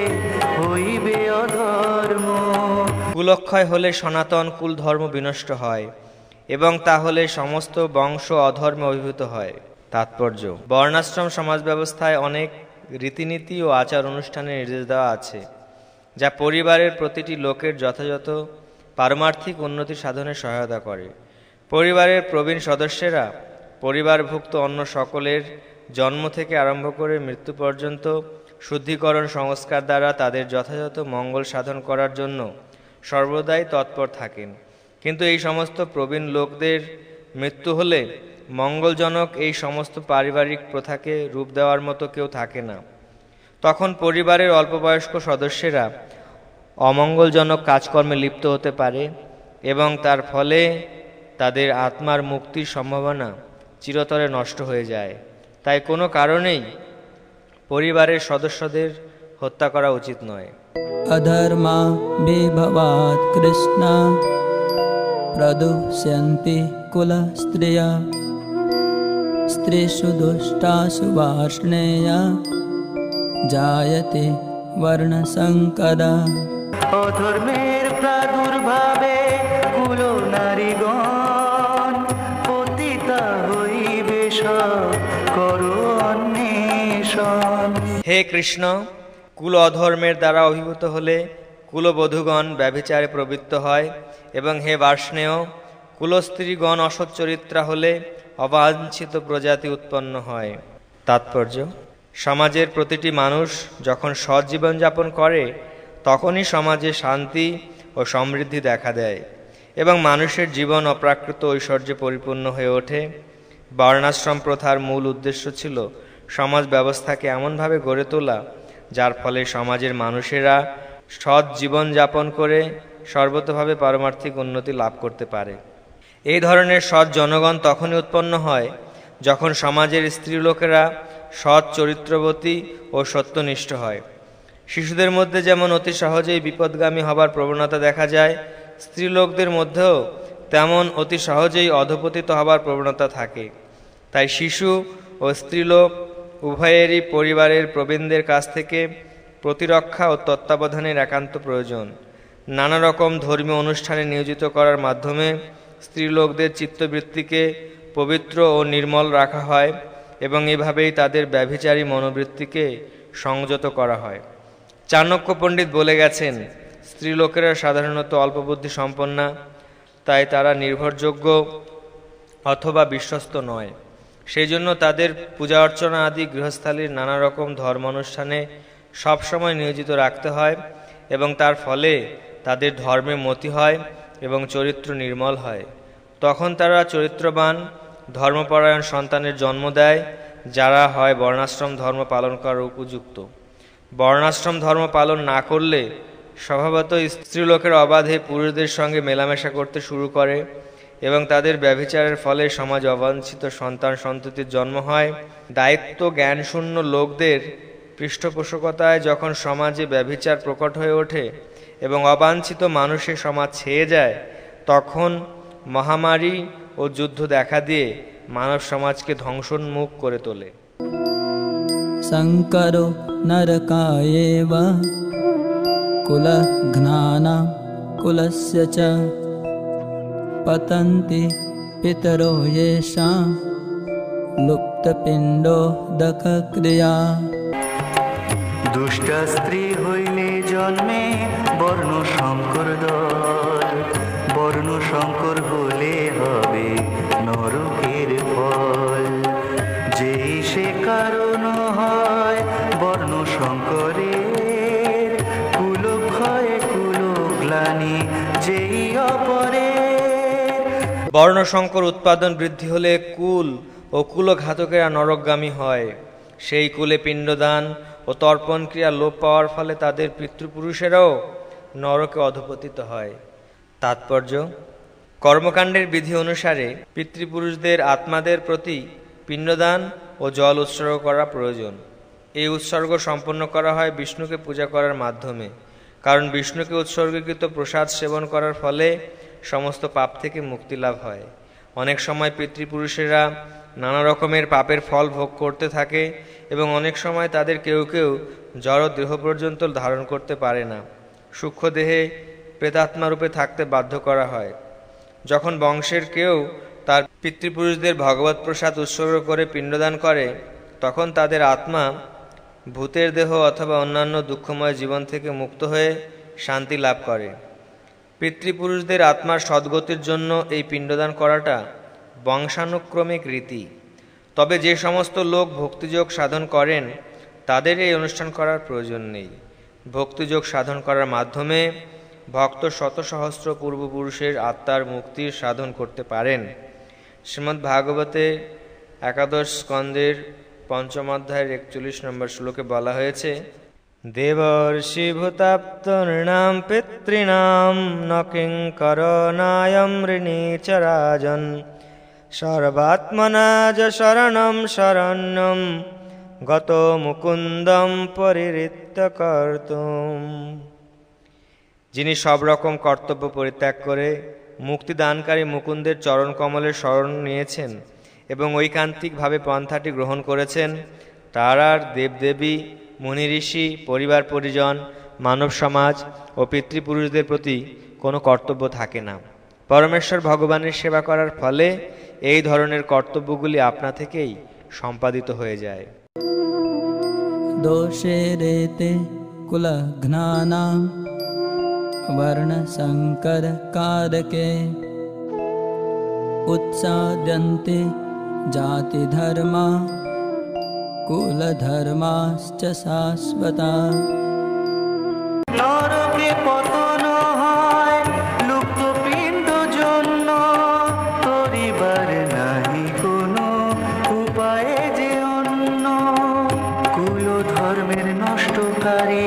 হইবে অধর্ম। কুলক্ষয় হলে সনাতন কুল ধর্ম বিনষ্ট হয় এবং তাহলে সমস্ত বংশ অধর্মে অভিভূত হয়। তাৎপর্য: বর্ণাশ্রম সমাজ ব্যবস্থায় অনেক রীতিনীতি ও আচার অনুষ্ঠানের নির্দেশ দেওয়া আছে, যা পরিবারের প্রতিটি লোকের যথাযথ পারমার্থিক উন্নতি সাধনে সহায়তা করে। পরিবারের প্রবীণ সদস্যেরা পরিবারভুক্ত অন্য সকলের জন্ম থেকে আরম্ভ করে মৃত্যু পর্যন্ত শুদ্ধিকরণ সংস্কার দ্বারা তাদের যথাযথ মঙ্গল সাধন করার জন্য সর্বদাই তৎপর থাকেন। কিন্তু এই সমস্ত প্রবীণ লোকদের মৃত্যু হলে মঙ্গলজনক এই সমস্ত পারিবারিক প্রথাকে রূপ দেওয়ার মতো কেউ থাকে না। তখন পরিবারের অল্পবয়স্ক সদস্যেরা অমঙ্গলজনক কাজকর্মে লিপ্ত হতে পারে এবং তার ফলে তাদের আত্মার মুক্তির সম্ভাবনা চিরতরে নষ্ট হয়ে যায়। তাই কোনো কারণেই পরিবারের সদস্যদের হত্যা করা উচিত নয়। अधर्मा विभवात् कृष्णा प्रदुष्यन्ति कुलस्त्रिया, स्त्रीषु दुष्टासु वार्ष्णेया जायते वर्णसंकरा। অধর্মের প্রাদুর্ভাবে কুল নারীগণ পতিতা হইবে সব, করো অন্বেষণ। হে কৃষ্ণ, কুল অধর্মের দ্বারা অভিভূত হলে কুলবধূগণ ব্যভিচারে প্রবৃত্ত হয় এবং হে বার্ষ্ণেয়, কুলস্ত্রীগণ অসৎ চরিত্রা হলে অবাঞ্ছিত প্রজাতি উৎপন্ন হয়। তাৎপর্য: সমাজের প্রতিটি মানুষ যখন সৎ জীবনযাপন করে তখনই সমাজে শান্তি ও সমৃদ্ধি দেখা দেয় এবং মানুষের জীবন অপ্রাকৃত ঐশ্বর্যে পরিপূর্ণ হয়ে ওঠে। বর্ণাশ্রম প্রথার মূল উদ্দেশ্য ছিল সমাজ ব্যবস্থাকে এমনভাবে গড়ে তোলা যার ফলে সমাজের মানুষেরা সৎ জীবনযাপন করে সর্বতোভাবে পারমার্থিক উন্নতি লাভ করতে পারে। এই ধরনের সৎ জনগণ তখনই উৎপন্ন হয় যখন সমাজের স্ত্রীলোকেরা সৎ চরিত্রবতী ও সত্যনিষ্ঠ হয়। শিশুদের মধ্যে যেমন অতি সহজেই বিপদগামী হবার প্রবণতা দেখা যায়, স্ত্রীলোকদের মধ্যেও তেমন অতি সহজেই অধঃপতিত হবার প্রবণতা থাকে। তাই শিশু ও স্ত্রীলোক উভয়েরই পরিবারের প্রবীণদের কাছ থেকে প্রতিরক্ষা ও তত্ত্বাবধানের একান্ত প্রয়োজন। নানা রকম ধর্মীয় অনুষ্ঠানে নিয়োজিত করার মাধ্যমে স্ত্রীলোকদের চিত্তবৃত্তিকে পবিত্র ও নির্মল রাখা হয় এবং এভাবেই তাদের ব্যভিচারী মনোবৃত্তিকে সংযত করা হয়। চাণক্য পণ্ডিত বলে গেছেন, স্ত্রীলোকেরা সাধারণত অল্পবুদ্ধি সম্পন্না, তাই তারা নির্ভরযোগ্য অথবা বিশ্বস্ত নয়। সেই জন্য তাদের পূজা অর্চনা আদি গৃহস্থালীর নানা রকম ধর্মানুষ্ঠানে সবসময় নিয়োজিত রাখতে হয় এবং তার ফলে তাদের ধর্মে মতি হয় এবং চরিত্র নির্মল হয়। তখন তারা চরিত্রবান ধর্মপরায়ণ সন্তানের জন্ম দেয়, যারা হয় বর্ণাশ্রম ধর্ম পালন করার উপযুক্ত। বর্ণাশ্রম ধর্ম পালন না করলে স্বভাবতই স্ত্রীলোকের অবাধে পুরুষদের সঙ্গে মেলামেশা করতে শুরু করে এবং তাদের ব্যভিচারের ফলে সমাজ অবাঞ্ছিত সন্তান সন্ততির জন্ম হয়। দায়িত্ব জ্ঞানশূন্য লোকদের পৃষ্ঠপোষকতায় যখন সমাজে ব্যভিচার প্রকট হয়ে ওঠে এবং অবাঞ্ছিত মানুষের সমাজ ছেয়ে যায়, তখন মহামারী ও যুদ্ধ দেখা দিয়ে মানব সমাজকে ধ্বংসোন্মুখ করে তোলে। শঙ্করো নরকায়েব কুলঘ্নানা কুলস্য চ পতন্তি পিতরো येषां লুপ্তপিণ্ডোদক ক্রিয়া। দুষ্টা স্ত্রী হইলে জন্মে বর্ণ শঙ্কর দল, বর্ণ শঙ্কর হলে হবে নরকের ফল। যেই সে কারণ হয় বর্ণ শঙ্করের, কুলক্ষয়ে কুলগ্লানি যেই অপরের। বর্ণসংকর উৎপাদন বৃদ্ধি হলে কুল ও কুলঘাতকেরা নরকগামী হয়। সেই কুলে পিণ্ডদান ও তর্পণ ক্রিয়া লোপ পাওয়ার ফলে তাদের পিতৃপুরুষেরাও নরকে অধঃপতিত হয়। তাৎপর্য: কর্মকাণ্ডের বিধি অনুসারে পিতৃপুরুষদের আত্মাদের প্রতি পিণ্ডদান ও জল উৎসর্গ করা প্রয়োজন। এই উৎসর্গ সম্পন্ন করা হয় বিষ্ণুকে পূজা করার মাধ্যমে, কারণ বিষ্ণুকে উৎসর্গীকৃত প্রসাদ সেবন করার ফলে সমস্ত পাপ থেকে মুক্তি লাভ হয়। অনেক সময় পিতৃপুরুষেরা নানা রকমের পাপের ফল ভোগ করতে থাকে এবং অনেক সময় তাদের কেউ কেউ জড় দেহ পর্যন্ত ধারণ করতে পারে না, সূক্ষ্ম দেহে প্রেতাত্মারূপে থাকতে বাধ্য করা হয়। যখন বংশের কেউ তার পিতৃপুরুষদের ভগবৎ প্রসাদ উৎসর্গ করে পিণ্ডদান করে, তখন তাদের আত্মা ভূতের দেহ অথবা অন্যান্য দুঃখময় জীবন থেকে মুক্ত হয়ে শান্তি লাভ করে। পিতৃপুরুষদের আত্মার সদ্গতির জন্য এই পিণ্ডদান করাটা বংশানুক্রমিক রীতি। তবে যে সমস্ত লোক ভক্তিযোগ সাধন করেন তাদের এই অনুষ্ঠান করার প্রয়োজন নেই। ভক্তিযোগ সাধন করার মাধ্যমে ভক্ত শত সহস্র পূর্বপুরুষের আত্মার মুক্তির সাধন করতে পারেন। শ্রীমদ্ ভাগবতে একাদশ স্কন্দের ৫ম অধ্যায়ের ৪১ নম্বর শ্লোকে বলা হয়েছে, দেবর্ষি ভূতাপ্ত নৃণাম পিতৃণাম ন কিঙ্করণায়ং ঋণীচ রাজন সর্বাত্মনা য শরণং শরণ্যং গত মুকুন্দম পরিহৃত্য কর্তুম। যিনি সব রকম কর্তব্য পরিত্যাগ করে মুক্তিদানকারী মুকুন্দের চরণ কমলের শরণ নিয়েছেন এবং ঐকান্তিকভাবে পন্থাটি গ্রহণ করেছেন, তার আর দেবদেবী, মুনি ঋষি, পরিবার পরিজন, মানব সমাজ ও পিতৃপুরুষদের প্রতি কোনো কর্তব্য থাকে না। পরমেশ্বর ভগবানের সেবা করার ফলে এই ধরনের কর্তব্যগুলি আপনা থেকেই সম্পাদিত হয়ে যায়। দোষে রেতে কুলঘ্নানাং বর্ণ সংকর কারকে উৎসাদ্যন্তে জাতি ধর্মা কুল ধর্মাশ্চ শাশ্বতা। নরকে পতন হয় লুপ্ত পিণ্ড জন্য, করিবার নাহি কোনো উপায়ে যে অন্য। কুল ধর্মের নষ্টকারী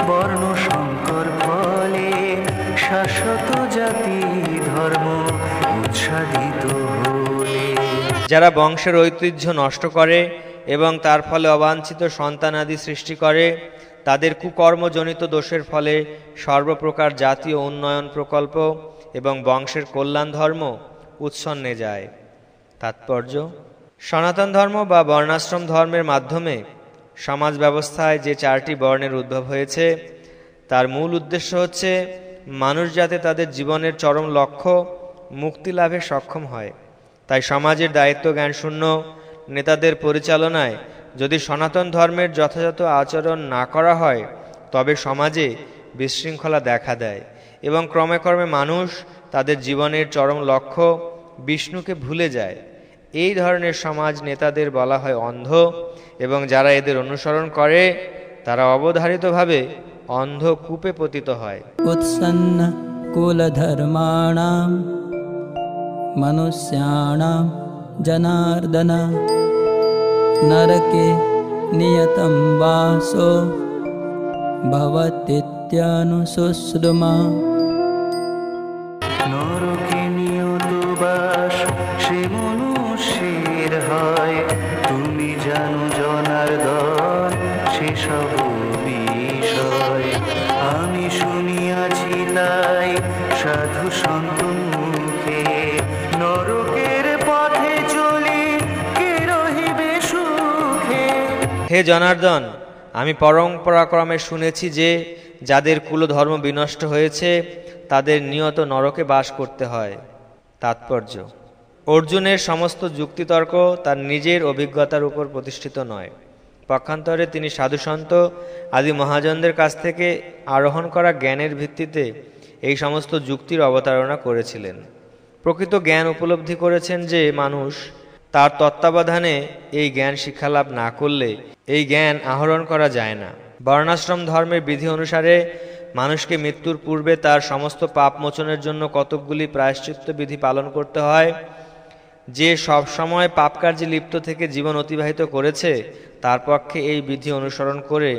বর্ণ শঙ্কর ফলে শাশ্বত জাতি ধর্ম উৎসাদিত হলে। যারা বংশের ঐতিহ্য নষ্ট করে এবং তার ফলে অবাঞ্ছিত সন্তানাদি সৃষ্টি করে, তাদের কুকর্মজনিত দোষের ফলে সর্বপ্রকার জাতীয় উন্নয়ন প্রকল্প এবং বংশের কল্যাণ ধর্ম উৎসন্নে যায়। তাৎপর্য: সনাতন ধর্ম বা বর্ণাশ্রম ধর্মের মাধ্যমে সমাজ ব্যবস্থায় যে 4টি বর্ণের উদ্ভব হয়েছে তার মূল উদ্দেশ্য হচ্ছে মানুষ যাতে তাদের জীবনের চরম লক্ষ্য মুক্তি লাভে সক্ষম হয়। তাই সমাজের দায়িত্ব জ্ঞানশূন্য নেতাদের পরিচালনায় যদি সনাতন ধর্মের যথাযথ আচরণ না করা হয় তবে সমাজে বিশৃঙ্খলা দেখা দেয় এবং ক্রমে ক্রমে মানুষ তাদের জীবনের চরম লক্ষ্য বিষ্ণুকে ভুলে যায়। এই ধরনের সমাজ নেতাদের বলা হয় অন্ধ এবং যারা এদের অনুসরণ করে তারা অবধারিতভাবে অন্ধকূপে পতিত হয়। उत्सन्न कुलधर्माणां मनुष्याणां जनार्दन नरके नियतं वासो भवतीत्यनुशुश्रुमा। নরকে নিয়ত বাস সে মনুষ্যের হয়, তুমি জানো জনার্দন সেসব বিষয়। আমি শুনিয়াছি তাই সাধু সন্ত মুখে, নরকের পথে চলি কে রহিবে সুখে। হে জনার্দন, আমি পরম্পরাক্রমে শুনেছি যে যাদের কুলধর্ম বিনষ্ট হয়েছে তাদের নিয়ত নরকে বাস করতে হয়। তাৎপর্য: অর্জুনের সমস্ত যুক্তিতর্ক তার নিজের অভিজ্ঞতার উপর প্রতিষ্ঠিত নয়। পক্ষান্তরে তিনি সাধুসন্ত আদি মহাজনদের কাছ থেকে আরোহণ করা জ্ঞানের ভিত্তিতে এই সমস্ত যুক্তির অবতারণা করেছিলেন। প্রকৃত জ্ঞান উপলব্ধি করেছেন যে মানুষ তার তত্ত্বাবধানে এই জ্ঞান শিক্ষালাভ না করলে এই জ্ঞান আহরণ করা যায় না। বর্ণাশ্রম ধর্মের বিধি অনুসারে মানুষকে মৃত্যুর পূর্বে তার সমস্ত পাপ মোচনের জন্য কতকগুলি প্রায়শ্চিত্ত বিধি পালন করতে হয়। যে সব সময় পাপ কার্যে লিপ্ত থেকে জীবন অতিবাহিত করেছে তার পক্ষে এই বিধি অনুসরণ করে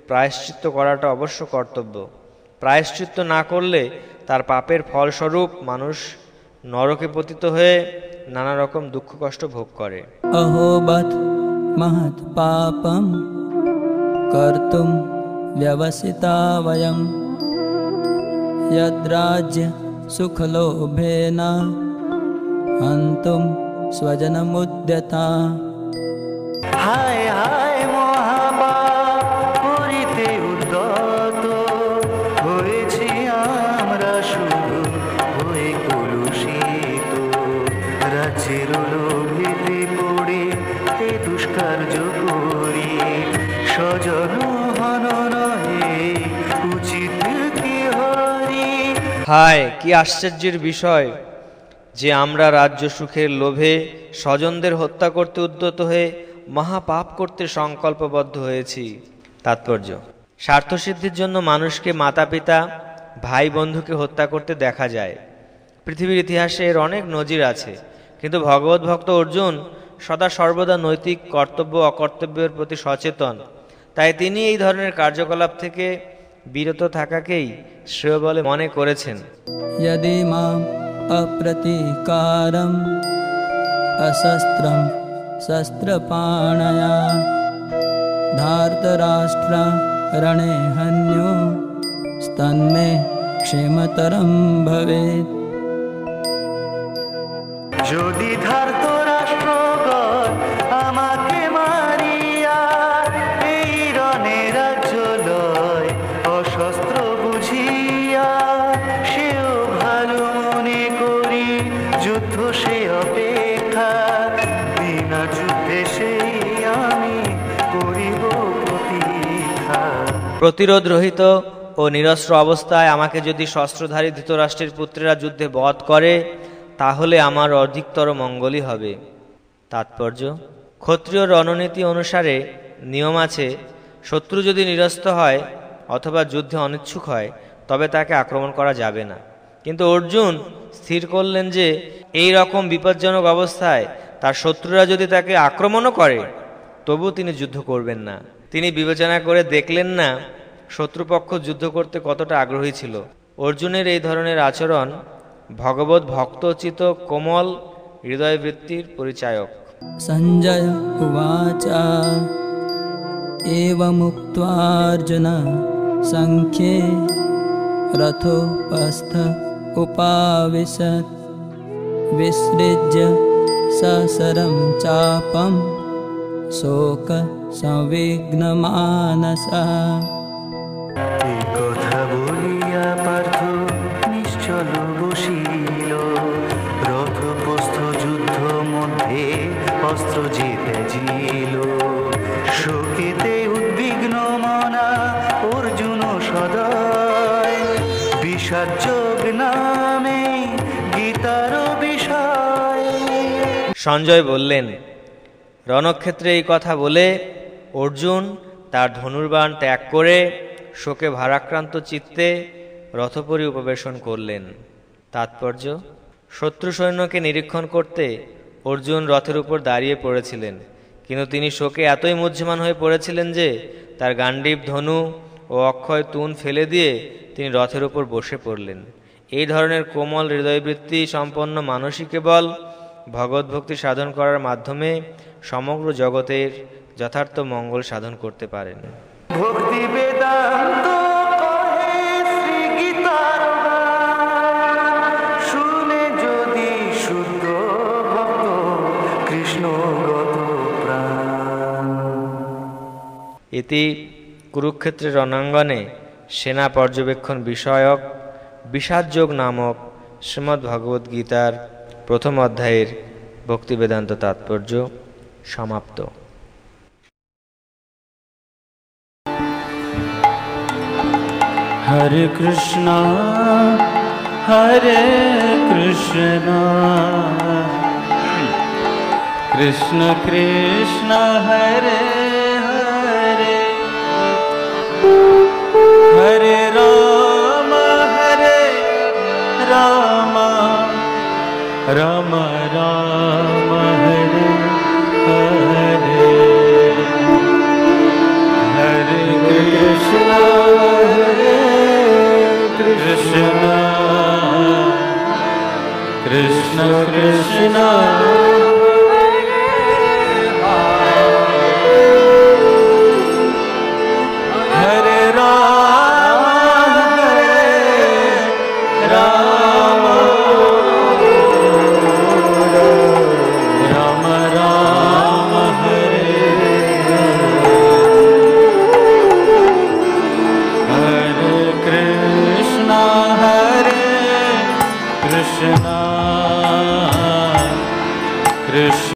প্রায়শ্চিত্ত করাটা অবশ্য কর্তব্য। প্রায়শ্চিত্ত না করলে তার পাপের ফলস্বরূপ মানুষ নরকে পতিত হয়ে নানা রকম দুঃখ কষ্ট ভোগ করে। अहोबत महत् पापं कर्तुं व्यवसिता वयं यद्राज्य सुखलोभेन हन्तुं स्वजनमुद्यता। হায় হায় মহাপাপ করিতে উদ্যত হয়েছি আমরা, শুধু হয়ে কলুষিত। রাজ্যের লোভেতে পড়ে এ দুষ্কার্য করি, স্বজন হননহে উচিত কি হরি। হায়, কি আশ্চর্যের বিষয় যে আমরা রাজ্য সুখের লোভে স্বজনদের হত্যা করতে উদ্যত হয়ে মহাপাপ করতে সংকল্পবদ্ধ হয়েছি। তাৎপর্য: স্বার্থসিদ্ধির জন্য মানুষকে মাতা পিতা ভাই বন্ধুকে হত্যা করতে দেখা যায়। পৃথিবীর ইতিহাসে এর অনেক নজির আছে, কিন্তু ভগবত ভক্ত অর্জুন সদা সর্বদা নৈতিক কর্তব্য অকর্তব্যের প্রতি সচেতন। তাই তিনি এই ধরনের কার্যকলাপ থেকে বিরত থাকাকেই শ্রেয় বলে মনে করেছেন। यदि माम् अप्रतीकारम् अशस्त्रं शस्त्रपाणया धार्तराष्ट्र रणे हन्यो स्तन्मे क्षेमतरं भवेत्। যদি ধার্ত রাষ্ট্রগণ আমাকে মারিয়া এই রণে রাজ্য লয় অশস্ত্র বুঝিয়া, সেও ভালো মনে করি যুদ্ধ সে অপেক্ষা, বিনা যুদ্ধে সেই আমি করিব প্রতীক্ষা। প্রতিরোধ রহিত ও নিরস্ত্র অবস্থায় আমাকে যদি শস্ত্রধারী ধৃতরাষ্ট্রের পুত্রেরা যুদ্ধে বধ করে তাহলে আমার অধিকতর মঙ্গলই হবে। তাৎপর্য: ক্ষত্রিয় রণনীতি অনুসারে নিয়ম আছে, শত্রু যদি নিরস্ত্র হয় অথবা যুদ্ধে অনিচ্ছুক হয় তবে তাকে আক্রমণ করা যাবে না। কিন্তু অর্জুন স্থির করলেন যে এই রকম বিপজ্জনক অবস্থায় তার শত্রুরা যদি তাকে আক্রমণও করে তবু তিনি যুদ্ধ করবেন না। তিনি বিবেচনা করে দেখলেন না শত্রুপক্ষ যুদ্ধ করতে কতটা আগ্রহী ছিল। অর্জুনের এই ধরনের আচরণ ভগবত ভক্তচিত কোমল হৃদয়বৃত্তির পরিচায়ক। सञ्जय उवाच एवमुक्त्वार्जुन संख्ये रथोपस्थ उपाविशत् विसृज्य ससरं चापं शोक संविघ्नमानसः। এই কথা বলিয়া পার্থ নিশ্চল বসিল, রথপ্রস্থ যুদ্ধ মধ্যে অস্ত্র জিতে জিল। শোকেতে উদ্বিগ্ন মনা অর্জুন সদয়, বিষাদযোগ নামে গীতার বিষয়। সঞ্জয় বললেন, রণক্ষেত্রে এই কথা বলে অর্জুন তার ধনুর্বাণ ত্যাগ করে শোকে ভারাক্রান্ত চিত্তে রথপরি উপবেশন করলেন। তাৎপর্য: শত্রু সৈন্যকে নিরীক্ষণ করতে অর্জুন রথের উপর দাঁড়িয়ে পড়েছিলেন, কিন্তু তিনি শোকে এতই মুহ্যমান হয়ে পড়েছিলেন যে তার গাণ্ডীব, ধনু ও অক্ষয় তুন ফেলে দিয়ে তিনি রথের উপর বসে পড়লেন। এই ধরনের কোমল হৃদয়বৃত্তি সম্পন্ন মানুষই কেবল ভগবদ্ভক্তি সাধন করার মাধ্যমে সমগ্র জগতের যথার্থ মঙ্গল সাধন করতে পারেন। ভক্তি বেদান্ত কহে শ্রী গীতার গান, শুনে যদি শুদ্ধ ভক্ত কৃষ্ণগত প্রাণ। ইতি কুরুক্ষেত্রের রণাঙ্গনে সেনা পর্যবেক্ষণ বিষয়ক বিষাদযোগ নামক শ্রীমদ্ভগবদ্গীতার প্রথম অধ্যায়ের ভক্তিবেদান্ত তাৎপর্য সমাপ্ত। हरे कृष्णा कृष्ण कृष्ण हरे हरे, हरे राम राम राम हरे हरे, हरे कृष्ण कृष्ण कृष्ण